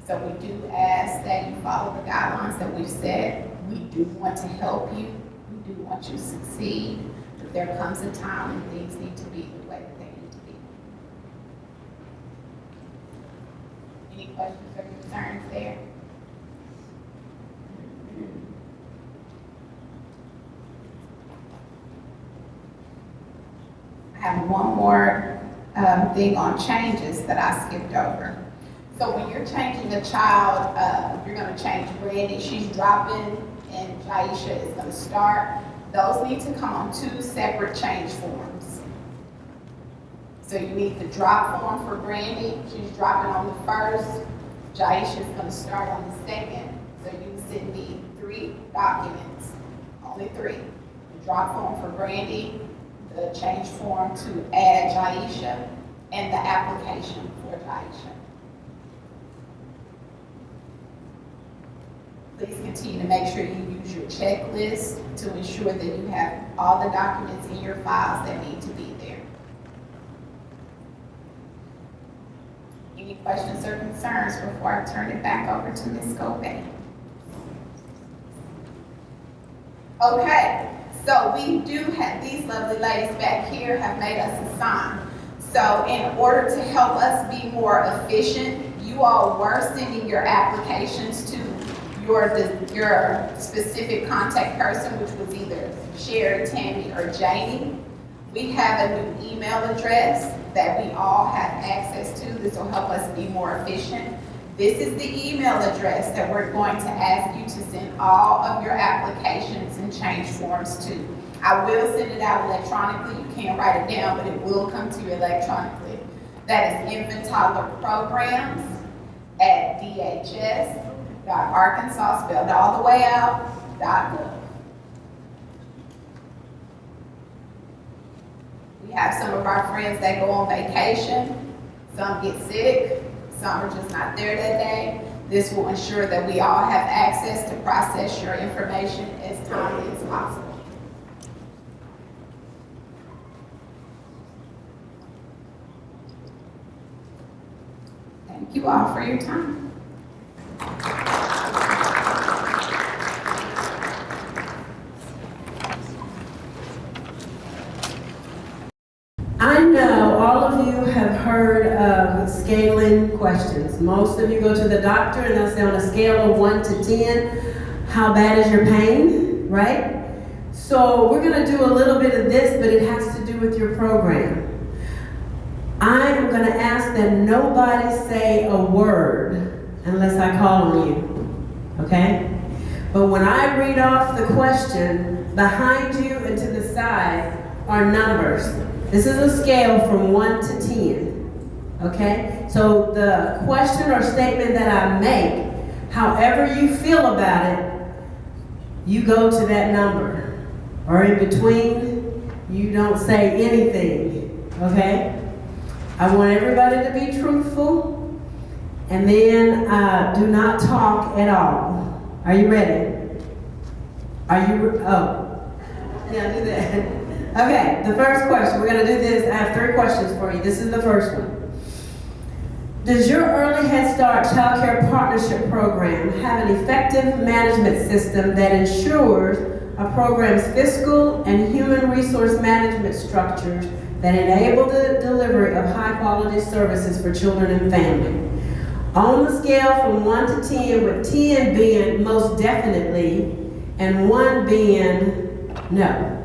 So we do ask that you follow the guidelines that we've set. We do want to help you. We do want you to succeed. But there comes a time when things need to be the way that they need to be. Any questions or concerns there? I have one more thing on changes that I skipped over. So when you're changing a child, you're going to change Brandy, she's dropping, and Jaisha is going to start. Those need to come on 2 separate change forms. So you need the drop form for Brandy, she's dropping on the 1st, Jaisha is going to start on the 2nd. So you send me 3 documents, only 3. The drop form for Brandy, the change form to add Jaisha, and the application for Jaisha. Please continue to make sure you use your checklist to ensure that you have all the documents in your files that need to be there. Any questions or concerns before I turn it back over to Ms. Gobey? Okay, so we do have, these lovely ladies back here have made us a sign. So in order to help us be more efficient, you all were sending your applications to your specific contact person, which was either Sherry, Tammy, or Janie. We have a new email address that we all have access to. This will help us be more efficient. This is the email address that we're going to ask you to send all of your applications and change forms to. I will send it out electronically. You can't write it down, but it will come to you electronically. That is infant toddler programs at DHS.Arkansas, spelled all the way out, .gov. We have some of our friends that go on vacation. Some get sick. Some are just not there that day. This will ensure that we all have access to process your information as timely as possible. Thank you all for your time. I know all of you have heard of scaling questions. Most of you go to the doctor and they'll say on a scale of 1 to 10, how bad is your pain, right? So we're gonna do a little bit of this, but it has to do with your program. I am gonna ask that nobody say a word unless I call on you, okay? But when I read off the question, behind you and to the side are numbers. This is a scale from 1 to 10, okay? So the question or statement that I make, however you feel about it, you go to that number. Or in between, you don't say anything, okay? I want everybody to be truthful, and then do not talk at all. Are you ready? Are you, oh, yeah, do that. Okay, the first question, we're gonna do this, I have 3 questions for you. This is the first one. Does your Early Head Start Child Care Partnership Program have an effective management system that ensures a program's fiscal and human resource management structures that enable the delivery of high-quality services for children and families? On the scale from 1 to 10, with 10 being most definitely and 1 being no.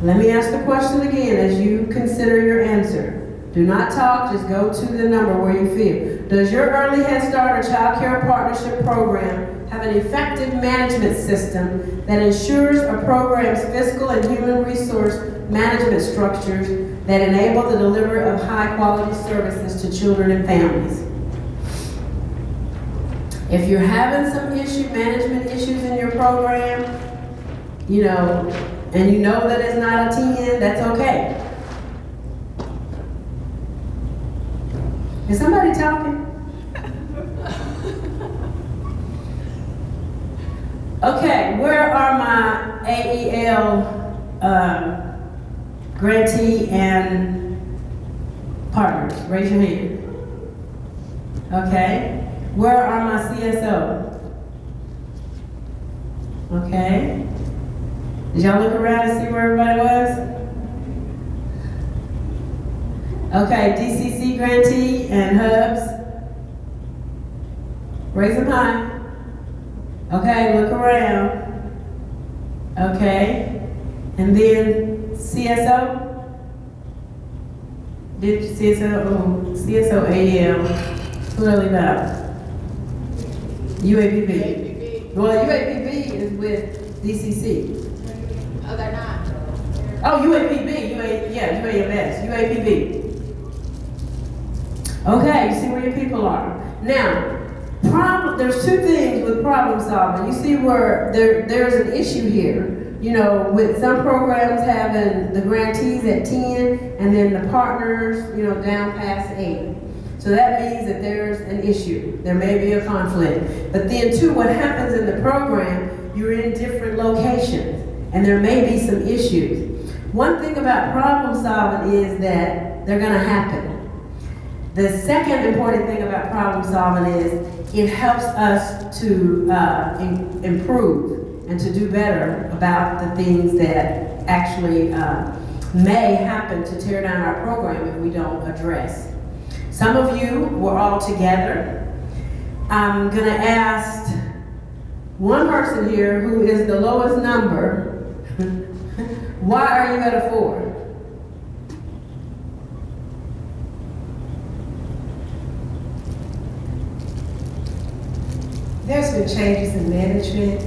Let me ask the question again as you consider your answer. Do not talk, just go to the number where you feel. Does your Early Head Start or Child Care Partnership Program have an effective management system that ensures a program's fiscal and human resource management structures that enable the delivery of high-quality services to children and families? If you're having some management issues in your program, you know, and you know that it's not a 10, that's okay. Is somebody talking? Okay, where are my AEL grantee and partners? Raise your hand. Okay. Where are my CSO? Okay. Did y'all look around and see where everybody was? Okay, DCC grantee and hubs. Raise them high. Okay, look around. Okay. And then CSO? Did CSO? Oh, CSO AEL. Who are they about? UAPB. Well, UAPB is with DCC. Oh, they're not. Oh, UAPB, UAMS, UAPB. Okay, you see where your people are. Now, there's 2 things with problem solving. You see where there's an issue here. You know, with some programs having the grantees at 10 and then the partners, you know, down past 8. So that means that there's an issue. There may be a conflict. But then too, what happens in the program, you're in different locations and there may be some issues. One thing about problem solving is that they're gonna happen. The second important thing about problem solving is it helps us to improve and to do better about the things that actually may happen to tear down our program if we don't address. Some of you were all together. I'm gonna ask one person here who is the lowest number, why are you at a 4? There's been changes in management.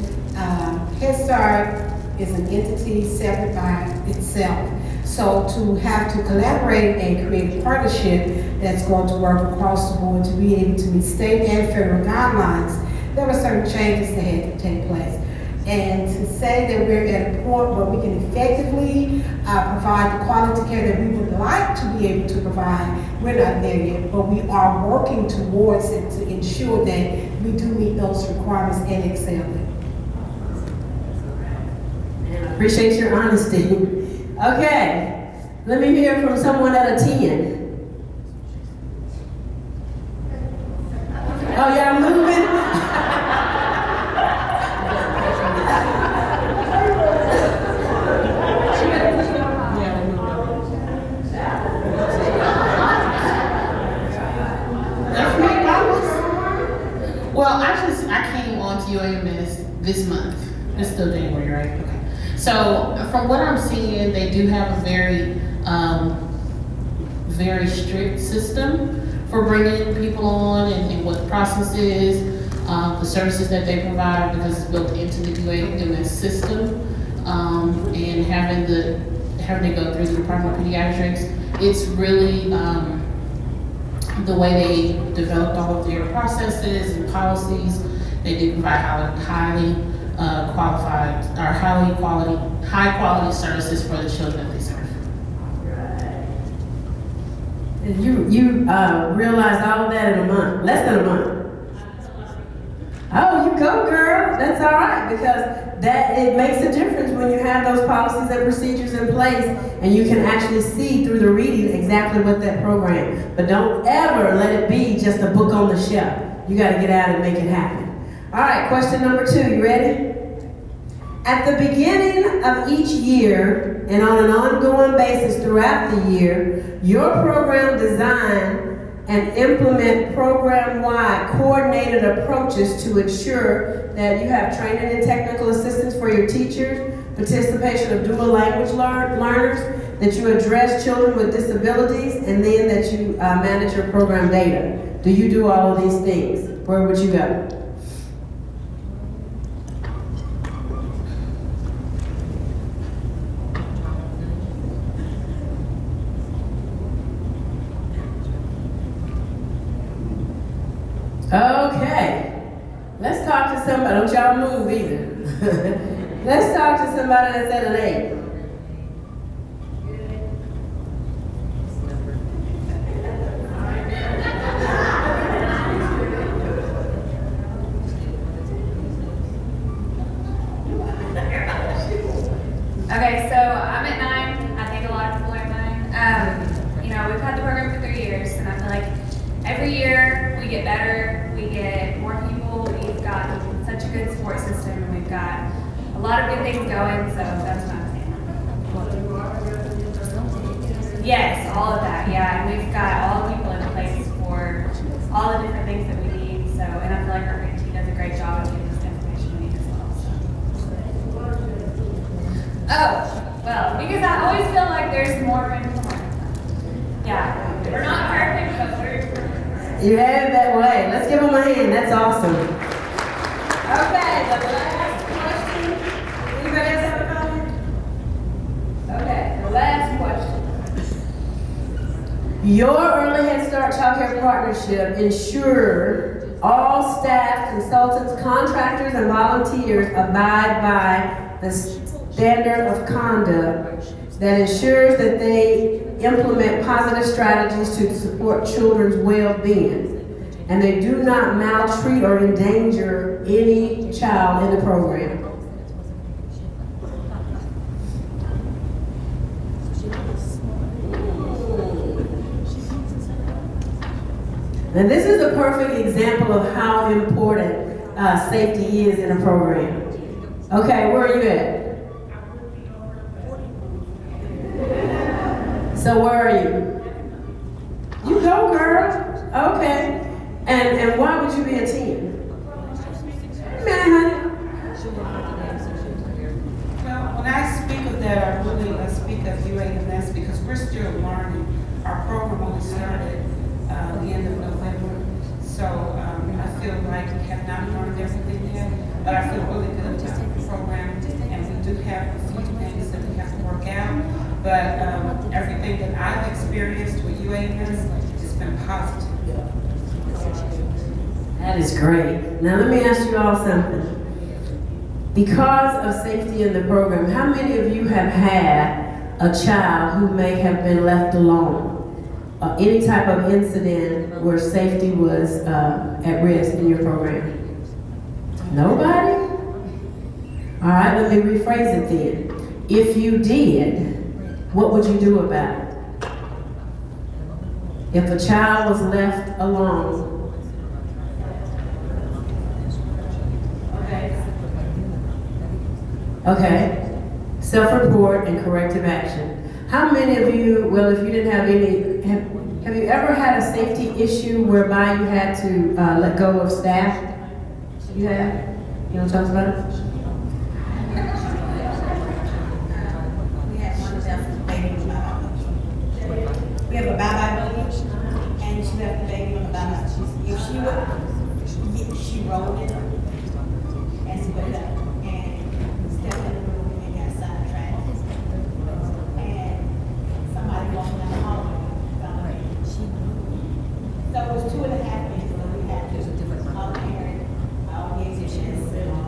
Head Start is an entity separate by itself. So to have to collaborate and create a partnership that's going to work across the board to be able to meet state and federal guidelines, there were certain changes that had to take place. And to say that we're at a point where we can effectively provide the quality care that we would like to be able to provide, we're not there yet, but we are working towards it to ensure that we do meet those requirements and excel them. And I appreciate your honesty. Okay, let me hear from someone at a 10. Oh, y'all moving? Well, I came on to UAMS this month. It's still January, right? Okay. So from what I'm seeing, they do have a very strict system for bringing people on and what the process is, the services that they provide because it's built into the UAMS system, and having to go through the Department of Pediatrics. It's really the way they developed all of their processes and policies. They do provide highly qualified or high quality services for the children that they serve. And you realized all of that in a month, less than a month. Oh, you go, girl. That's all right, because it makes a difference when you have those policies and procedures in place and you can actually see through the reading exactly what that program. But don't ever let it be just a book on the shelf. You got to get out and make it happen. All right, question number 2. You ready? At the beginning of each year and on an ongoing basis throughout the year, your program design and implement program-wide coordinated approaches to ensure that you have training and technical assistance for your teachers, participation of dual language learners, that you address children with disabilities, and then that you manage your program data. Do you do all of these things? Where would you go? Okay, let's talk to somebody. Don't y'all move either. Let's talk to somebody that's at an 8. Okay, so I'm at 9. I think a lot of people are at 9. We've had the program for 3 years, and I feel like every year we get better, we get more people, we've got such a good support system, and we've got a lot of good things going, so that's what I'm saying. Yes, all of that, yeah, and we've got all the people in place for all the different things that we need, so, and I feel like our grantee does a great job of giving us the information we need as well, so. Oh, well, because I always feel like there's more room for more. Yeah, we're not perfect, but we're. You have it that way. Let's give them a hand. That's awesome. Okay, the last question. Anybody else have a comment? Okay, the last question. Your Early Head Start Child Care Partnership ensures all staff, consultants, contractors, and volunteers abide by the standard of conduct that ensures that they implement positive strategies to support children's well-being, and they do not maltreat or endanger any child in the program. And this is a perfect example of how important safety is in a program. Okay, where are you at? So where are you? You go, girl. Okay. And why would you be a 10? Man, honey. Well, when I speak of that, I really speak of UAMS because we're still learning. Our program only started the end of November. So I feel like we have not learned everything yet, but I feel really good about the program. And we do have a few things that we have to work out. But everything that I've experienced with UAMS has been positive. That is great. Now let me ask you all something. Because of safety in the program, how many of you have had a child who may have been left alone? Any type of incident where safety was at risk in your program? Nobody? All right, let me rephrase it then. If you did, what would you do about it? If a child was left alone, okay, self-report and corrective action. How many of you, well, if you didn't have any, have you ever had a safety issue whereby you had to let go of staff? You have? You want to tell us about it? We have a bye-bye buggy, and she left the baby on the bye-bye. If she would, she rolled it and split it up and stepped in the room and got sidetracked. And somebody walking down the hallway found her. So it was 2.5 minutes that we had to all parent, all the exhibits, and all.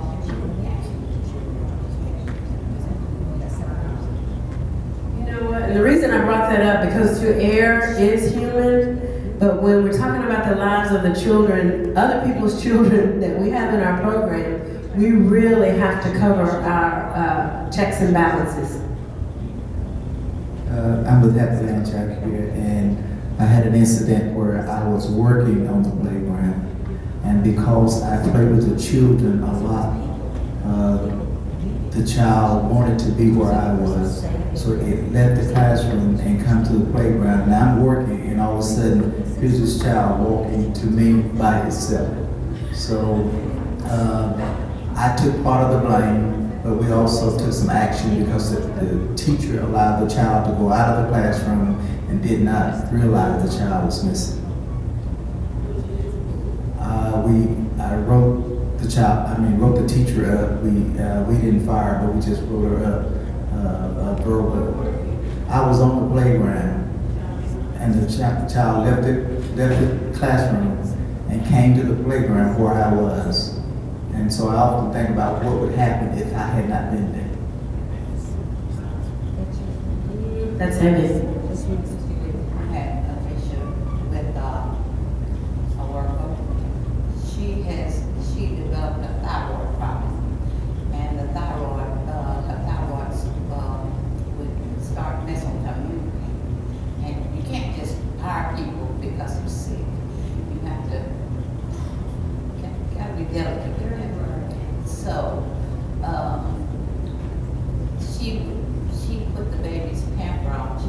to err is human, but when we're talking about the lives of the children, other people's children that we have in our program, we really have to cover our checks and balances. I'm with Happy Land Child Care, and I had an incident where I was working on the playground, and because I play with the children a lot, the child wanted to be where I was, so it left the classroom and come to the playground. Now I'm working, and all of a sudden, here's this child walking to me by himself. So I took part of the blame, but we also took some action because the teacher allowed the child to go out of the classroom and did not realize the child was missing. I wrote the teacher up. We didn't fire her, but we just wrote her up verbally. I was on the playground, and the child left the classroom and came to the playground where I was. And so I often think about what would happen if I had not been there. That's heavy. I had an issue with a worker. She developed a thyroid problem, and the thyroid, her thyroids would start messing with her immunity. And you can't just hire people because they're sick. You have to gotta be delicate with them. So she put the baby's pamper on. She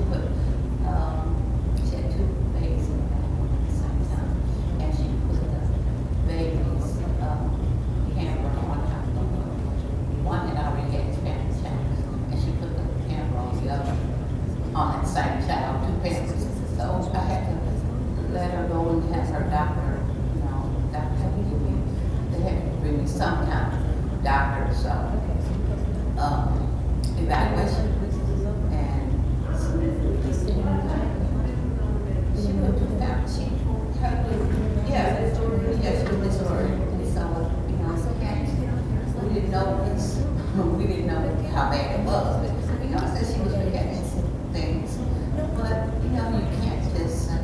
had two babies in the back at the same time, and she put the baby's pamper on top of the one had already had his pamper changed, and she put the pamper on the other on that same child, two pampers. So I had to let her go and have her doctor, doctor had to give me, they had to bring me some kind of doctor, so evaluation, and she went to that, she was disordered, and so, it's okay. We didn't know how bad it was, but, said she was forgetting some things, but, you can't just say,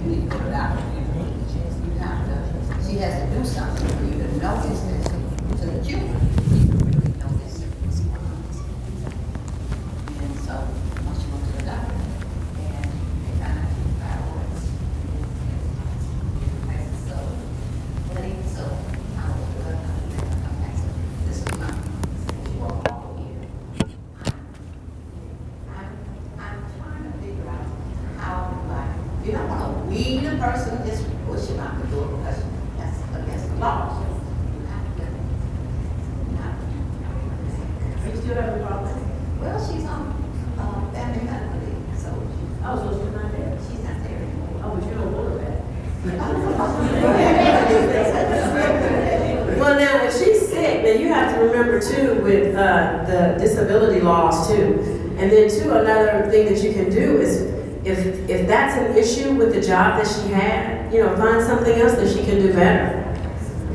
you need to go to the doctor, you have to, she has to do something for you to notice this to the children. You really notice what's going on. And so, once you went to the doctor, and they found out you thyroids, so I was good, okay, so this is my, you walk over here. I'm trying to figure out how to, you don't want to weed a person, just push them out the door because that's against the law. Are you still having a problem? Well, she's on family medical leave, so. So she's not there? She's not there anymore. Oh, but you don't want her back. Well, now, if she's sick, then you have to remember too with the disability laws too. And then too, another thing that you can do is if that's an issue with the job that she had, find something else that she can do better.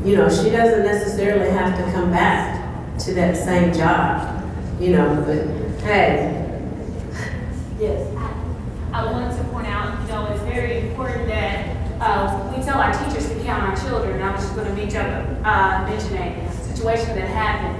She doesn't necessarily have to come back to that same job, but hey. Yes. I wanted to point out, it's very important that we tell our teachers to count our children. I was just going to mention a situation that happened.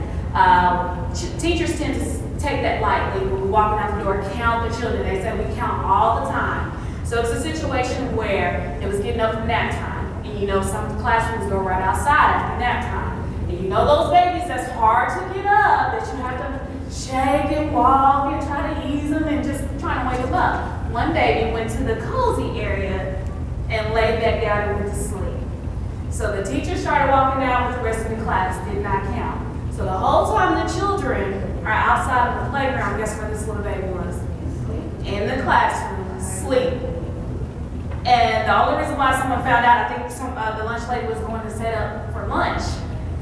Teachers tend to take that lightly when we walk out the door, count the children. They say we count all the time. So it's a situation where it was getting up from nap time. And some classrooms go right outside after nap time. And those babies, that's hard to get up, that you have to shake and walk and try to ease them and just trying to wake them up. One baby went to the cozy area and laid back down and went to sleep. So the teacher started walking out with the rest of the class, did not count. So the whole time the children are outside of the playground, guess where this little baby was? In the classroom, asleep. And the only reason why someone found out, I think the lunch lady was going to set up for lunch.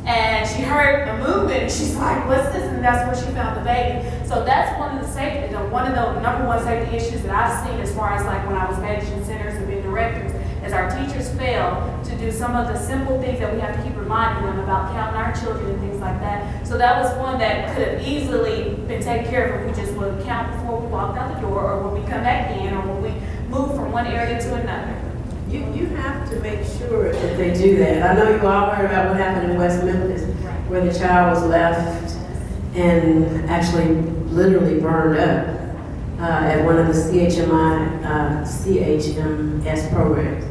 And she heard the movement, and she's like, what's this? And that's where she found the baby. So that's one of the safety, one of the number one safety issues that I've seen as far as like when I was managing centers and being directors, is our teachers fail to do some of the simple things that we have to keep reminding them about counting our children and things like that. So that was one that could have easily been taken care of if we just would count before we walked out the door, or when we come back in, or when we move from one area to another. You have to make sure that they do that. I know you all heard about what happened in West Memphis, where the child was left and actually literally burned up at one of the CHMS programs.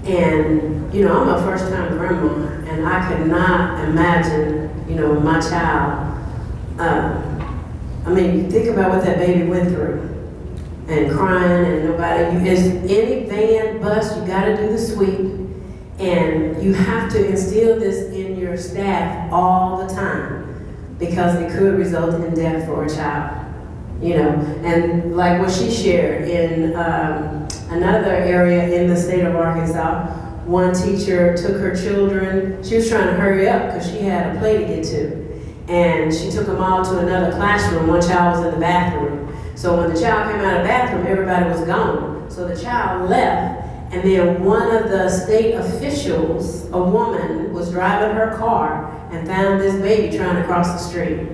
And, you know, I'm a first-time grandma, and I could not imagine, you know, my child. I mean, think about what that baby went through. And crying and nobody, as any van, bus, you gotta do the sweep. And you have to instill this in your staff all the time because it could result in death for a child. You know, and like what she shared in another area in the state of Arkansas, one teacher took her children, she was trying to hurry up because she had a play to get to. And she took them all to another classroom, one child was in the bathroom. So when the child came out of the bathroom, everybody was gone. So the child left, and then one of the state officials, a woman, was driving her car and found this baby trying to cross the street.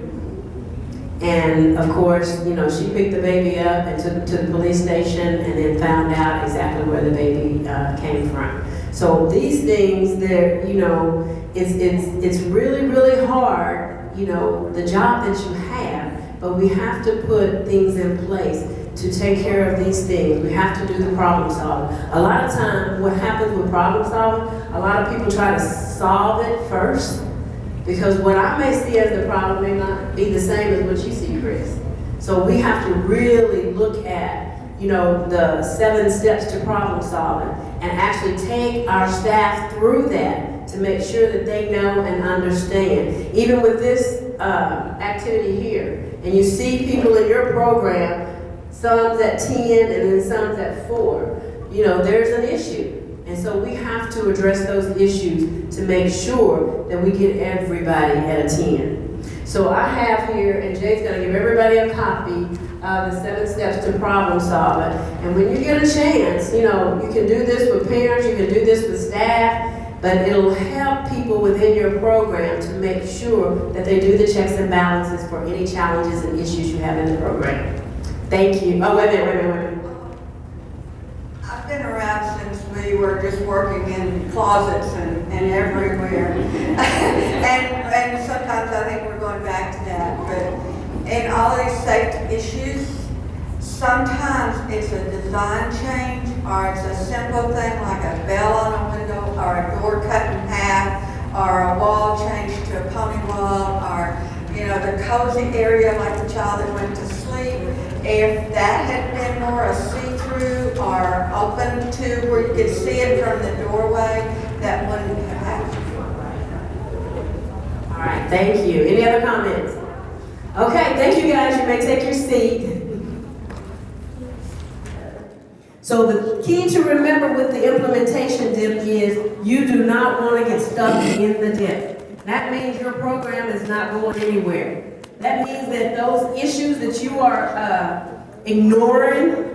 And of course, you know, she picked the baby up and took it to the police station and then found out exactly where the baby came from. So these things, they're, you know, it's really, really hard, you know, the job that you have. But we have to put things in place to take care of these things. We have to do the problem solving. A lot of times, what happens with problem solving, a lot of people try to solve it first, because what I may see as the problem may not be the same as what you see, Chris. So we have to really look at, you know, the 7 steps to problem solving and actually take our staff through that to make sure that they know and understand. Even with this activity here, and you see people in your program, some's at 10 and then some's at 4, you know, there's an issue. And so we have to address those issues to make sure that we get everybody at a 10. So I have here, and Jay's gonna give everybody a copy of the 7 steps to problem solving. And when you get a chance, you know, you can do this with parents, you can do this with staff, but it'll help people within your program to make sure that they do the checks and balances for any challenges and issues you have in the program. Thank you. Oh, wait a minute. I've been around since we were just working in closets and everywhere. and sometimes I think we're going back to that. But in all these safety issues, sometimes it's a design change, or it's a simple thing like a bell on a window, or a door cut in half, or a wall changed to a pony wall, or, you know, the cozy area like the child that went to sleep. If that had been more a see-through or open to where you could see it from the doorway, that wouldn't have happened. All right, thank you. Any other comments? Okay, thank you guys. You may take your seat. So the key to remember with the implementation dip is you do not want to get stuck in the dip. That means your program is not going anywhere. That means that those issues that you are ignoring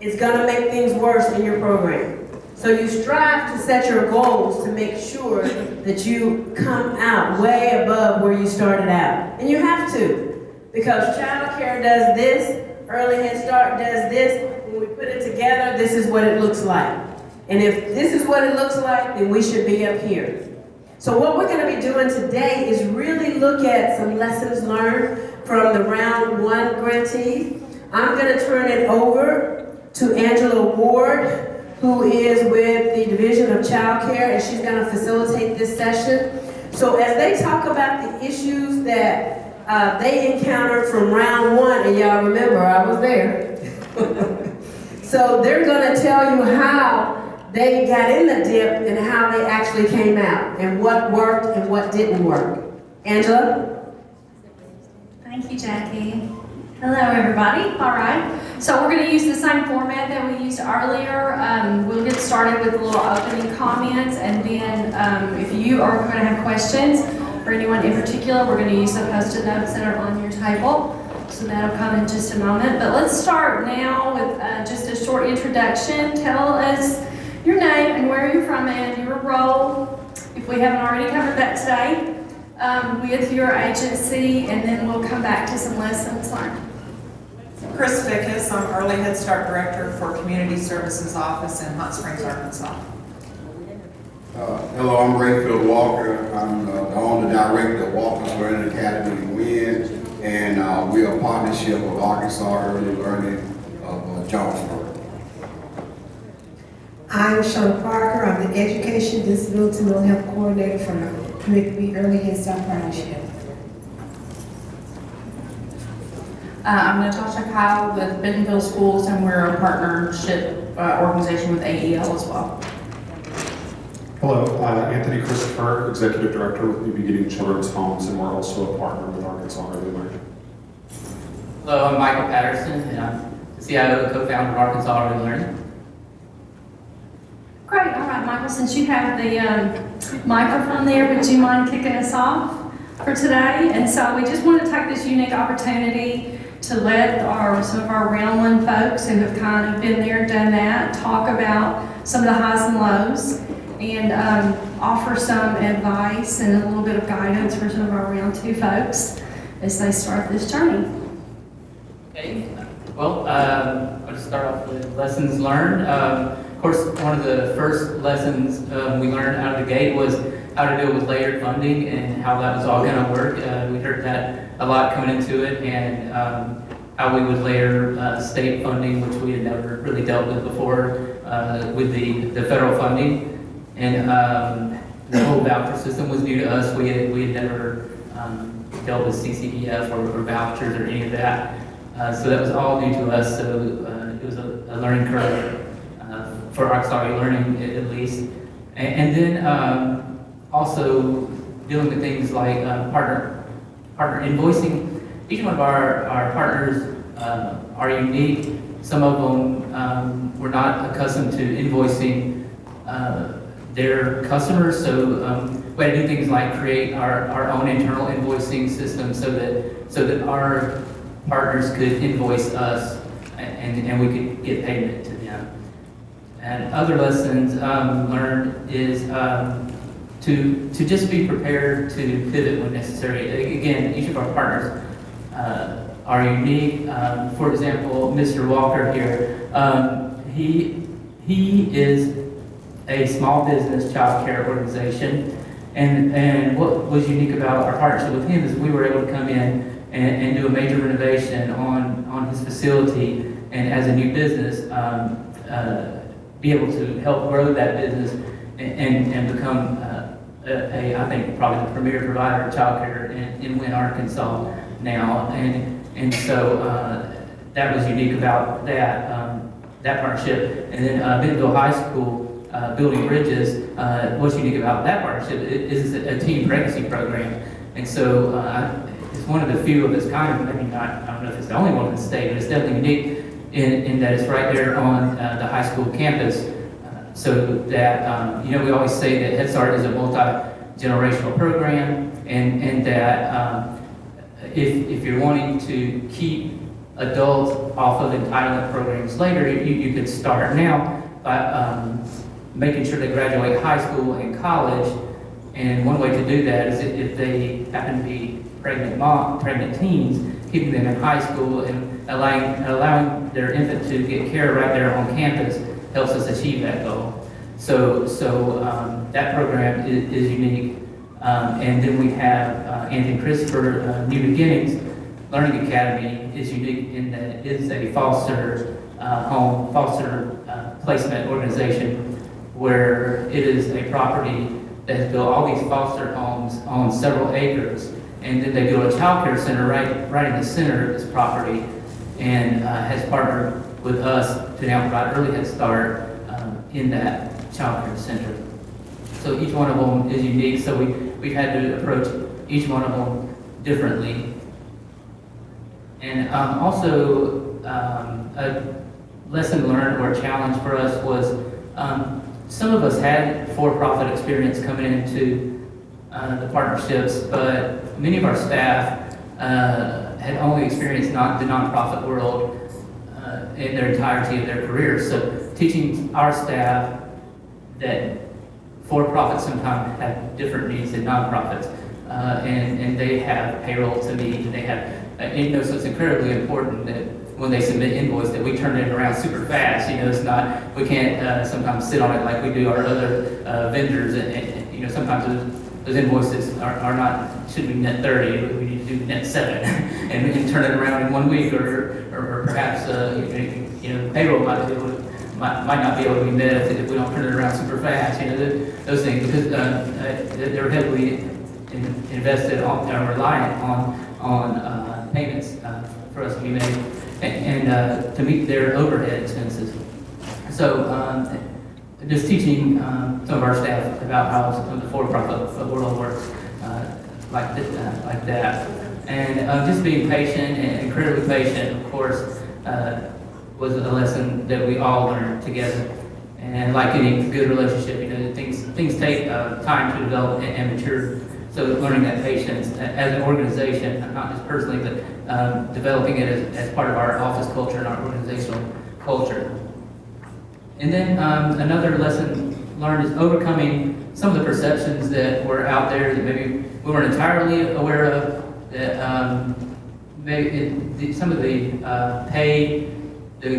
is going to make things worse in your program. So you strive to set your goals to make sure that you come out way above where you started out. And you have to, because child care does this, Early Head Start does this. When we put it together, this is what it looks like. And if this is what it looks like, then we should be up here. So what we're going to be doing today is really look at some lessons learned from the round 1 grantees. I'm going to turn it over to Angela Ward, who is with the Division of Child Care, and she's going to facilitate this session. So as they talk about the issues that they encountered from round 1, and y'all remember I was there. So they're going to tell you how they got in the dip and how they actually came out and what worked and what didn't work. Angela? Thank you, Jackie. Hello, everybody. All right. So we're going to use the same format that we used earlier. We'll get started with a little opening comments, and then if you are going to have questions for anyone in particular, we're going to use the Post-it notes that are on your table. So that'll come in just a moment. But let's start now with just a short introduction. Tell us your name and where you're from and your role, if we haven't already covered that today, with your agency, and then we'll come back to some lessons learned. So Chris Fickus, I'm Early Head Start Director for Community Services Office in Hot Springs, Arkansas. Hello, I'm Rayfield Walker. I'm the owner director of Walker's Learning Academy in Wynn, and we are a partnership with Arkansas Early Learning of Jonesboro. I'm Shona Parker. I'm the Education, Disability, and Mental Health Coordinator for the Connecticut Early Head Start Partnership. I'm Natasha Kyle with Bentonville Schools, and we're a partnership organization with AEL as well. Hello, Anthony Christopher, Executive Director with New Beginning Children's Homes, and we're also a partner with Arkansas Early Learning. Hello, I'm Michael Patterson, and I'm the CIO and co-founder of Arkansas Early Learning. Great, all right, Michael, since you have the microphone there, would you mind kicking us off for today? And so we just want to take this unique opportunity to let some of our Round One folks who have kind of been there, done that, talk about some of the highs and lows, and offer some advice and a little bit of guidance for some of our Round Two folks as they start this journey. Okay, well, I'll just start off with lessons learned. Of course, one of the first lessons we learned out of the gate was how to deal with layered funding and how that was all going to work. We heard that a lot coming into it, and how we would layer state funding, which we had never really dealt with before, with the federal funding. And the whole voucher system was new to us. We had never dealt with CCDF or vouchers or any of that. So that was all new to us. So it was a learning curve for Arkansas Learning at least. And then also dealing with things like partner invoicing. Each one of our partners are unique. Some of them were not accustomed to invoicing their customers, so we had to do things like create our own internal invoicing system so that our partners could invoice us and we could get payment to them. And other lessons learned is to just be prepared to pivot when necessary. Again, each of our partners are unique. For example, Mr. Walker here, he is a small business child care organization, and what was unique about our partnership with him is we were able to come in and do a major renovation on his facility, and as a new business, be able to help grow that business and become I think probably the premier provider of child care in Wynn, Arkansas now, and so that was unique about that partnership. And then Bentonville High School, building bridges. What's unique about that partnership is a teen pregnancy program, and so it's one of the few of its kind. Maybe not. I don't know if it's the only one in the state, but it's definitely unique in that it's right there on the high school campus. So that we always say that Headstart is a multi-generational program, and that if you're wanting to keep adults off of entitlement programs later, you could start now by making sure they graduate high school and college. And one way to do that is if they happen to be pregnant teens, keeping them in high school and allowing their infant to get care right there on campus helps us achieve that goal. So that program is unique. And then we have Anthony Christopher, New Beginnings Learning Academy is unique in that it is a foster placement organization where it is a property that has built all these foster homes on several acres, and then they build a child care center right in the center of this property, and has partnered with us to now provide early Head Start in that child care center. So each one of them is unique, so we've had to approach each one of them differently. And also a lesson learned or a challenge for us was some of us had for-profit experience coming into the partnerships, but many of our staff had only experienced the nonprofit world in their entirety of their career. So teaching our staff that for-profits sometimes have different needs than nonprofits, and they have payroll to meet, and they have, so it's incredibly important that when they submit invoice, that we turn it around super fast. It's not, we can't sometimes sit on it like we do our other vendors, and sometimes those invoices are not, shouldn't be net 30, we need to do net 7 and turn it around in 1 week, or perhaps payroll might not be able to be met if we don't turn it around super fast. Those things, because they're heavily invested on, reliant on payments for us to be made and to meet their overhead expenses. So just teaching some of our staff about how some of the for-profit world works like that. And just being patient and incredibly patient, of course, was a lesson that we all learned together. And like any good relationship, things take time to develop and mature. So learning that patience as an organization, not just personally, but developing it as part of our office culture and our organizational culture. And then another lesson learned is overcoming some of the perceptions that were out there that maybe we weren't entirely aware of. That maybe some of the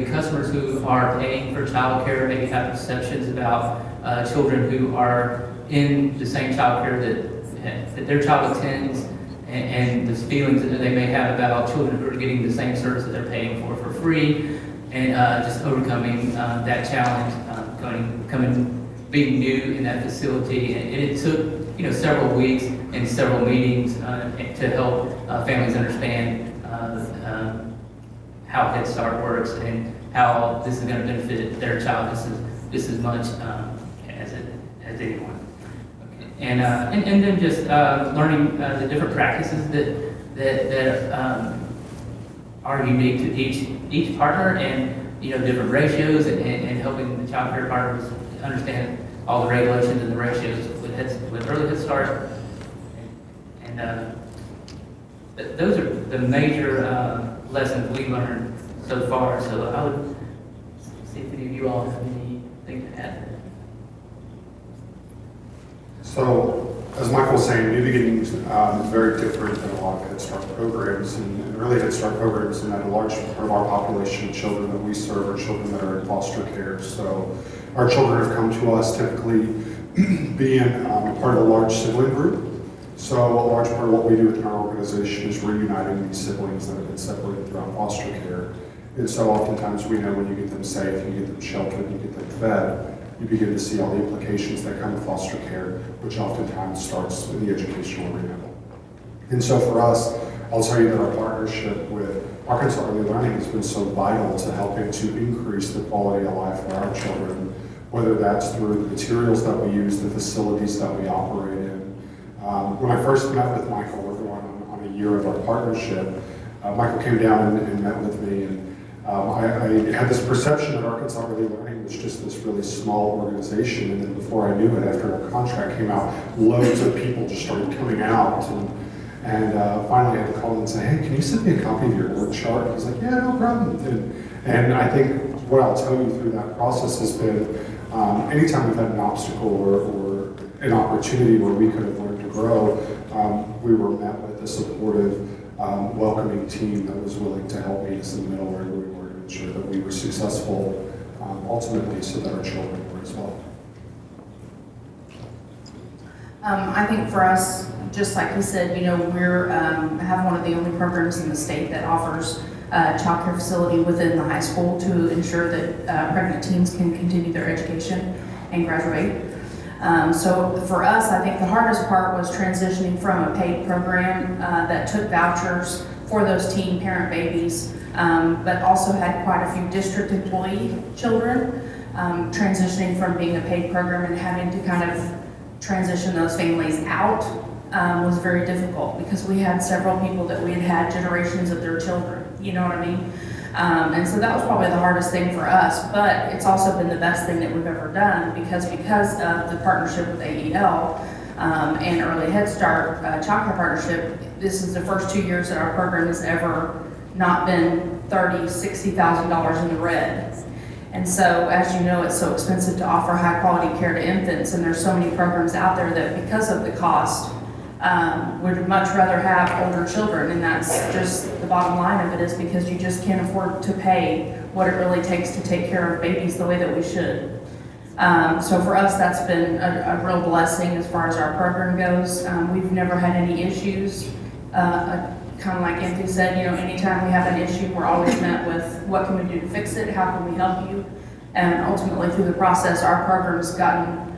customers who are paying for childcare maybe have perceptions about children who are in the same childcare that their child attends, and the feelings that they may have about children who are getting the same service that they're paying for free, and just overcoming that challenge, being new in that facility. And it took several weeks and several meetings to help families understand how Headstart works and how this is going to benefit their child just as much as anyone. And then just learning the different practices that are unique to each partner, and different ratios, and helping the child care partners understand all the regulations and the ratios with early Headstart. And those are the major lessons we learned so far. So I would see if any of you all have anything to add. So, as Michael was saying, New Beginnings is very different than a lot of Headstart programs, and really Headstart programs, and that a large part of our population of children that we serve are children that are in foster care. So, our children have come to us typically being part of a large sibling group. So, a large part of what we do within our organization is reuniting these siblings that have been separated throughout foster care. And so, oftentimes we know when you get them safe, you get them sheltered, you get them fed, you begin to see all the implications that come with foster care, which oftentimes starts in the educational arena. And so for us, I'll tell you that our partnership with Arkansas Early Learning has been so vital to helping to increase the quality of life for our children, whether that's through the materials that we use, the facilities that we operate in. When I first met with Michael, we're going on a year of our partnership, Michael came down and met with me, and I had this perception that Arkansas Early Learning was just this really small organization, and then before I knew it, after our contract came out, loads of people just started coming out, and finally I had to call him and say, hey, can you send me a copy of your org chart? He's like, yeah, no problem. And I think what I'll tell you through that process has been, anytime we've had an obstacle or an opportunity where we could have learned to grow, we were met with a supportive, welcoming team that was willing to help meet us in the middle where we were, to ensure that we were successful ultimately, so that our children were as well. I think for us, just like he said, we're have one of the only programs in the state that offers a child care facility within the high school to ensure that pregnant teens can continue their education and graduate. So for us, I think the hardest part was transitioning from a paid program that took vouchers for those teen parent babies, but also had quite a few district employee children, transitioning from being a paid program and having to kind of transition those families out was very difficult, because we had several people that we had had generations of their children, you know what I mean? And so that was probably the hardest thing for us, but it's also been the best thing that we've ever done, because of the partnership with AEL and Early Head Start Child Care Partnership. This is the first 2 years that our program has ever not been $30,000, $60,000 in the red. And so, as you know, it's so expensive to offer high quality care to infants, and there's so many programs out there that, because of the cost, would much rather have older children, and that's just the bottom line of it, is because you just can't afford to pay what it really takes to take care of babies the way that we should. So for us, that's been a real blessing as far as our program goes. We've never had any issues. Kind of like Anthony said, you know, anytime we have an issue, we're always met with what can we do to fix it, how can we help you? And ultimately through the process, our program's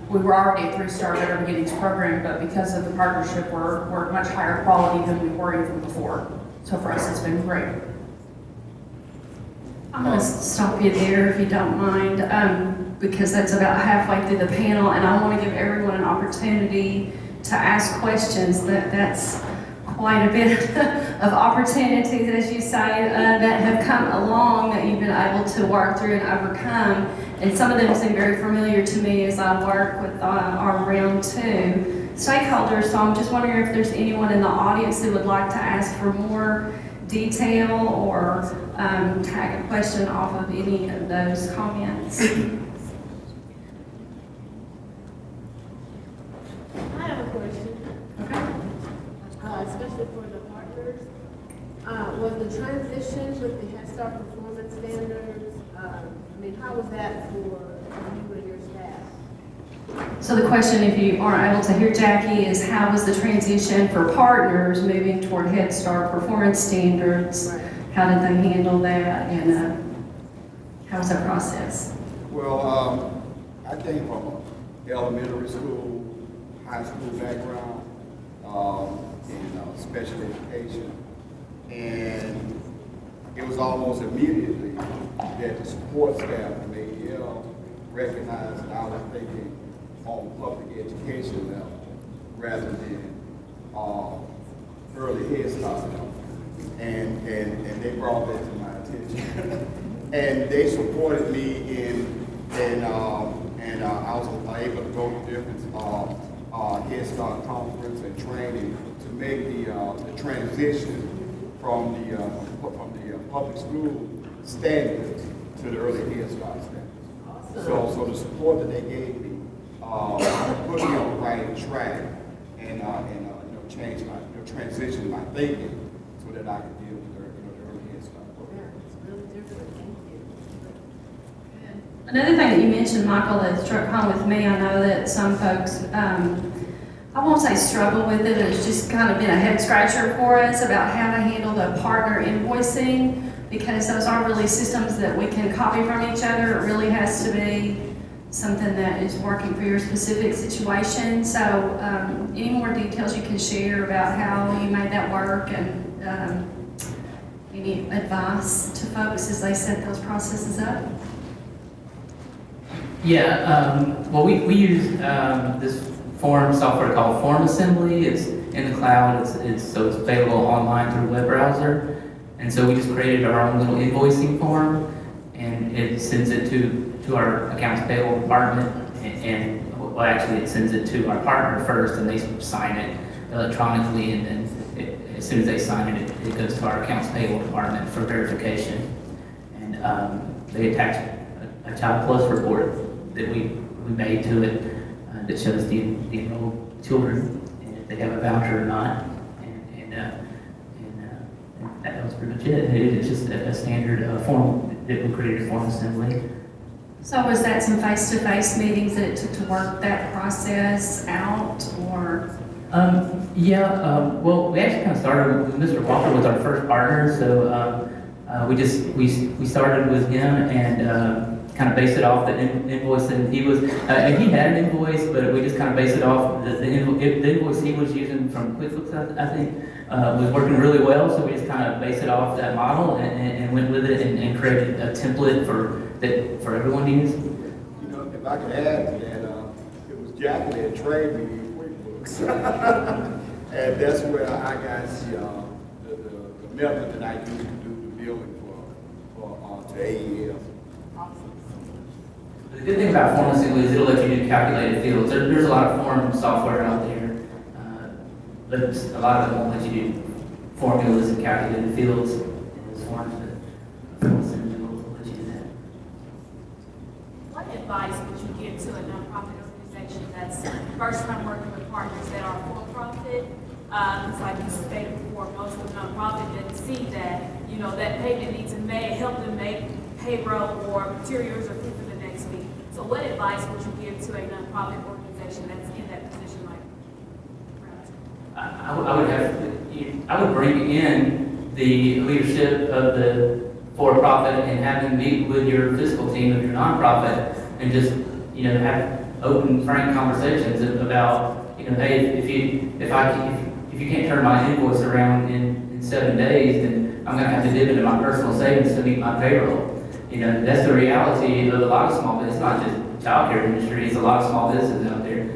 we were already a 3-star Better Beginnings program, but because of the partnership, we're much higher quality than we were even before. So for us, it's been great. I'm going to stop you there if you don't mind, because that's about halfway through the panel, and I want to give everyone an opportunity to ask questions. That's quite a bit of opportunities, as you say, that have come along that you've been able to work through and overcome. And some of them seem very familiar to me as I work with our round 2 stakeholders. So I'm just wondering if there's anyone in the audience who would like to ask for more detail or tag a question off of any of those comments. I have a question. Okay. Especially for the partners. Was the transition with the Headstart performance standards, how was that for you and your staff? So the question, if you aren't able to hear Jackie, is how was the transition for partners moving toward Head Start performance standards? Right. How did they handle that, and how was that process? Well, I came from an elementary school, high school background, in special education, and it was almost immediately that the support staff from AEL recognized that I was thinking on public education level rather than early Head Start level. And they brought that to my attention. And they supported me and I was able to go to different Head Start conference and training to make the transition from the public school standards to the early Head Start standards. So the support that they gave me put me on the right track and change my transition my thinking so that I could deal with the early Head Start program. Another thing that you mentioned, Michael, that struck home with me, I know that some folks, I won't say struggle with it, it's just kind of been a head scratcher for us about how to handle the partner invoicing, because those aren't really systems that we can copy from each other. It really has to be something that is working for your specific situation. So any more details you can share about how you made that work, and any advice to folks as they set those processes up? Yeah, well, we use this form software called Form Assembly. It's in the cloud. It's available online through a web browser. And so we just created our own little invoicing form, and it sends it to our accounts payable department. Well, actually, it sends it to our partner first, and they sign it electronically. And then as soon as they sign it, it goes to our accounts payable department for verification. And they attach a Child Plus report that we made to it that shows the enrolled children and if they have a voucher or not, and that was pretty much it. It's just a standard form that we created, Form Assembly. So was that some face-to-face meetings that it took to work that process out, or? Well, we actually kind of started with Mr. Walker was our first partner, so we started with him and kind of based it off the invoice that he was, he had an invoice, but we just kind of based it off the invoice he was using from QuickBooks, I think, was working really well, so we just kind of based it off that model and went with it and created a template for everyone to use. You know, if I could add to that, it was Jackie that trained me in QuickBooks. And that's where I got the method that I use to do the billing to AEL. The good thing about Form Assembly is it'll let you do calculated fields. There's a lot of form software out there, but a lot of them won't let you do formulas and calculated fields in those forms, but Form Assembly will let you do that. What advice would you give to a nonprofit organization that's first time working with partners that are for-profit It's like you stated before, most of the nonprofit didn't see that, you know, that payment needs to help them make payroll or materials or food for the next week. So what advice would you give to a nonprofit organization that's in that position like? I would bring in the leadership of the for-profit and have them meet with your fiscal team of your nonprofit and just, you know, have open, frank conversations about, you know, hey, if you can't turn my invoice around in 7 days, then I'm gonna have to dip into my personal savings to meet my payroll. You know, that's the reality of a lot of small business, not just childcare industry, it's a lot of small businesses out there.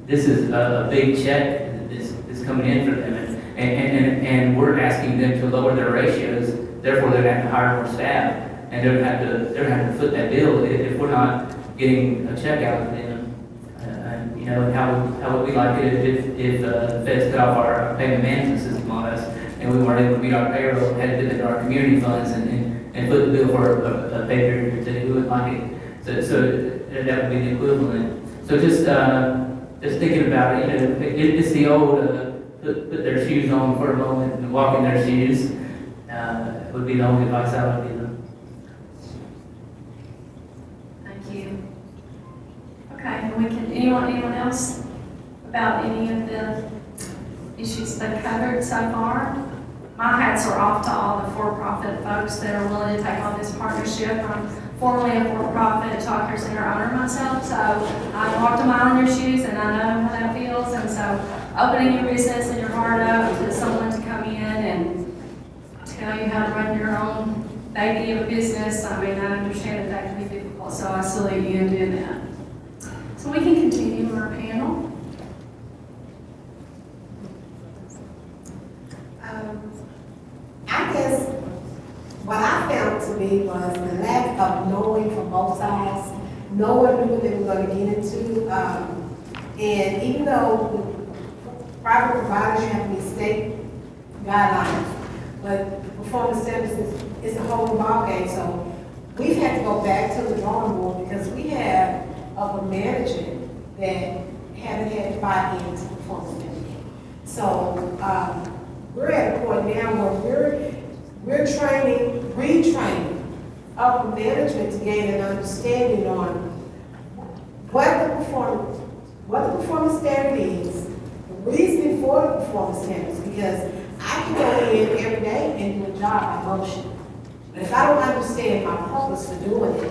This is a big check that's coming in for them, and we're asking them to lower their ratios. Therefore, they're going to have to hire more staff, and they're going to have to foot that bill if we're not getting a check out of them. You know, and how would we like it if the feds cut off our payment management system on us, and we weren't able to meet our payroll, had to dip into our community funds and foot the bill for a pay period or two? We wouldn't like it. So that would be the equivalent. So just thinking about it, you know, it's the old put their shoes on for a moment and walk in their shoes would be the only advice I would give them. Thank you. Okay, and we can, anyone else about any of the issues they've covered so far? My hats are off to all the for-profit folks that are willing to take on this partnership. I'm formerly a for-profit childcare center owner myself, so I walked a mile in your shoes and I know how that feels. And so opening your business and your heart up to someone to come in and tell you how to run your own baby of a business, I mean, I understand that can be difficult, so I salute you in doing that. So we can continue our panel. I guess what I found to be was the lack of knowing from both sides. No one knew what they were going to get into. And even though with private providers, you have to meet state guidelines, but performance standards is a whole new ballgame. So we've had to go back to the drawing board because we have upper management that haven't had to buy into performance standards. So we're at a point now where we're retraining upper management to gain an understanding on what the performance standard is, the reasoning for the performance standards, because I can go in every day and do a job by motion. But if I don't understand my purpose for doing it,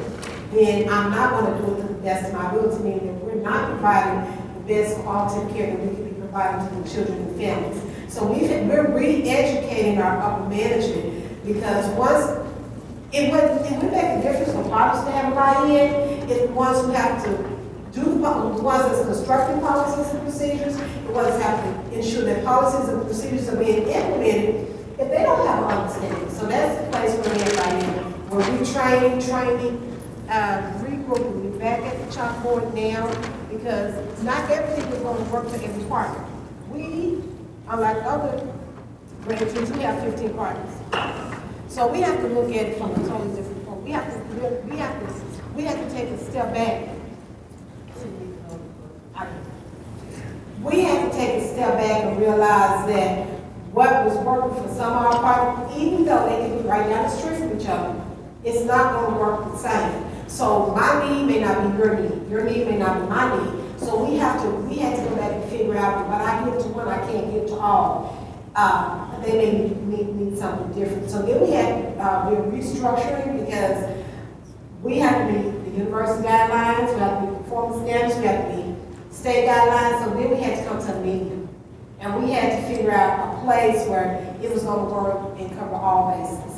then I'm not going to do it to the best of my ability, meaning that we're not providing the best quality of care that we can be providing to the children and families. So we're re-educating our upper management because once it would make a difference for fathers to have a buy-in, if the ones who have to do the ones that's constructing policies and procedures, the ones that have to ensure that policies and procedures are being implemented, if they don't have an understanding. So that's the place where we're right now. We're retraining, regrouping. We're back at the chalkboard now because not everything is going to work for every partner. We, unlike other grantees, we have 15 partners. So we have to look at it from a totally different point. We have to take a step back. We have to take a step back and realize that what was working for some of our partners, even though they can be right down the street from each other, it's not going to work the same. So my need may not be your need may not be my need. So we had to go back and figure out what I give to one, I can't give to all. They may need something different. So then we're restructuring because we have to meet the university guidelines, we have to meet performance standards, we have to meet state guidelines. So then we had to come to a meeting. And we had to figure out a place where it was going to work and cover all bases.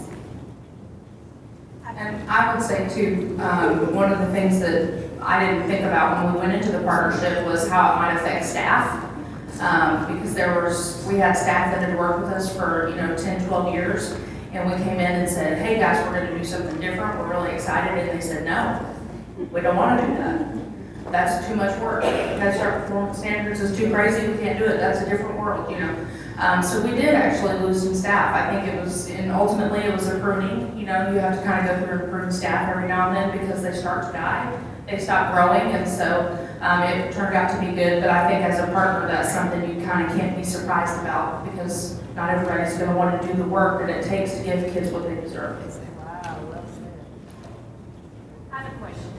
And I would say too, one of the things that I didn't think about when we went into the partnership was how it might affect staff. Because we had staff that had worked with us for 10, 12 years, and we came in and said, hey guys, we're going to do something different, we're really excited, and they said, no, we don't want to do that. that's too much work. Headstart performance standards is too crazy, we can't do it, that's a different world, you know. So we did actually lose some staff. I think it was, and ultimately it was a pruning, you know, you have to kind of go through and prune staff every now and then because they start to die, they stop growing, and so it turned out to be good, but I think as a partner, that's something you kind of can't be surprised about because not everybody's going to want to do the work that it takes to give kids what they deserve. Wow, well said. I have a question.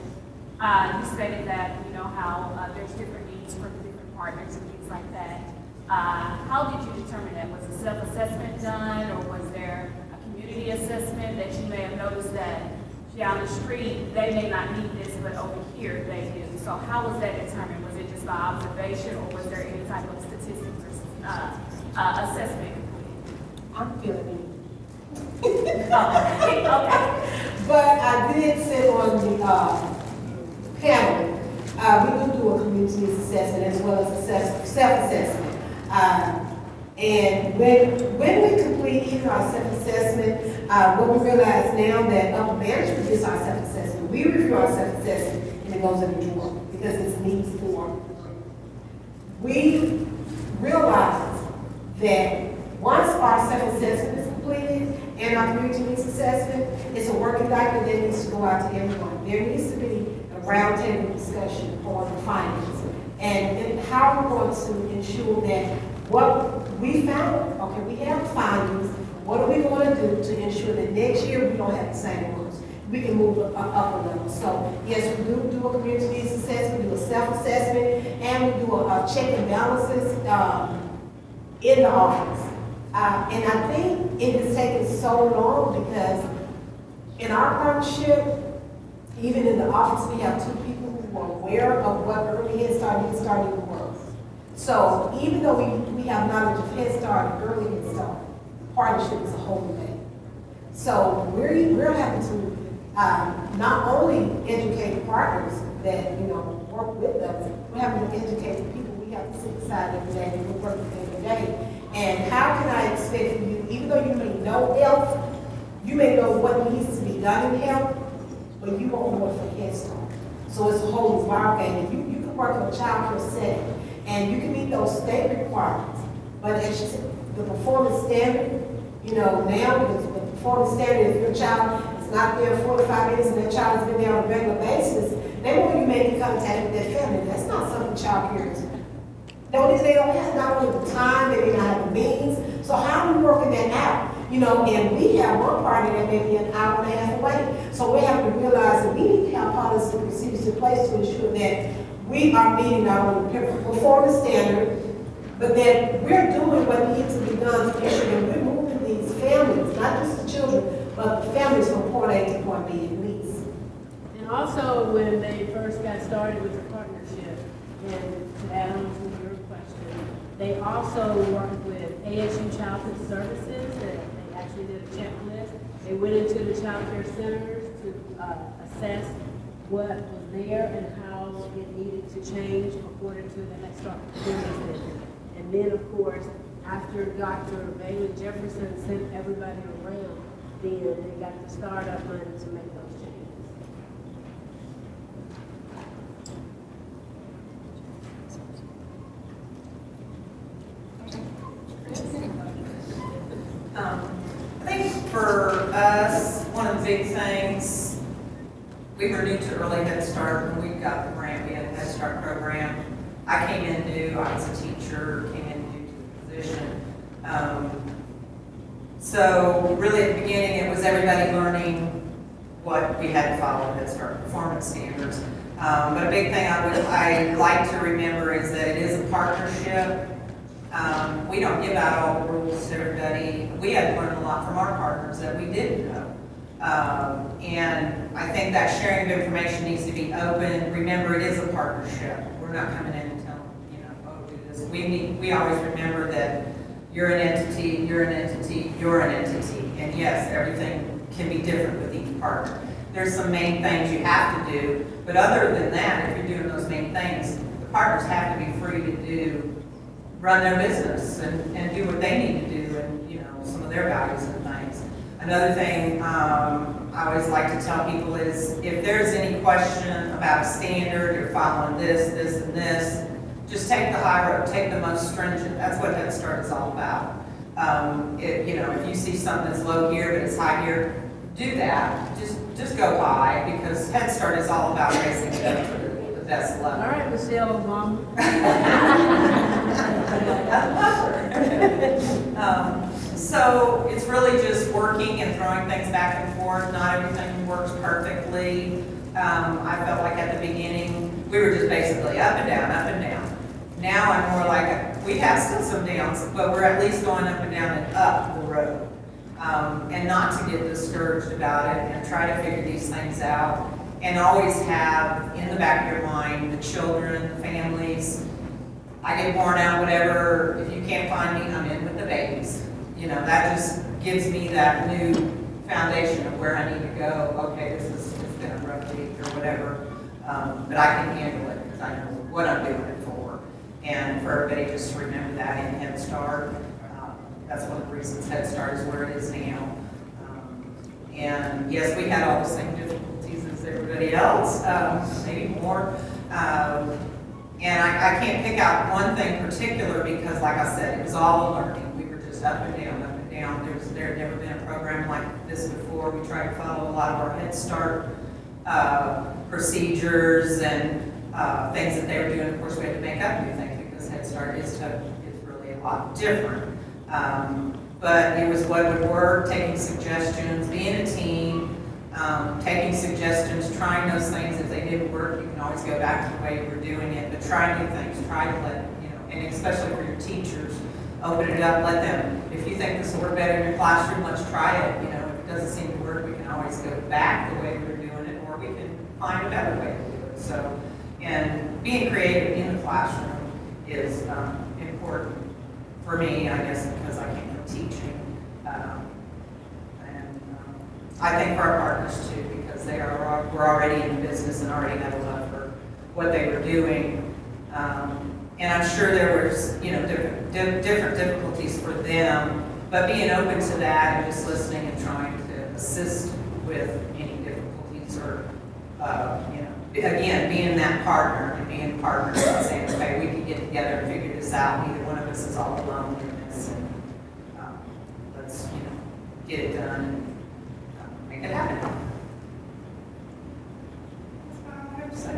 You stated that, you know, how there's different needs from different partners and things like that. How did you determine that? Was a self-assessment done, or was there a community assessment that you may have noticed that down the street, they may not need this, but over here they do? So how was that determined? Was it just by observation, or was there any type of statistics or assessment? I'm feeling Okay. But I did sit on the panel. We do a community assessment as well as a self-assessment. And when we complete either our self-assessment, what we realize now that upper management is our self-assessment. We review our self-assessment and it goes in the drawer because it's needs for. We realize that once our self-assessment is completed and our community needs assessment, it's a working document that needs to go out to everyone. There needs to be a roundtable discussion on the findings and how we're going to ensure that what we found, okay, we have findings, what are we going to do to ensure that next year we don't have the same ones? We can move up a level. So yes, we do a community needs assessment, we do a self-assessment, and we do a check and balances in the office. And I think it has taken so long because in our partnership, even in the office, we have two people who are aware of what early Headstart and Headstart even was. So even though we have knowledge of Headstart and early Headstart, partnership is a whole new thing. So we're having to not only educate partners that, you know, work with us, we're having to educate the people we have to sit beside every day and we work with every day. And how can I expect from you, even though you may know health, you may know what needs to be done in health, but you won't know it for Headstart. So it's a whole wild game. And you can work in a child care setting, and you can meet those state requirements, but it's the performance standard, you know, now the performance standard, if your child is not there 45 minutes and that child has been there on a regular basis, they want you making contact with their family. That's not something child care is. They don't have not only the time, they don't have the means. So how are we working that out? You know, and we have one party that may be an hour and a half away. So we have to realize that we need to have policies and procedures in place to ensure that we are meeting not only the performance standard, but that we're doing what needs to be done to ensure that we're moving these families, not just the children, but the families from point A to point B at least. And also, when they first got started with the partnership, and to add on to your question, they also worked with ASU Childhood Services, that they actually did a checklist. They went into the child care centers to assess what was there and how it needed to change according to the Headstart performance. And then, of course, after Dr. Bailey Jefferson sent everybody around, then they got the startup money to make those changes. I think for us, one of the big things, we were new to early Head Start when we got the grant, we had a Head Start program. I came in new, I was a teacher, came in new to the position. So really at the beginning, it was everybody learning what we had to follow Head Start performance standards. But a big thing I like to remember is that it is a partnership. We don't give out all the rules to everybody. We had to learn a lot from our partners that we didn't know. And I think that sharing of information needs to be open. Remember, it is a partnership. We're not coming in and telling, you know, oh, do this. We always remember that you're an entity, you're an entity, you're an entity. And yes, everything can be different with each partner. There's some main things you have to do, but other than that, if you're doing those main things, the partners have to be free to run their business and do what they need to do and, you know, some of their values and things. Another thing, I always like to tell people is, if there's any question about a standard, you're following this, this, and this, just take the high road, take the most stringent. That's what Head Start is all about. If you see something that's low here but it's high here, do that. Just go high, because Head Start is all about raising them to the best level. All right, Michelle Obama. So it's really just working and throwing things back and forth. Not everything works perfectly. I felt like at the beginning, we were just basically up and down, up and down. Now I'm more like, we have still some downs, but we're at least going up and down and up the road. And not to get discouraged about it, and try to figure these things out. And always have in the back of your mind the children, the families. I get worn out, whatever. If you can't find me, I'm in with the babies. That just gives me that new foundation of where I need to go. Okay, it's been a rough week or whatever, but I can handle it because I know what I'm doing it for. And for everybody just to remember that in Head Start, that's one of the reasons Head Start is where it is now. And yes, we had all the same difficulties as everybody else, maybe more. And I can't pick out one thing particular because, like I said, it was all a learning. We were just up and down, up and down. There had never been a program like this before. We tried to follow a lot of our Head Start procedures and things that they were doing. Of course, we had to make up new things because Head Start is really a lot different. But it was what would work, taking suggestions, being a team, taking suggestions, trying those things. If they didn't work, you can always go back to the way you were doing it, but try new things, try to let, and especially for your teachers, open it up, let them, if you think this will work better in your classroom, let's try it. If it doesn't seem to work, we can always go back the way we were doing it, or we can find a better way to do it. So, and being creative in the classroom is important for me, I guess, because I came from teaching. I think for our partners too, because we're already in the business and already had a love for what they were doing. And I'm sure there was, different difficulties for them, but being open to that and just listening and trying to assist with any difficulties or, again, being that partner and being partners and saying, okay, we can get together and figure this out. Neither one of us is all alone in this, and let's, get it done and make it happen. That's all I have to say.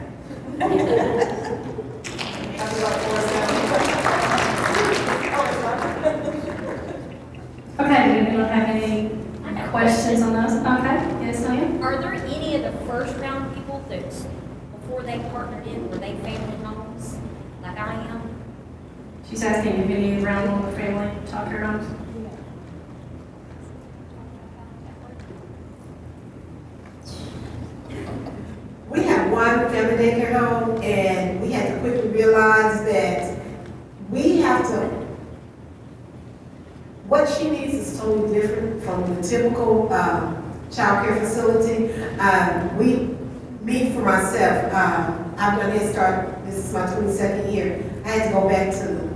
Okay, do anyone have any questions on those? Okay, yes, ma'am. Are there any of the first round people that, before they partnered in, were they family homes, like I am? She's asking if any around on the family childcare homes. We have one family daycare home, and we had to quickly realize that we have to, what she needs is totally different from the typical child care facility. Me for myself, I've done Head Start, this is my 22nd year. I had to go back to the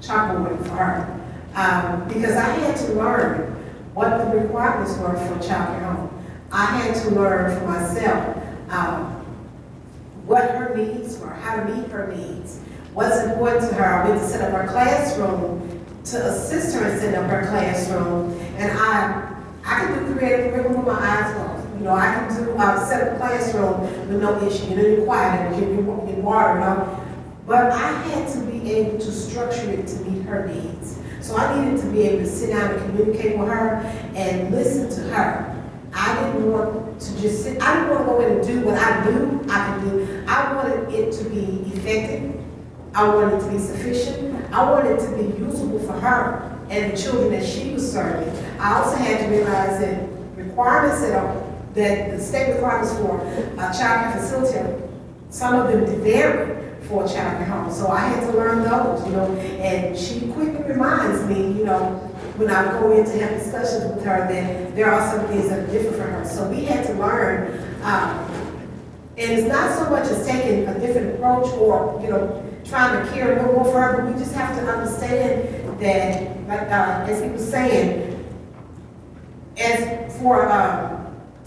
chalkboard for her because I had to learn what the requirements were for a child care home. I had to learn for myself what her needs were, how to meet her needs, what's important to her. I went to set up her classroom to assist her in setting up her classroom, and I can do creative curriculum with my eyes closed. I can do set up a classroom with no issue. You're quiet and you're water, But I had to be able to structure it to meet her needs. So I needed to be able to sit down and communicate with her and listen to her. I didn't want to just sit, I didn't want to go in and do what I knew I could do. I wanted it to be effective. I wanted it to be sufficient. I wanted it to be usable for her and the children that she was serving. I also had to realize that requirements that the state requirements for a child care facility, some of them vary for a child care home. So I had to learn those, and she quickly reminds me, when I go in to have discussions with her, that there are some things that are different for her. So we had to learn, and it's not so much as taking a different approach or, trying to care a little more for her, but we just have to understand that, like, as he was saying, as for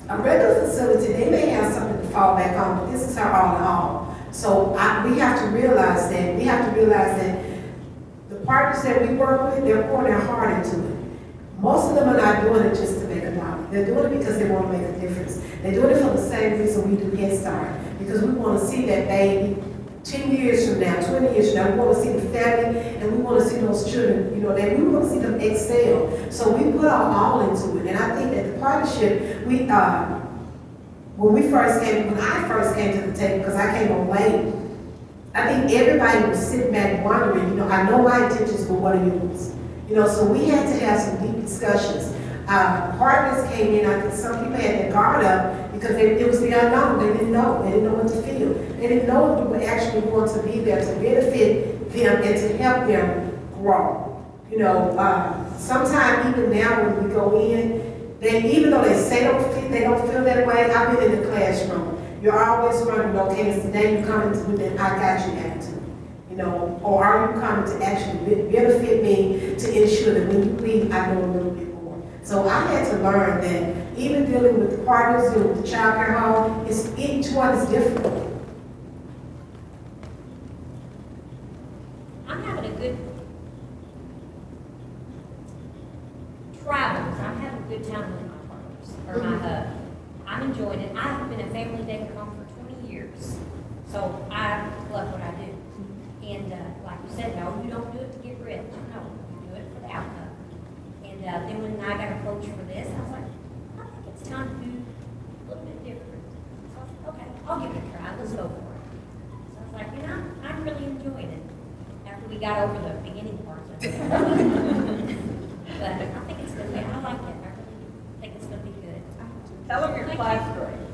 A regular facility, they may have something to fall back on, but this is her all in all. So we have to realize that the partners that we work with, they're pouring their heart into it. Most of them are not doing it just to make a dollar. They're doing it because they want to make a difference. They're doing it for the same reason we do Headstart, because we want to see that baby 10 years from now, 20 years from now. We want to see the family, and we want to see those children, you know, that we want to see them excel. So we put our all into it. And I think that the partnership, when I first came to the table, because I came on late, I think everybody was sitting back wondering, you know, I know my intentions, but what are yours? You know, so we had to have some deep discussions. Partners came in, I think some people had their guard up because it was the unknown. They didn't know. They didn't know what to feel. They didn't know if we were actually going to be there to benefit them and to help them grow. You know, sometimes even now when we go in, even though they say they don't feel that way, I've been in the classroom. You're always wondering, okay, is today you coming to with an I got you attitude? You know, or are you coming to actually benefit me to ensure that when you leave, I know a little bit more? So I had to learn that even dealing with the partners, dealing with the child care home, each one is different. I'm having a good travels. I'm having a good time with my partners, or my hub. I'm enjoying it. I have been a family daycare home for 20 years, so I love what I do. And like you said, no, you don't do it to get rich. No, you do it for the outcome. And then when I got approached for this, I was like, I think it's time to do a little bit different. So I was like, okay, I'll give it a try. Let's go for it. So I was like, you know, I'm really enjoying it. After we got over the beginning parts of it. But I think it's going to be, I like it. I really think it's going to be good. Tell them your class grades.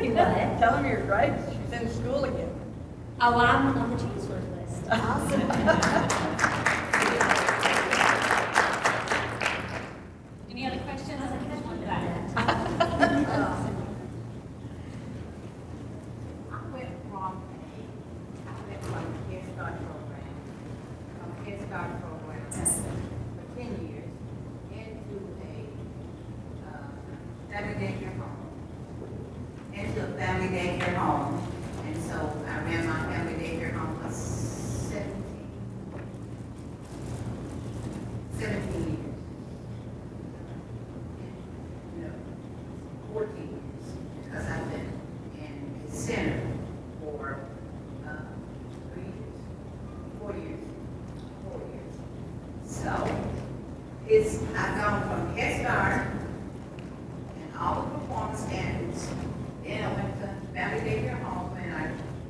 You what? Tell them your grades. She's in school again. Oh, I'm on the chancellor's list. Awesome. Any other questions? I went from the Headstart program for 10 years into a family daycare home. And so I ran my family daycare home for 17 years. You know, 14 years, because I've been in a center for 3 years, 4 years. So, I've gone from Headstart and all the performance standards, then I went to family daycare home and I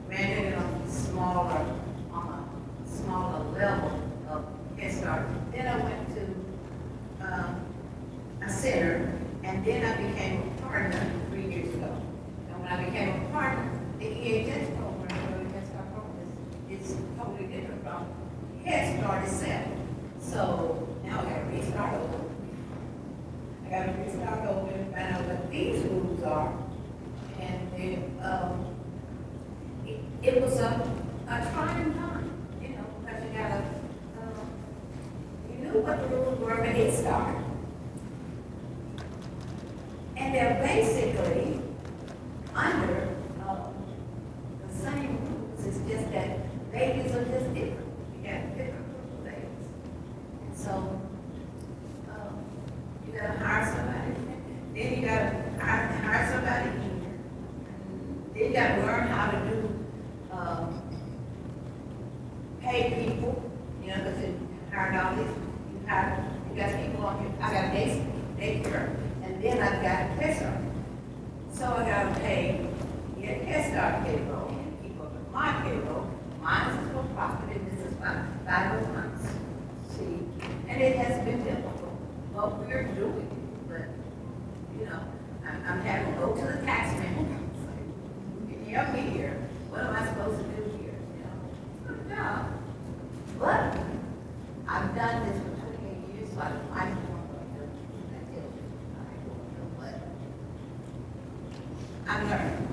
ran it on a smaller level of Headstart. Then I went to a center, and then I became a partner 3 years ago. And when I became a partner, the EHS program, or the Headstart program, is totally different from Headstart itself. So now I gotta restart over. I gotta restart over and find out what these rules are. And then, it was a trying time, you know, because you gotta, you knew what the rules were for Headstart. And they're basically under the same rules. It's just that babies are just different. You got different groups of babies. And so, you gotta hire somebody. Then you gotta hire somebody here. Then you gotta learn how to do, pay people, you know, because you hired all these, you got people on here. I got daycare, and then I've got Headstart. So I gotta pay, get Headstart payroll, and keep up with my payroll. Mine is for profit, and this is 5 months. See, and it has been difficult, but we're doing it. But, you know, I'm having to go to the tax man and say, can you help me here? What am I supposed to do here? You know, good job. But I've done this for 28 years, so I don't want to do that. I'm learning.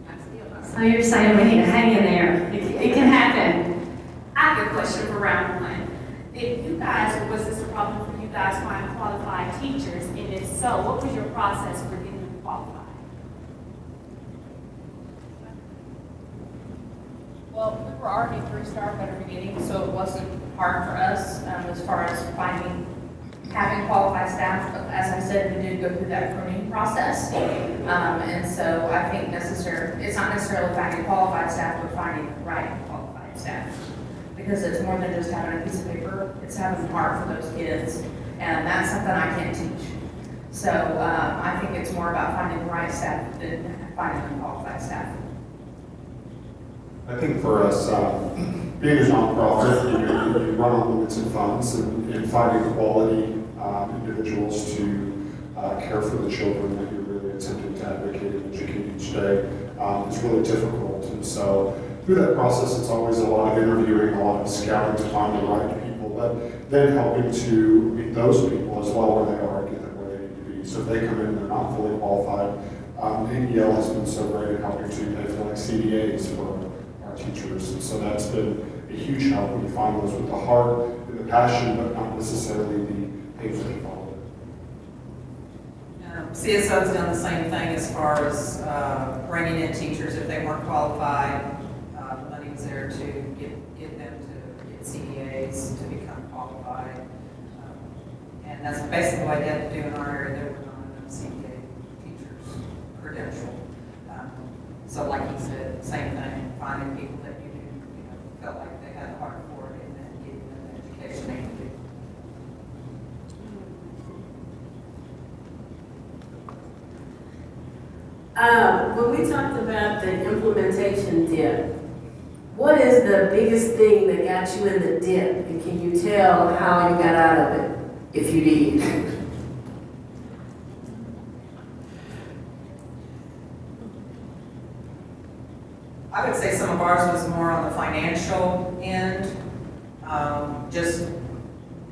I'm still learning. So you're saying we need to hang in there. It can happen. I have a question for round one. If you guys, or was this a problem for you guys find qualified teachers? And if so, what was your process for getting qualify? Well, we were already 3-star better beginning, so it wasn't hard for us as far as having qualified staff. As I said, we did go through that pruning process. And so I think it's not necessarily finding qualified staff, but finding the right qualified staff. Because it's more than just having a piece of paper, it's having the heart for those kids. And that's something I can't teach. So I think it's more about finding the right staff than finding unqualified staff. I think for us, being a nonprofit, you run on limited funds, and finding quality individuals to care for the children that you're really attempting to advocate and educate each day is really difficult. And so through that process, it's always a lot of interviewing, a lot of scouting to find the right people, but then helping to meet those people as well where they are, get them where they need to be. So if they come in and they're not fully qualified, APL has been so great at helping to pay for like CDAs for our teachers. And so that's been a huge help when you find those with the heart and the passion, but not necessarily the painful involved. CSO has done the same thing as far as bringing in teachers if they weren't qualified. Money was there to get them to get CDAs to become qualified. And that's basically what they had to do in our area. There were not enough CDA teachers credentialed. So like he said, same thing, finding people that you felt like they had the heart for it and then giving them the education they needed. When we talked about the implementation dip, what is the biggest thing that got you in the dip? And can you tell how you got out of it, if you did? I would say some of ours was more on the financial end, just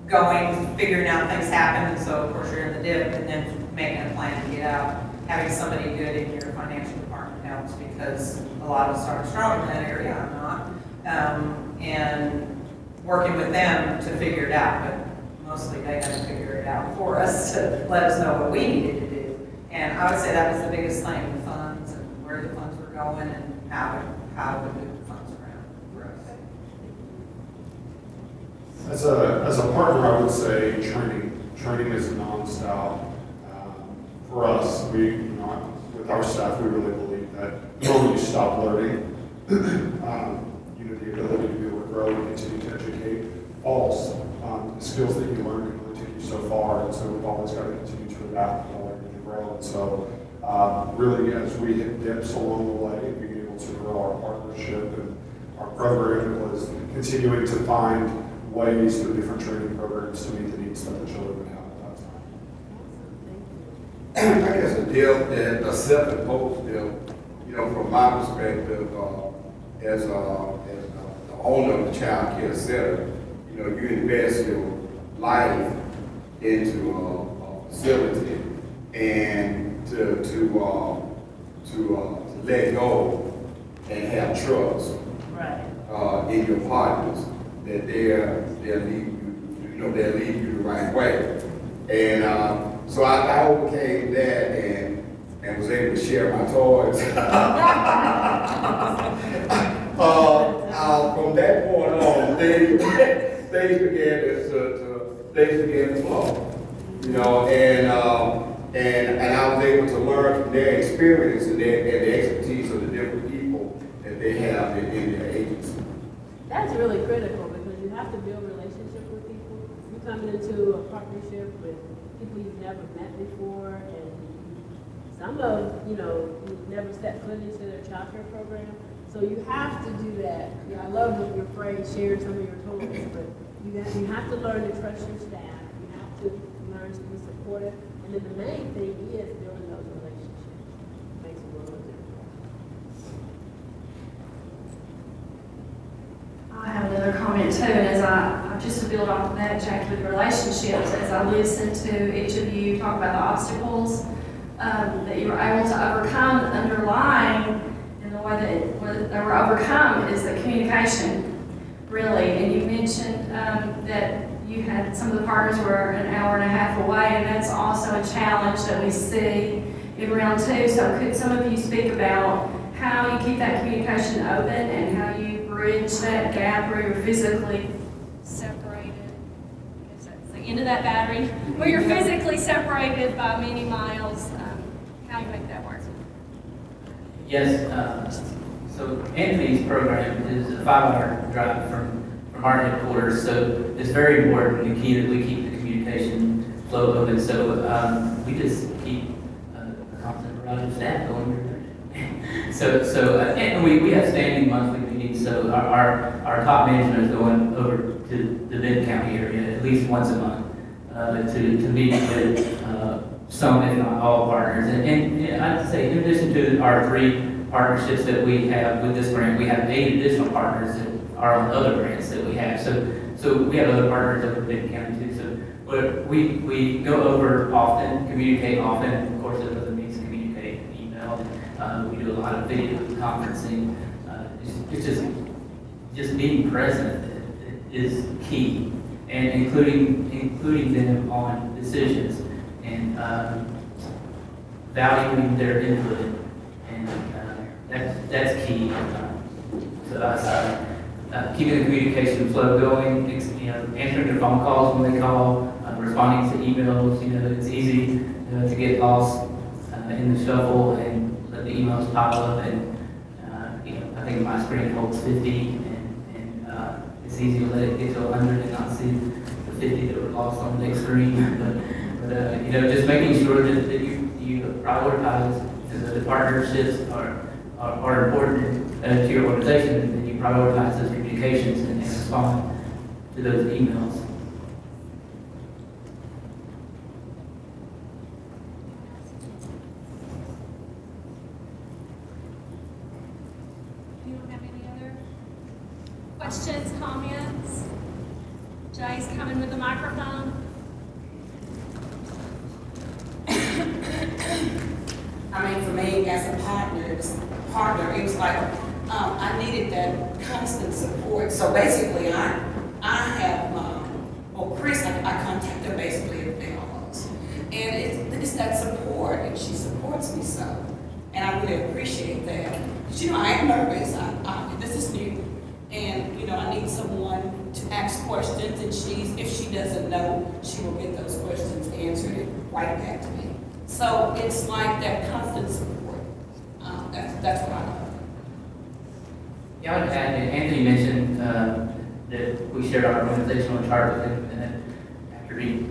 going, figuring out things happen, and so of course you're in the dip, and then making a plan to get out. Having somebody good in your financial department helps because a lot of us are strong in that area, I'm not. And working with them to figure it out, but mostly they had to figure it out for us to let us know what we needed to do. And I would say that was the biggest thing, the funds and where the funds were going and how to move the funds around for us. As a partner, I would say training is nonstop. For us, with our staff, we really believe that the moment you stop learning, the ability to be able to grow and continue to educate falls. The skills that you learn can only take you so far, and so we've always got to continue to adapt and learn and grow. And so, really, as we hit dips along the way, being able to grow our partnership and our program was continuing to find ways through different training programs to meet the needs that the children would have. I guess a self-imposed deal, from my perspective, as the owner of the child care center, you invest your life into a facility, and to let go and have trust in your partners that they'll lead you the right way, and. So I overcame that and was able to share my toys. From that point on, things began to flow. And I was able to learn from their experience and the expertise of the different people that they have in their agency. That's really critical because you have to build relationships with people. You come into a partnership with people you've never met before, and some of you've never stepped foot into their child care program. So you have to do that. I love what your phrase, sharing some of your toys, but you have to learn to trust your staff. You have to learn to be supportive, and then the main thing is building those relationships. It makes a world of difference. I have another comment too, and as just to build off of that, Jackie, with relationships, as I listen to each of you talk about the obstacles that you were able to overcome, underlying in the way that they were overcome is the communication, really. And you mentioned that you had some of the partners were an hour and a half away, and that's also a challenge that we see in round two. So could some of you speak about how you keep that communication open and how you bridge that gap where you're physically separated? I guess that's the end of that battery, where you're physically separated by many miles. How you make that work? Yes, so Anthony's program is a 5-hour drive from our headquarters, so it's very important and key that we keep the communication flow open. So we just keep a constant barrage of staff going. And we have standing monthly meetings, so our top management is going over to the Mid-County area at least once a month to meet with some, if not all, partners. And I'd say in addition to our 3 partnerships that we have with this grant, we have 8 additional partners that are on other grants that we have. So we have other partners over Mid-County too. So we go over often, communicate often. Of course, there's other means to communicate, email. We do a lot of video conferencing. It's just being present is key, and including them on decisions and valuing their input, and that's key to us. Keeping the communication flow going, answering their phone calls when they call, responding to emails. It's easy to get lost in the shuffle and let the emails pile up. And I think my screen holds 50, and it's easy to let it get to 100 and not see the 50 that were lost on the next screen. But just making sure that you prioritize the partnerships are important to your organization, and you prioritize those communications and respond to those emails. You don't have any other questions, comments? Jay's coming with the microphone. I mean, for me, as a partner, it was like, I needed that constant support. So basically, I have, Chris, I contact her basically every day almost. And it's that support, and she supports me so. And I really appreciate that. But I am nervous. This is new. And, I need someone to ask questions, and if she doesn't know, she will get those questions answered right back to me. So it's like that constant support. That's what I love. Yeah, I would add, Anthony mentioned that we shared our organizational chart with him, and then after he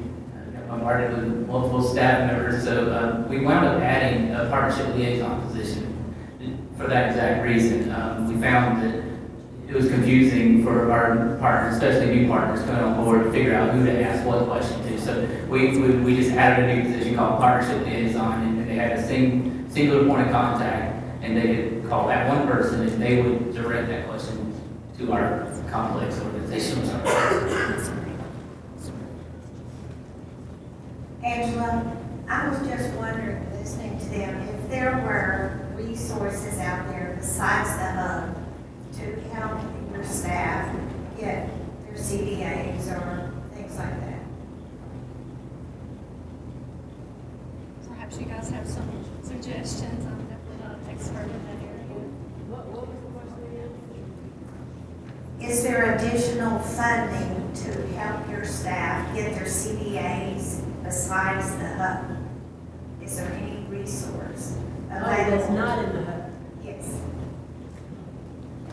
got bombarded with multiple staff members, so we wound up adding a partnership liaison position for that exact reason. We found that it was confusing for our partners, especially new partners coming on board, to figure out who to ask what question to. So we just added a new position called partnership liaison, and they had a singular point of contact, and they could call that one person, and they would direct that question to our complex organizational chart. Angela, I was just wondering, listening to them, if there were resources out there besides the hub to help your staff get their CDAs or things like that. Perhaps you guys have some suggestions. I'm definitely not an expert in that area. What was the question again? Is there additional funding to help your staff get their CDAs besides the hub? Is there any resource available? That's not in the hub. Yes.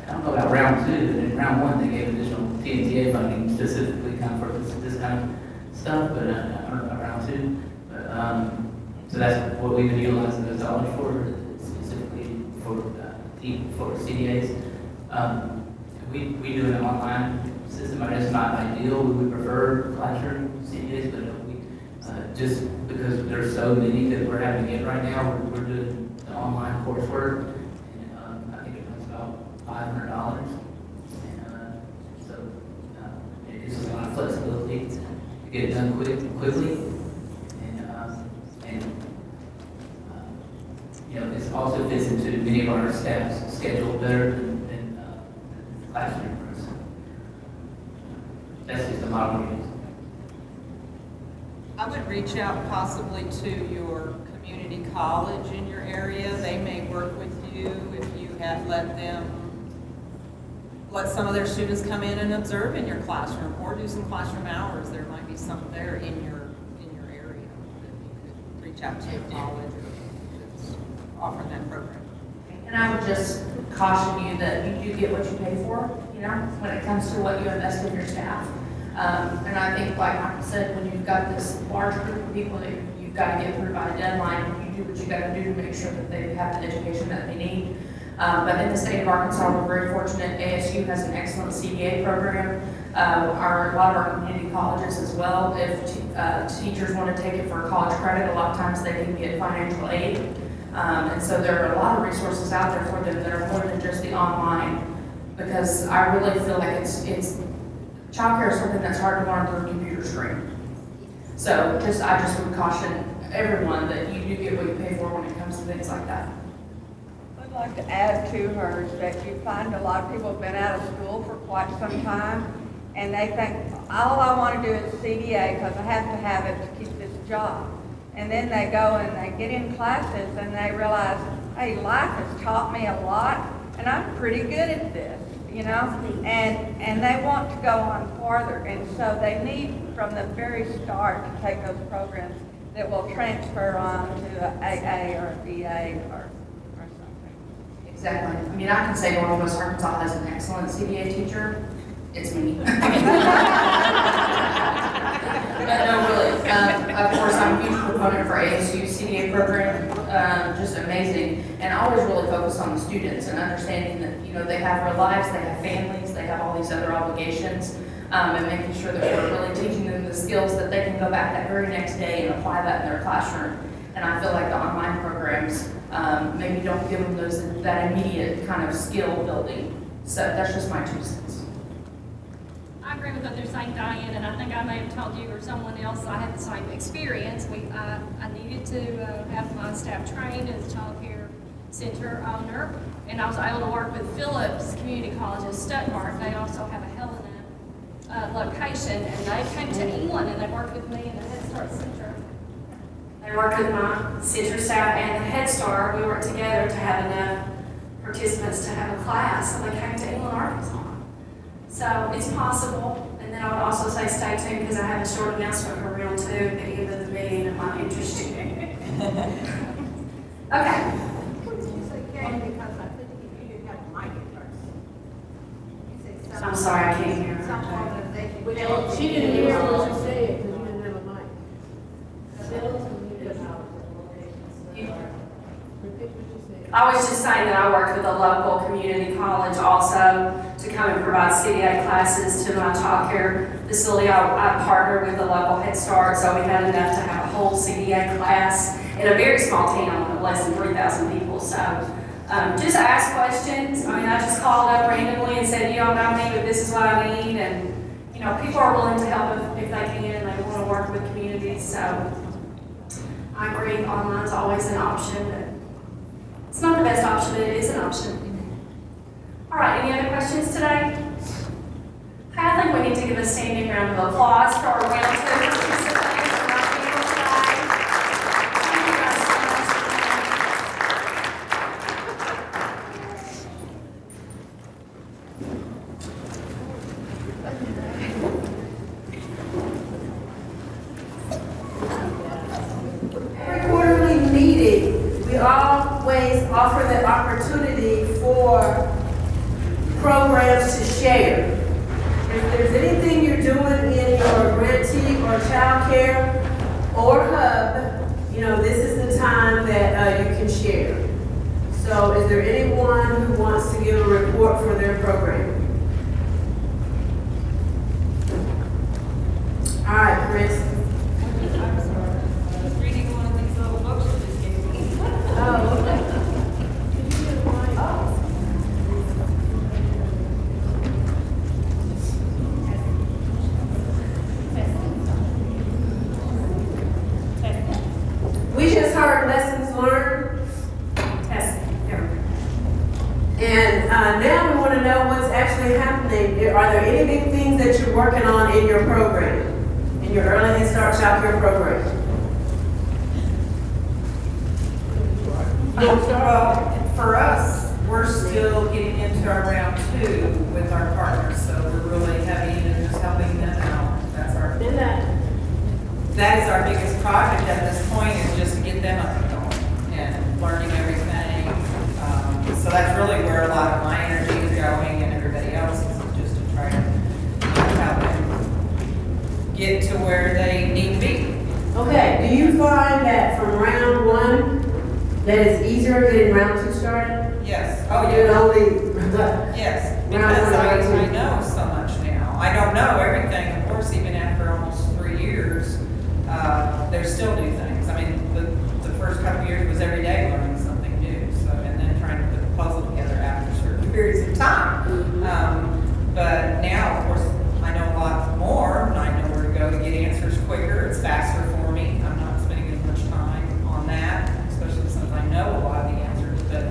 I don't know about round 2, but in round 1 they gave additional TNTA funding specifically kind of for this kind of stuff, but I don't know about round 2. But, so that's what we've been utilizing those dollars for, specifically for CDAs. We do an online system. I mean, it's not ideal. We would prefer classroom CDAs, but just because there's so many that we're having to get right now, we're doing the online coursework, and I think it runs about $500. And so it gives us a lot of flexibility to get it done quickly. It also fits into many of our staff's schedule better than classroom. So that's just a model we use. I would reach out possibly to your community college in your area. They may work with you if you have let some of their students come in and observe in your classroom or do some classroom hours. There might be some there in your area that you could reach out to a college that's offering that program. And I would just caution you that you do get what you pay for, you know, when it comes to what you invest in your staff. And I think, like Michael said, when you've got this large group of people that you've got to get through by a deadline, you do what you got to do to make sure that they have the education that they need. But in the state of Arkansas, we're very fortunate. ASU has an excellent CDA program. A lot of our community colleges as well. If teachers want to take it for a college credit, a lot of times they can get financial aid. And so there are a lot of resources out there for them that are more than just the online, because I really feel like it's childcare is something that's hard to learn through a computer screen. So I just would caution everyone that you do get what you pay for when it comes to things like that. I'd like to add to hers that you find a lot of people have been out of school for quite some time, and they think, all I want to do is CDA because I have to have it to keep this job. And then they go and they get in classes and they realize, hey, life has taught me a lot, and I'm pretty good at this, you know? And they want to go on farther, and so they need from the very start to take those programs that will transfer on to a AA or a BA or something. Exactly. I mean, I can say Northwest Arkansas has an excellent CDA teacher. It's me. But no, really, of course, I'm a huge proponent for ASU CDA program, just amazing. And I always really focus on the students and understanding that, you know, they have their lives, they have families, they have all these other obligations, and making sure that we're really teaching them the skills that they can go back that very next day and apply that in their classroom. And I feel like the online programs maybe don't give them that immediate kind of skill building. So that's just my 2 cents. I agree with what they're saying, Diane, and I think I may have told you or someone else I had the same experience. I needed to have my staff trained as a child care center owner, and I was able to work with Phillips Community College in Stuttgart. They also have a Helena location, and they came to England and they worked with me in the Headstart Center. I worked with my center staff and the Headstart. We worked together to have enough participants to have a class, so they came to England, Arkansas. So it's possible. And then I would also say stay tuned because I have a short announcement for round 2 at the end of the meeting that might interest you. Okay. I'm sorry, I can't hear her. She didn't hear what you said because you didn't have a mic. I was just saying that I worked with a local community college also to come and provide CDA classes to my child care facility. I partnered with a local Headstart, so we had enough to have a whole CDA class in a very small town of less than 3,000 people. So just ask questions. I mean, I just called up randomly and said, you don't know me, but this is what I need. And, you know, people are willing to help if they can and they want to work with communities. So I agree, online's always an option. But it's not the best option, but it is an option. All right, any other questions today? I think we need to give a standing round of applause for our round 2 participants from our panel today. Thank you guys so much. Every quarterly meeting, we always offer the opportunity for programs to share. If there's anything you're doing in your grantee or child care or hub, you know, this is the time that you can share. So is there anyone who wants to give a report for their program? All right, Chris. I was reading one of these little books you just gave me. Oh, okay. We just heard lessons learned, testing. And now we want to know what's actually happening. Are there any big things that you're working on in your program, in your early Head Start Child Care program? Well, for us, we're still getting into our round 2 with our partners, so we're really heavy in just helping them out. That is our biggest project at this point, is just to get them up and going and learning everything. So that's really where a lot of my energy is going, and everybody else's, is just to try to help them get to where they need to be. Okay, do you find that from round 1, that it's easier getting round 2 started? Yes. Oh, You're yeah. only, Yes, round because 1, round 2. I know so much now. I don't know everything, of course, even after almost 3 years. There's still new things. I mean, the first couple of years was every day learning something new. So, and then trying to put the puzzle together after certain periods of time. But now, of course, I know a lot more, and I know where to go to get answers quicker. It's faster for me. I'm not spending as much time on that, especially since I know a lot of the answers. But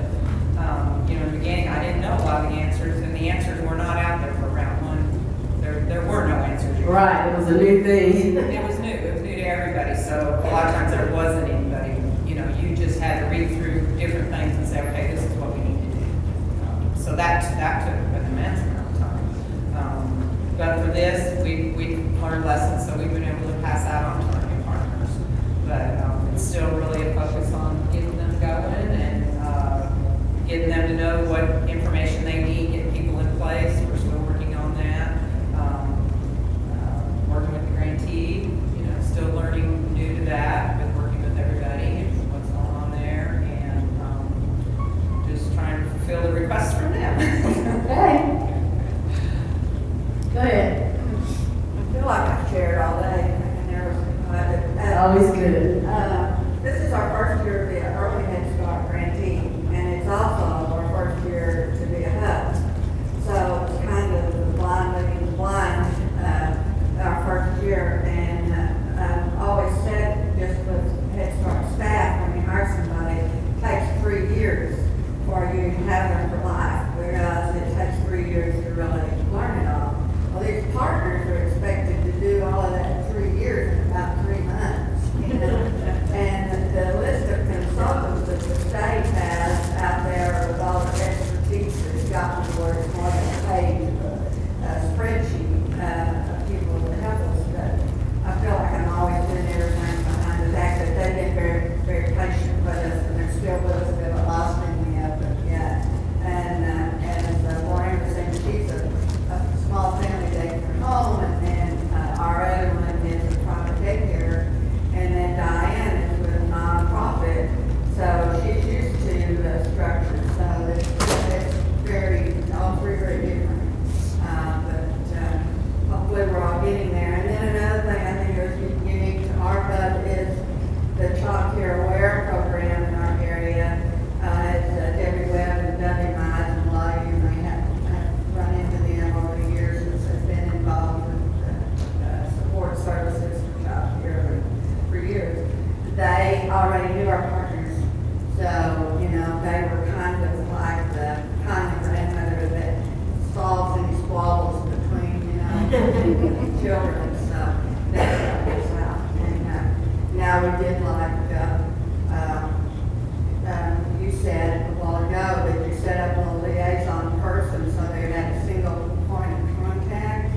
you know, in the beginning, I didn't know a lot of the answers, and the answers were not out there for round 1. There were no answers. Right, it was a new thing. It was new. It was new to everybody. So a lot of times there wasn't anybody. You know, you just had to read through different things and say, okay, this is what we need to do. So that took an immense amount of time. But for this, we learned lessons, so we've been able to pass that on to our new partners. But it's still really a focus on getting them going and getting them to know what information they need, getting people in place. We're still working on that. Working with the grantee, you know, still learning new to that, but working with everybody and what's going on there, and just trying to fulfill the requests from them. Okay. Go ahead. I feel like I've shared all day. I can never say Always good. This is our first year to be an early Headstart grantee, and it's also our first year to be a hub. So it's kind of the blind leading the blind, our first year. And I've always said, just with Headstart staff, when you hire somebody, it takes 3 years for you to have them for life, whereas it takes 3 years to really learn it all. Well, these partners are expected to do all of that in 3 years in about 3 months. You know? And the list of consultants that the state has out there with all the expertise that's gotten to where it's more than a page of a spreadsheet of people that help us. But I feel like I'm always doing everything behind the back, that they've been very, very patient with us, and they're still with us. We haven't lost any of them yet. And as Lauren was saying, she's a small family daycare home, and our other one is a private daycare, and then Diane is with a nonprofit, so she's used to structure. So it's very, all three very different. But hopefully we're all getting there. And then another thing I think is unique to our hub is the Child Care Aware program in our area. It's Debbie Webb and Dudley Mize, and a lot of you may have run into them over the years since they've been involved with support services for child care for years. They already knew our partners, so, you know, they were kind of like the kind of grandmother that solves any squabbles between, you know, children. So that's what it's out. And now we did like, you said a while ago that you set up a liaison person so they had a single point of contact.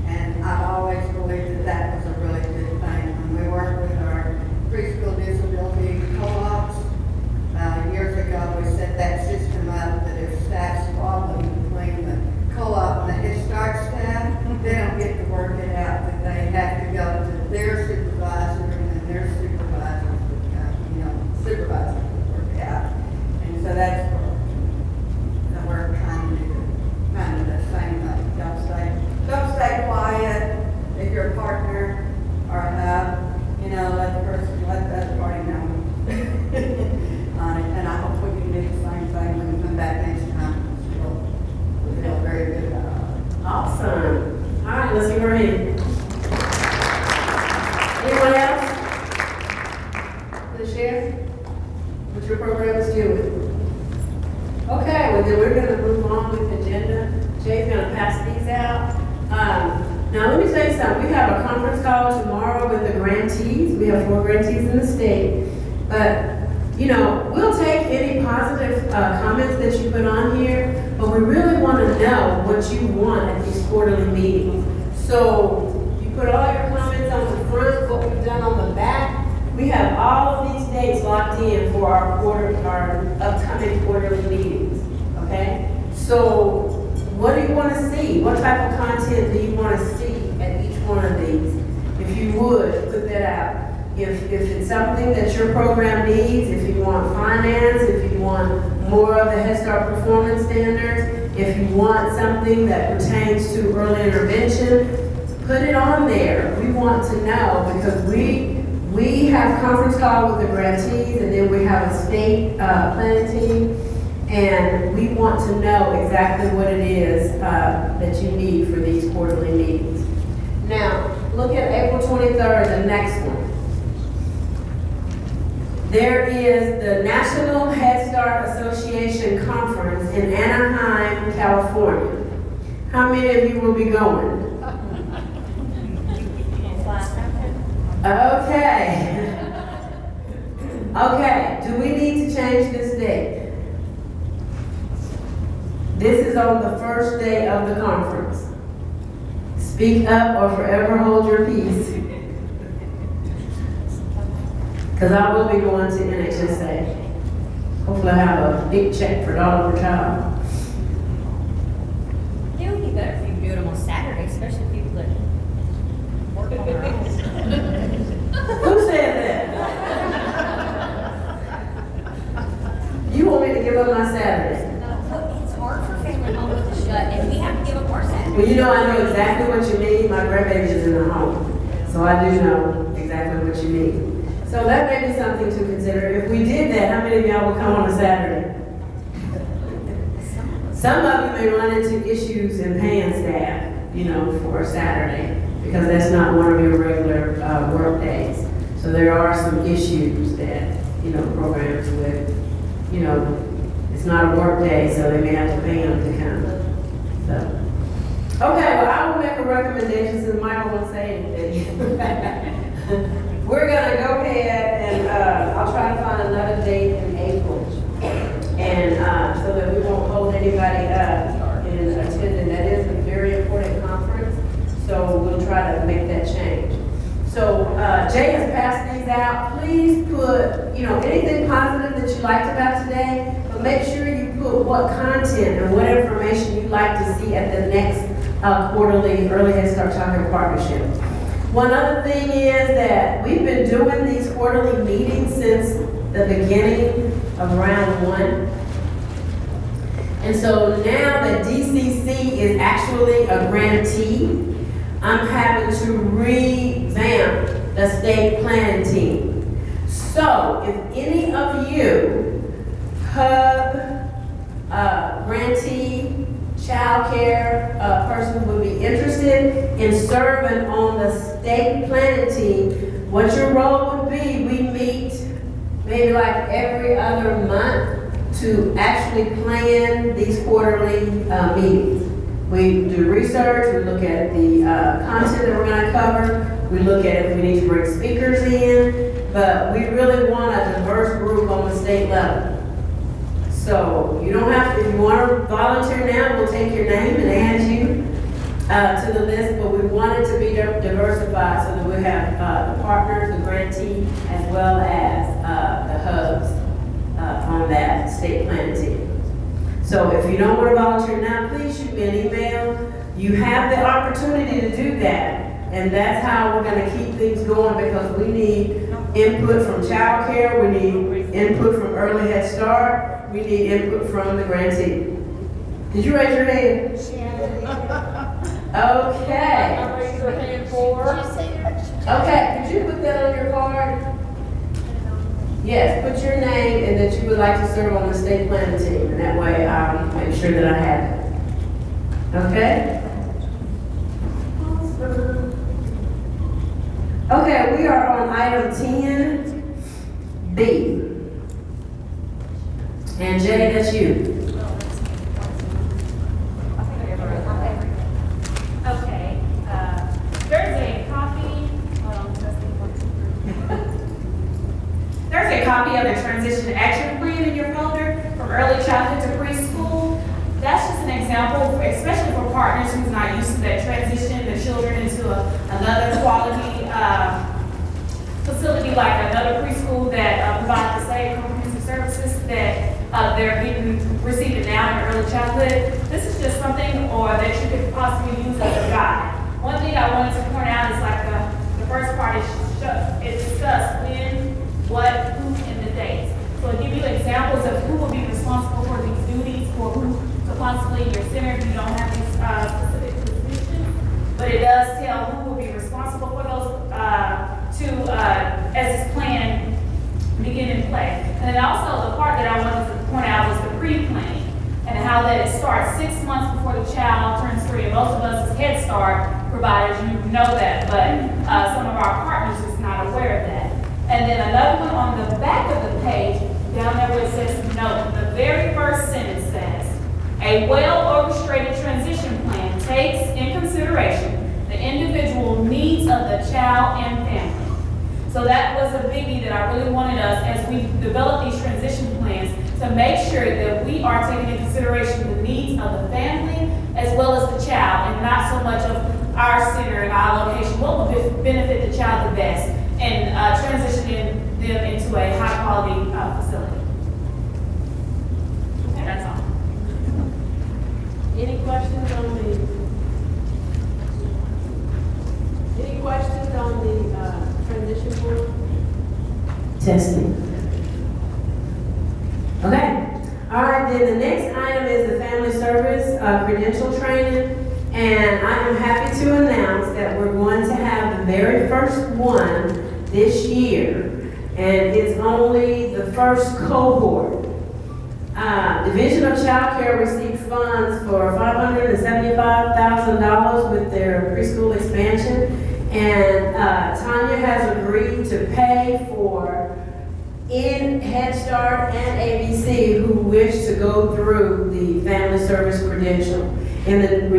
And I've always believed that that was a really good thing. When we work with our preschool disability co-ops, years ago we set that system up that if staff's squabbling between the co-op and the Headstart staff, they don't get to work it out, that they have to go to their supervisor, and then their supervisor would, you know, supervisor would work it out. And so that's what we're trying to do, kind of the same thing. Don't stay quiet if you're a partner or a hub, you know, let the other party know on it. And I hope we can do the same thing when we come back next time. We feel very good about it. Awesome. All right, let's give her a hand. Anyone else? To share what your program is doing? Okay, well then we're gonna move on with the agenda. Jay's gonna pass these out. Now let me tell you something. We have a conference call tomorrow with the grantees. We have 4 grantees in the state. But we'll take any positive comments that you put on here, but we really want to know what you want at these quarterly meetings. So you put all your comments on the front, what we've done on the back. We have all of these dates locked in for our upcoming quarterly meetings, okay? So what do you want to see? What type of content do you want to see at each one of these? If you would, put that out. If it's something that your program needs, if you want finance, if you want more of the Headstart performance standards, if you want something that pertains to early intervention, put it on there. We want to know because we have conference call with the grantees and then we have a state planning team and we want to know exactly what it is that you need for these quarterly meetings. Now, look at April 23rd, the next one. There is the National Head Start Association Conference in Anaheim, California. How many of you will be going? Okay. Okay, do we need to change this date? This is on the first day of the conference. Speak up or forever hold your peace. Because I will be going to NHSA. Hopefully I have a big check for dollar per child. It would be better if you do it on Saturday, especially people that work on their own. Who said that? You want me to give up my Saturday? No, it's hard for family homes to shut, and we have to give up our Saturday. Well, I know exactly what you mean. My grandbaby is in the home. So I do know exactly what you mean. So that may be something to consider. If we did that, how many of y'all would come on a Saturday? Some of you may run into issues in paying staff, for a Saturday, because that's not one of your regular work days. So there are some issues that, programs with, it's not a work day, so they may have to pay them to come. So, okay, well, I will make a recommendation since Michael won't say anything. We're gonna go ahead and I'll try to find another date in April. And so that we won't hold anybody up in attending. That is a very important conference. So we'll try to make that change. So Jay has passed these out. Please put, anything positive that you liked about today, but make sure you put what content and what information you'd like to see at the next quarterly Early Head Start Childcare Partnership. One other thing is that we've been doing these quarterly meetings since the beginning of round 1. And so now that DCC is actually a grantee, I'm having to revamp the state planning team. So if any of you, hub, grantee, child care person would be interested in serving on the state planning team, what your role would be, we meet maybe like every other month to actually plan these quarterly meetings. We do research, we look at the content that we're going to cover, we look at if we need to bring speakers in, but we really want a diverse group on the state level. So you don't have to, if you want to volunteer now, we'll take your name and add you to the list, but we want it to be diversified so that we have the partners, the grantee, as well as the hubs on that state planning team. So if you don't want to volunteer now, please shoot me an email. You have the opportunity to do that. And that's how we're going to keep things going because we need input from child care, we need input from Early Head Start, we need input from the grantee. Did you raise your hand? Okay. I raised your hand for. Okay, could you put that on your card? Yes, put your name and that you would like to serve on the state planning team, and that way I'll make sure that I have it. Okay? Okay, we are on item 10B. And Jay, that's you. Okay, there's a copy of the transition especially for partners who's not used to that transition, the children into another quality facility like another preschool that provides the same comprehensive services that they're receiving now in early childhood. This is just something or that you could possibly use as a guide. One thing I wanted to point out is like the first part is it discussed when, what, who, and the dates. So it'll give you examples of who will be responsible for these duties, or who, so possibly your center if you don't have these specific positions. But it does tell who will be responsible for those as this plan begin in play. And then also the part that I wanted to point out was the pre-planning and how that it starts 6 months before the child turns 3. And most of us as Head Start providers, you know that, but some of our partners is not aware of that. And then another one on the back of the page, down there where it says note, the very first sentence says, a well-orchestrated transition plan takes in consideration the individual needs of the child and family. So that was a biggie that I really wanted us, as we develop these transition plans, to make sure that we are taking into consideration the needs of the family as well as the child, and not so much of our center and our location. What will benefit the child the best, and transitioning them into a high-quality facility. Okay, that's all. Any questions on the transition board? Testing. Okay. All right, then the next item is the family service credential training. And I am happy to announce that we're going to have the very first one this year. And it's only the first cohort. Division of Child Care received funds for $575,000 with their preschool expansion. And Tanya has agreed to pay for in Headstart and ABC who wish to go through the family service credential. In the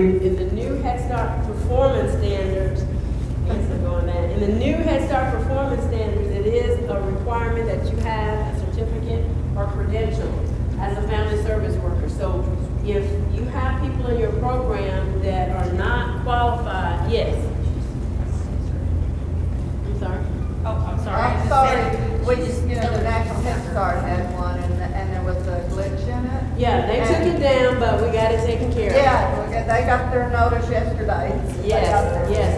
new Headstart performance standards, in the new Headstart performance standards, it is a requirement that you have a certificate or credential as a family service worker. So if you have people in your program that are not qualified, yes. I'm sorry. Oh, I'm sorry. I'm sorry. We just, the National Head Start had one, and there was a glitch in it. Yeah, they took it down, but we got it taken care of. Yeah, they got their notice yesterday. Yes.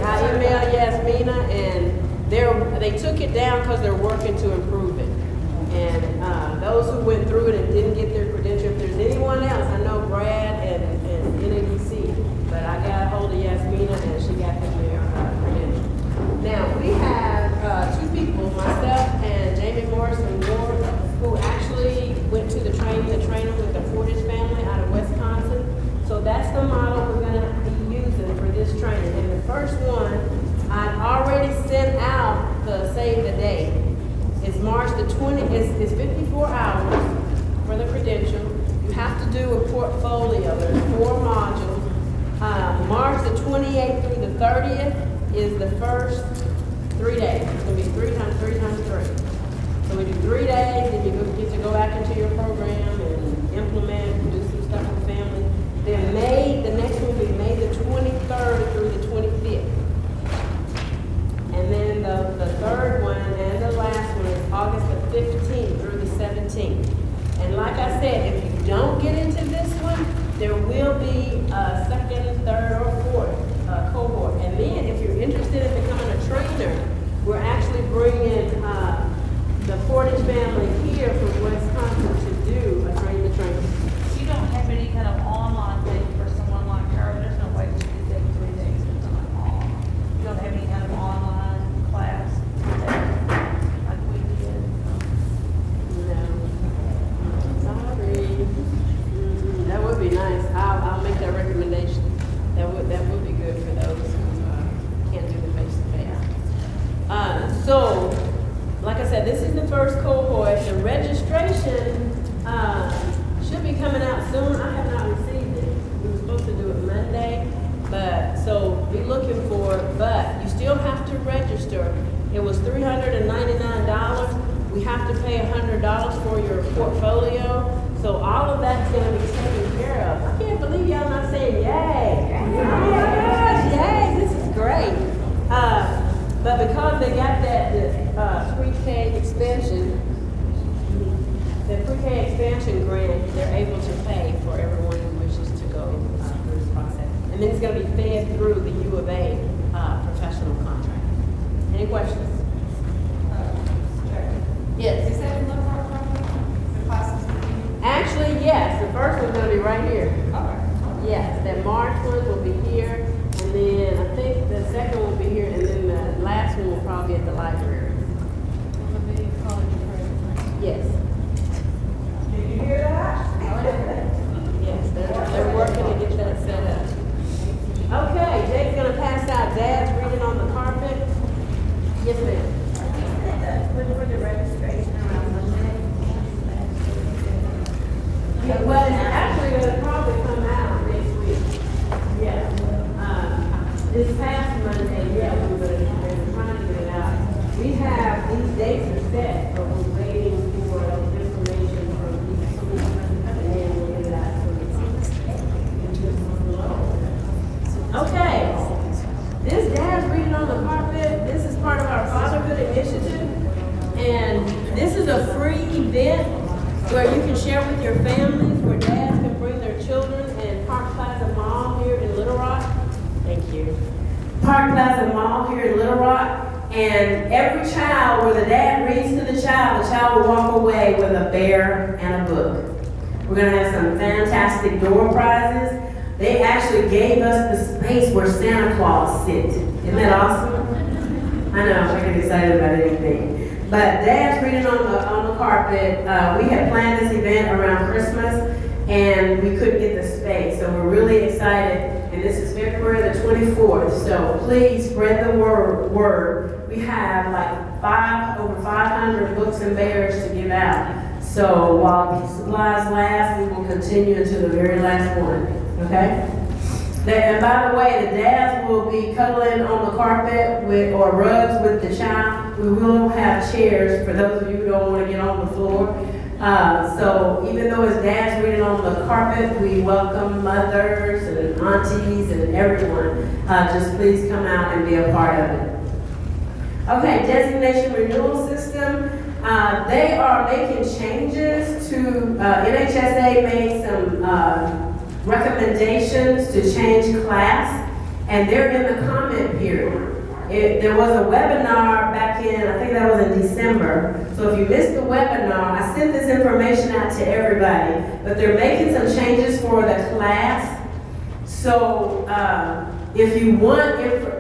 I emailed Yasmina, and they took it down because they're working to improve it. And those who went through it and didn't get their credential, if there's anyone else, I know Brad and NADC, but I got a hold of Yasmina and she got them their credential. Now, we have two people, myself and Jamie Morrison Ward, who actually went to the training with the Portage family out of Wisconsin. So that's the model we're going to be using for this training. And the first one, I've already sent out the save the date. It's March the 20th, it's 54 hours for the credential. You have to do a portfolio, there's 4 modules. March the 28th through the 30th is the first 3 days. It's going to be 3 times 3 times 3. So we do 3 days, and you get to go back into your program and implement and do some stuff with family. Then the next one will be May the 23rd through the 25th. And then the third one and the last one is August the 15th through the 17th. And like I said, if you don't get into this one, there will be a second, third, or fourth cohort. And then if you're interested in becoming a trainer, we're actually bringing the Portage family here from Wisconsin to do a training. You don't have any kind of online thing for someone like her. There's no way she could take 3 days at a time off. You don't have any kind of online class like we did. No. Sorry. That would be nice. I'll make that recommendation. That would be good for those who can't do the face-to-face. So, like I said, this is the first cohort. The registration should be coming out soon. I have not received it. We were supposed to do it Monday, so be looking for it. But you still have to register. It was $399. We have to pay $100 for your portfolio. So all of that's going to be taken girls. I can't believe y'all not saying yay. Oh my gosh, yay, this is great. But because they got that pre-K expansion, the pre-K expansion grant, they're able to pay for everyone who wishes to go through this process. And then it's going to be fed through the U of A professional contract. Any questions? Yes. Is that in Little Rock property? The classes? Actually, yes. The first one's going to be right here. All right. Yes, that March one will be here, and then I think the second one will be here, and then the last one will probably be at the library. Yes. Did you hear that? Yes, they're working to get that set up. Okay, Jake's gonna pass out Dad's reading on the carpet. Yes, ma'am. For the registration around Monday. Yeah, well, it's actually gonna probably come out next week. Yeah. This past Monday, yeah, we were trying to get it out. We have, these dates are set, but we're waiting for information from these schools, and then we'll get it out. Okay. This Dad's reading on the carpet, this is part of our Fatherhood Initiative. And this is a free event where you can share with your families, where dads can bring their children, and Park Plaza Mall here in Little Rock. Thank you. Park Plaza Mall here in Little Rock. And every child, where the dad reads to the child will walk away with a bear and a book. We're gonna have some fantastic door prizes. They actually gave us the space where Santa Claus sits. Isn't that awesome? I know, I get excited about anything. But Dad's reading on the carpet. We had planned this event around Christmas, and we couldn't get the space. So we're really excited. And this is February the 24th. So please spread the word. We have like over 500 books and bears to give out. So while the supplies last, we will continue until the very last one. Okay? And by the way, the dads will be cuddling on the carpet or rugs with the child. We will have chairs for those of you who don't want to get on the floor. So even though it's dad's reading on the carpet, we welcome mothers and aunties and everyone. Just please come out and be a part of it. Okay, designation renewal system. They are making changes to, NHSA made some recommendations to change class, and they're in the comment period. There was a webinar back in, I think that was in December. So if you missed the webinar, I sent this information out to everybody, but they're making some changes for the class. So if you want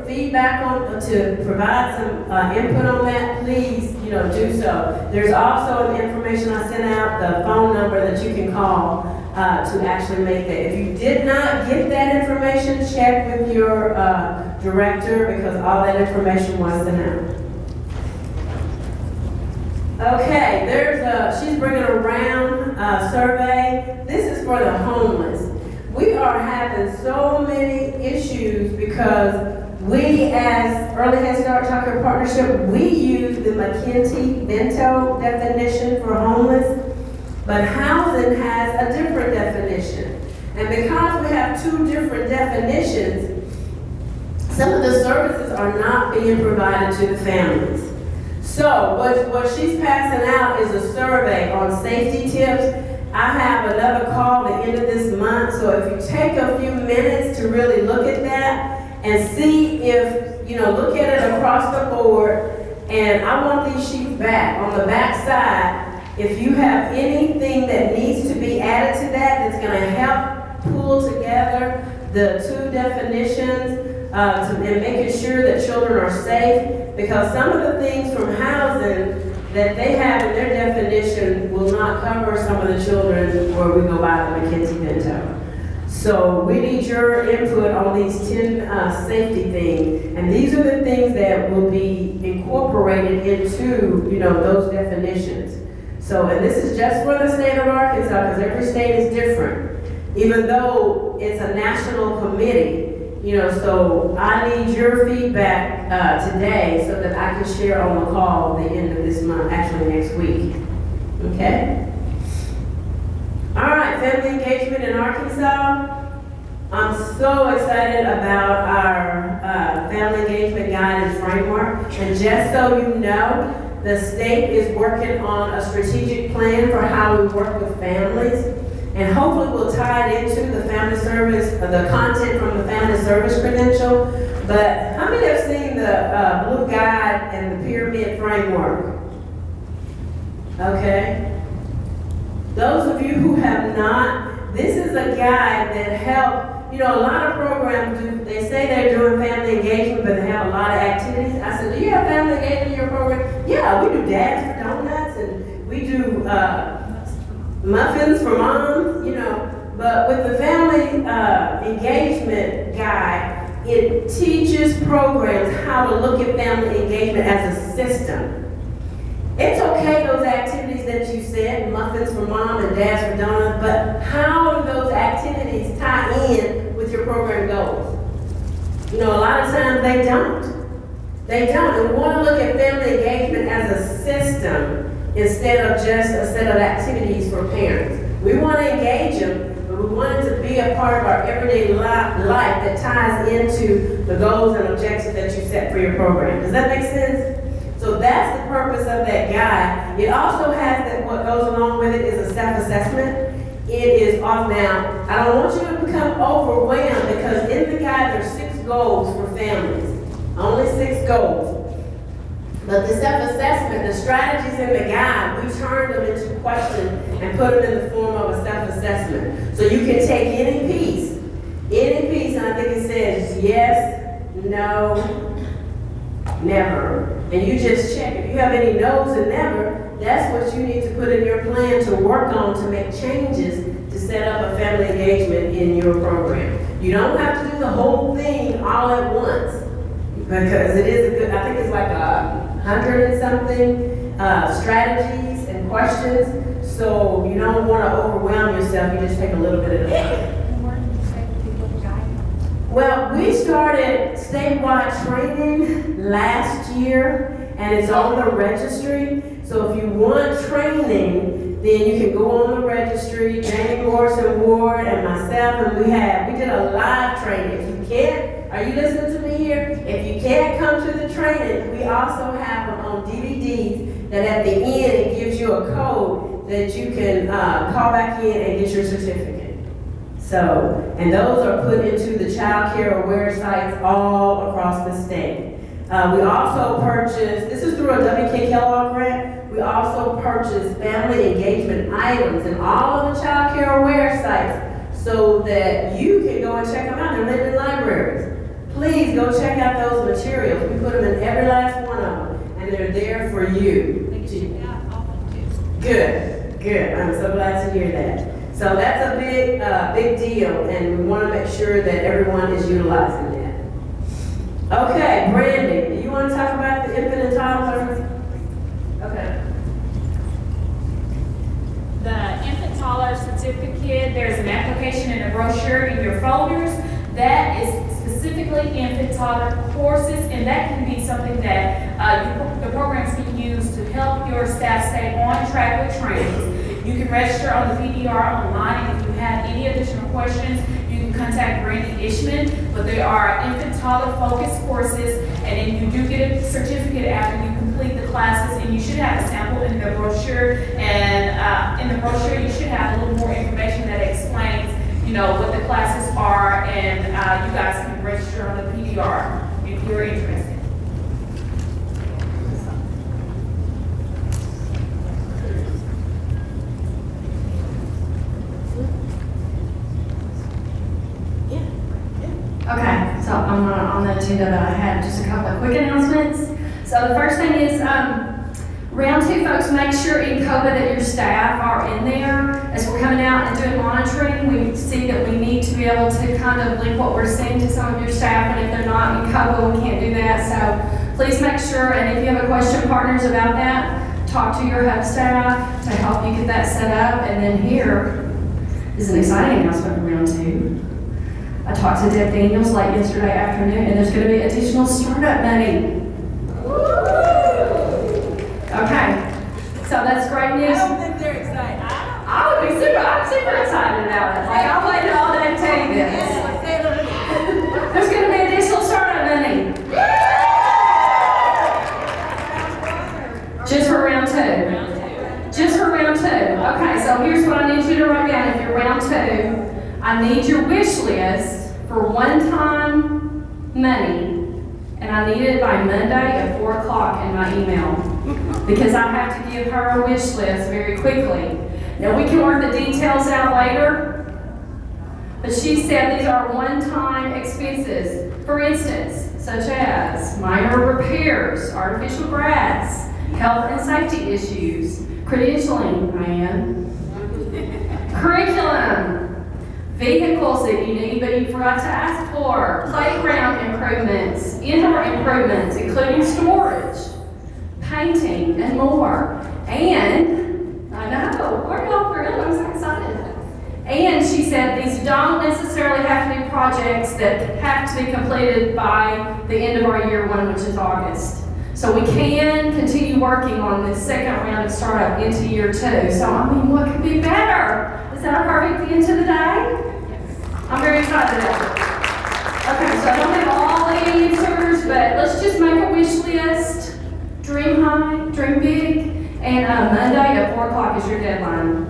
feedback to provide some input on that, please, do so. There's also an information I sent out, the phone number that you can call to actually make that. If you did not get that information, check with your director, because all that information was sent out. Okay, she's bringing around a survey. This is for the homeless. We are having so many issues because we, as Early Headstart Child Care Partnership, we use the McKinsey-Vento definition for homeless. But housing has a different definition. And because we have two different definitions, some of the services are not being provided to the families. So what she's passing out is a survey on safety tips. I have another call at the end of this month, so if you take a few minutes to really look at that and see if, look at it across the board, and I want these sheets back. On the back side, if you have anything that needs to be added to that that's going to help pull together the two definitions and making sure that children are safe, because some of the things from housing that they have in their definition will not cover some of the children where we go by the McKinsey-Vento. So we need your input on these 10 safety things, and these are the things that will be incorporated into, those definitions. So, and this is just for the state of Arkansas, because every state is different, even though it's a national committee, so I need your feedback today so that I can share on the call at the end of this month, actually next week. Okay? All right, family engagement in Arkansas. I'm so excited about our family engagement guide and framework. And just so you know, the state is working on a strategic plan for how we work with families. And hopefully we'll tie it into the family service, the content from the family service credential. But how many have seen the blue guide and the pyramid framework? Okay. Those of you who have not, this is a guide that helps, you know, a lot of programs do, they say they're doing family engagement, but they have a lot of activities. I said, do you have family engagement in your program? Yeah, we do dads for donuts, and we do muffins for moms, you know. But with the family engagement guide, it teaches programs how to look at family engagement as a system. It's okay, those activities that you said, muffins for mom and dads for donuts, but how do those activities tie in with your program goals? You know, a lot of times they don't. They don't. And we want to look at family engagement as a system instead of just a set of activities for parents. We want to engage them, but we want it to be a part of our everyday life that ties into the goals and objectives that you set for your program. Does that make sense? So that's the purpose of that guide. It also has that what goes along with it is a self-assessment. It is off now. I don't want you to become overwhelmed because in the guide there's 6 goals for families. Only 6 goals. But the self-assessment, the strategies in the guide, we turned them into questions and put them in the form of a self-assessment. So you can take any piece, and I think it says yes, no, never. And you just check. If you have any no's and never, that's what you need to put in your plan to work on to make changes to set up a family engagement in your program. You don't have to do the whole thing all at once because it is a good, I think it's like 100 and something strategies and questions. So you don't want to overwhelm yourself. You just take a little bit at a time. Well, we started statewide training last year, and it's on the registry. So if you want training, then you can go on the registry. Jamie Morrison Ward and myself, and we did a live training. If you can't, are you listening to me here? If you can't come to the training, we also have them on DVDs that at the end it gives you a code that you can call back in and get your certificate. So, and those are put into the child care aware sites all across the state. We also purchased, this is through a W.K. Kellogg grant, we also purchased family engagement items in all of the child care aware sites so that you can go and check them out. They're living libraries. Please go check out those materials. We put them in every last one of them, and they're there for you. Good, good. I'm so glad to hear that. So that's a big deal, and we want to make sure that everyone is utilizing that. Okay, Brandy, do you want to talk about the infant and toddlers? Okay. The infant toddler certificate, there's an application and a brochure in your folders that is specifically infant toddler courses, and that can be something that the programs can use to help your staff stay on track with trainings. You can register on the PDR online, and if you have any additional questions, you can contact Brandy Ishman. But they are infant toddler focused courses, and then you do get a certificate after you complete the classes, and you should have a sample in the brochure. And in the brochure, you should have a little more information that explains, you know, what the classes are, and you guys can register on the PDR if you're interested. Okay, so on the agenda that I had just a couple of quick announcements. So the first thing is round 2, folks, make sure in COBA that your staff are in there. As we're coming out and doing monitoring, we see that we need to be able to kind of link what we're seeing to some of your staff, and if they're not in COBA, we can't do that. So please make sure, and if you have a question, partners, about that, talk to your hub staff to help you get that set up. And then here is an exciting announcement for round 2. I talked to Deb Daniels late yesterday afternoon, and there's going to be additional startup money. Okay, so that's great news. I don't think they're excited. I'm super super excited about it. Like, I'll wait all day to tell you this. There's gonna be additional startup money. Just for round two. Just for round two. Okay, so here's what I need you to write down if you're round two. I need your wish list for one-time money, and I need it by Monday at 4 o'clock in my email, because I have to give her a wish list very quickly. Now, we can work the details out later, but she said these are one-time expenses. For instance, such as minor repairs, artificial grass, health and safety issues, credentialing, curriculum, vehicles that you need but you forgot to ask for, playground improvements, indoor improvements, including storage, painting, and more. And, I know, we're all thrilled, I'm so excited. And she said these don't necessarily have to be projects that have to be completed by the end of our year one, which is August. So we can continue working on this second round of startup into year two. So, I mean, what could be better? Is that a perfect end to the day? I'm very excited about it. Okay, so I don't have all the answers, but let's just make a wish list. Dream high, dream big, and Monday at 4 o'clock is your deadline.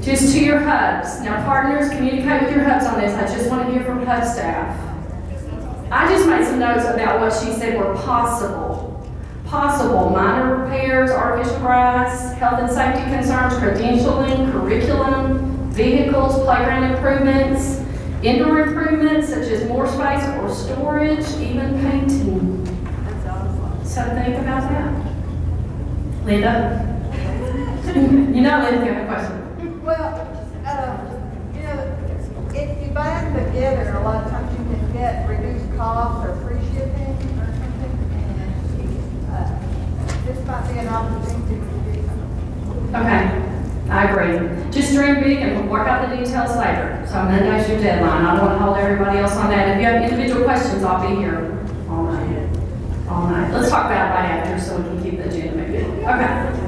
Just to your hubs. Now, partners, communicate with your hubs on this. I just want to hear from hub staff. I just made some notes about what she said were possible. Possible minor repairs, artificial grass, health and safety concerns, credentialing, curriculum, vehicles, playground improvements, indoor improvements such as more space or storage, even painting. So think about that. Linda? You know Linda's got a question. Well, you know, if you buy them together, a lot of times you can get reduced costs or free shipping or something, and this might be an opportunity to do something. Okay, I agree. Just dream big and we'll work out the details later. So Monday's your deadline. I don't want to hold everybody else on that. If you have individual questions, I'll be here all night. All night. Let's talk about it right after so we can keep the agenda moving. Okay.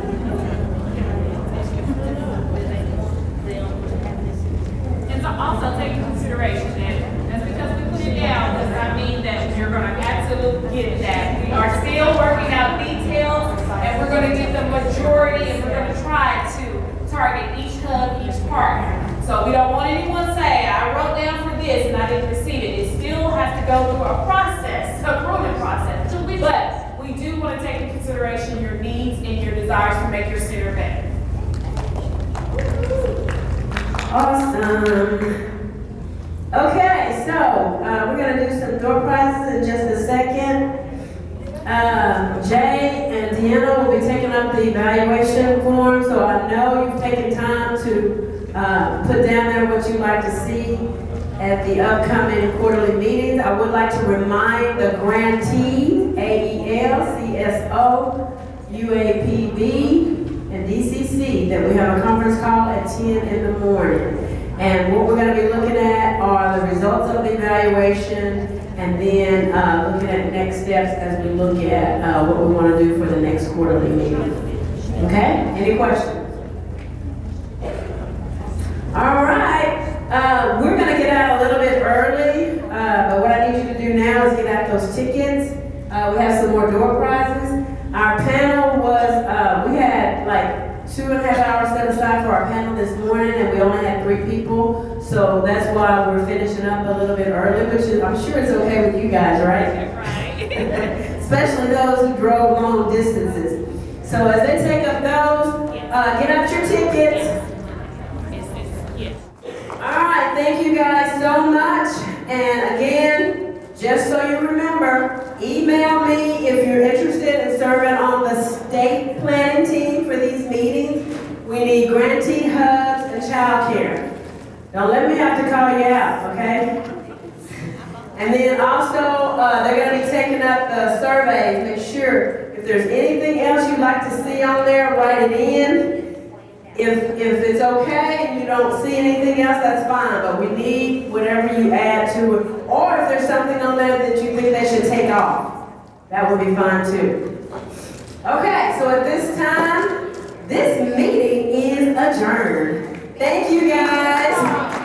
And so also take into consideration that just because we put it down does not mean that you're gonna absolutely get that. We are still working out details and we're gonna get the majority and we're gonna try to target each hub, each partner. So we don't want anyone to say, I wrote down for this and I didn't receive it. It still has to go through a process, a approval process. But we do want to take into consideration your needs and your desires to make your center better. Awesome. Okay, so we're going to do some door prizes in just a second. Jay and Deanna will be taking up the evaluation form, so I know you've taken time to put down there what you'd like to see at the upcoming quarterly meetings. I would like to remind the grantees, AEL, CSO, UAPB, and DCC, that we have a conference call at 10 in the morning. And what we're going to be looking at are the results of the evaluation, and then looking at next steps as we look at what we want to do for the next quarterly meeting. Okay? Any questions? All right. We're going to get out a little bit early, but what I need you to do now is get out those tickets. We have some more door prizes. Our panel was, we had like 2.5 hours set aside for our panel this morning, and we only had 3 people. So that's why we're finishing up a little bit early, which is, I'm sure it's okay with you guys, right? Right. Especially those who drove long distances. So as they take up those, get out your tickets. All right, thank you guys so much. And again, just so you remember, email me if you're interested in serving on the state planning team for these meetings. We need grantee hubs and childcare. Don't let me have to call you out, okay? And then also, they're going to be taking up the surveys. Make sure if there's anything else you'd like to see on there, write it in. If it's okay and you don't see anything else, that's fine, but we need whatever you add to it. Or if there's something on there that you think they should take off, that would be fine too. Okay, so at this time, this meeting is adjourned. Thank you, guys.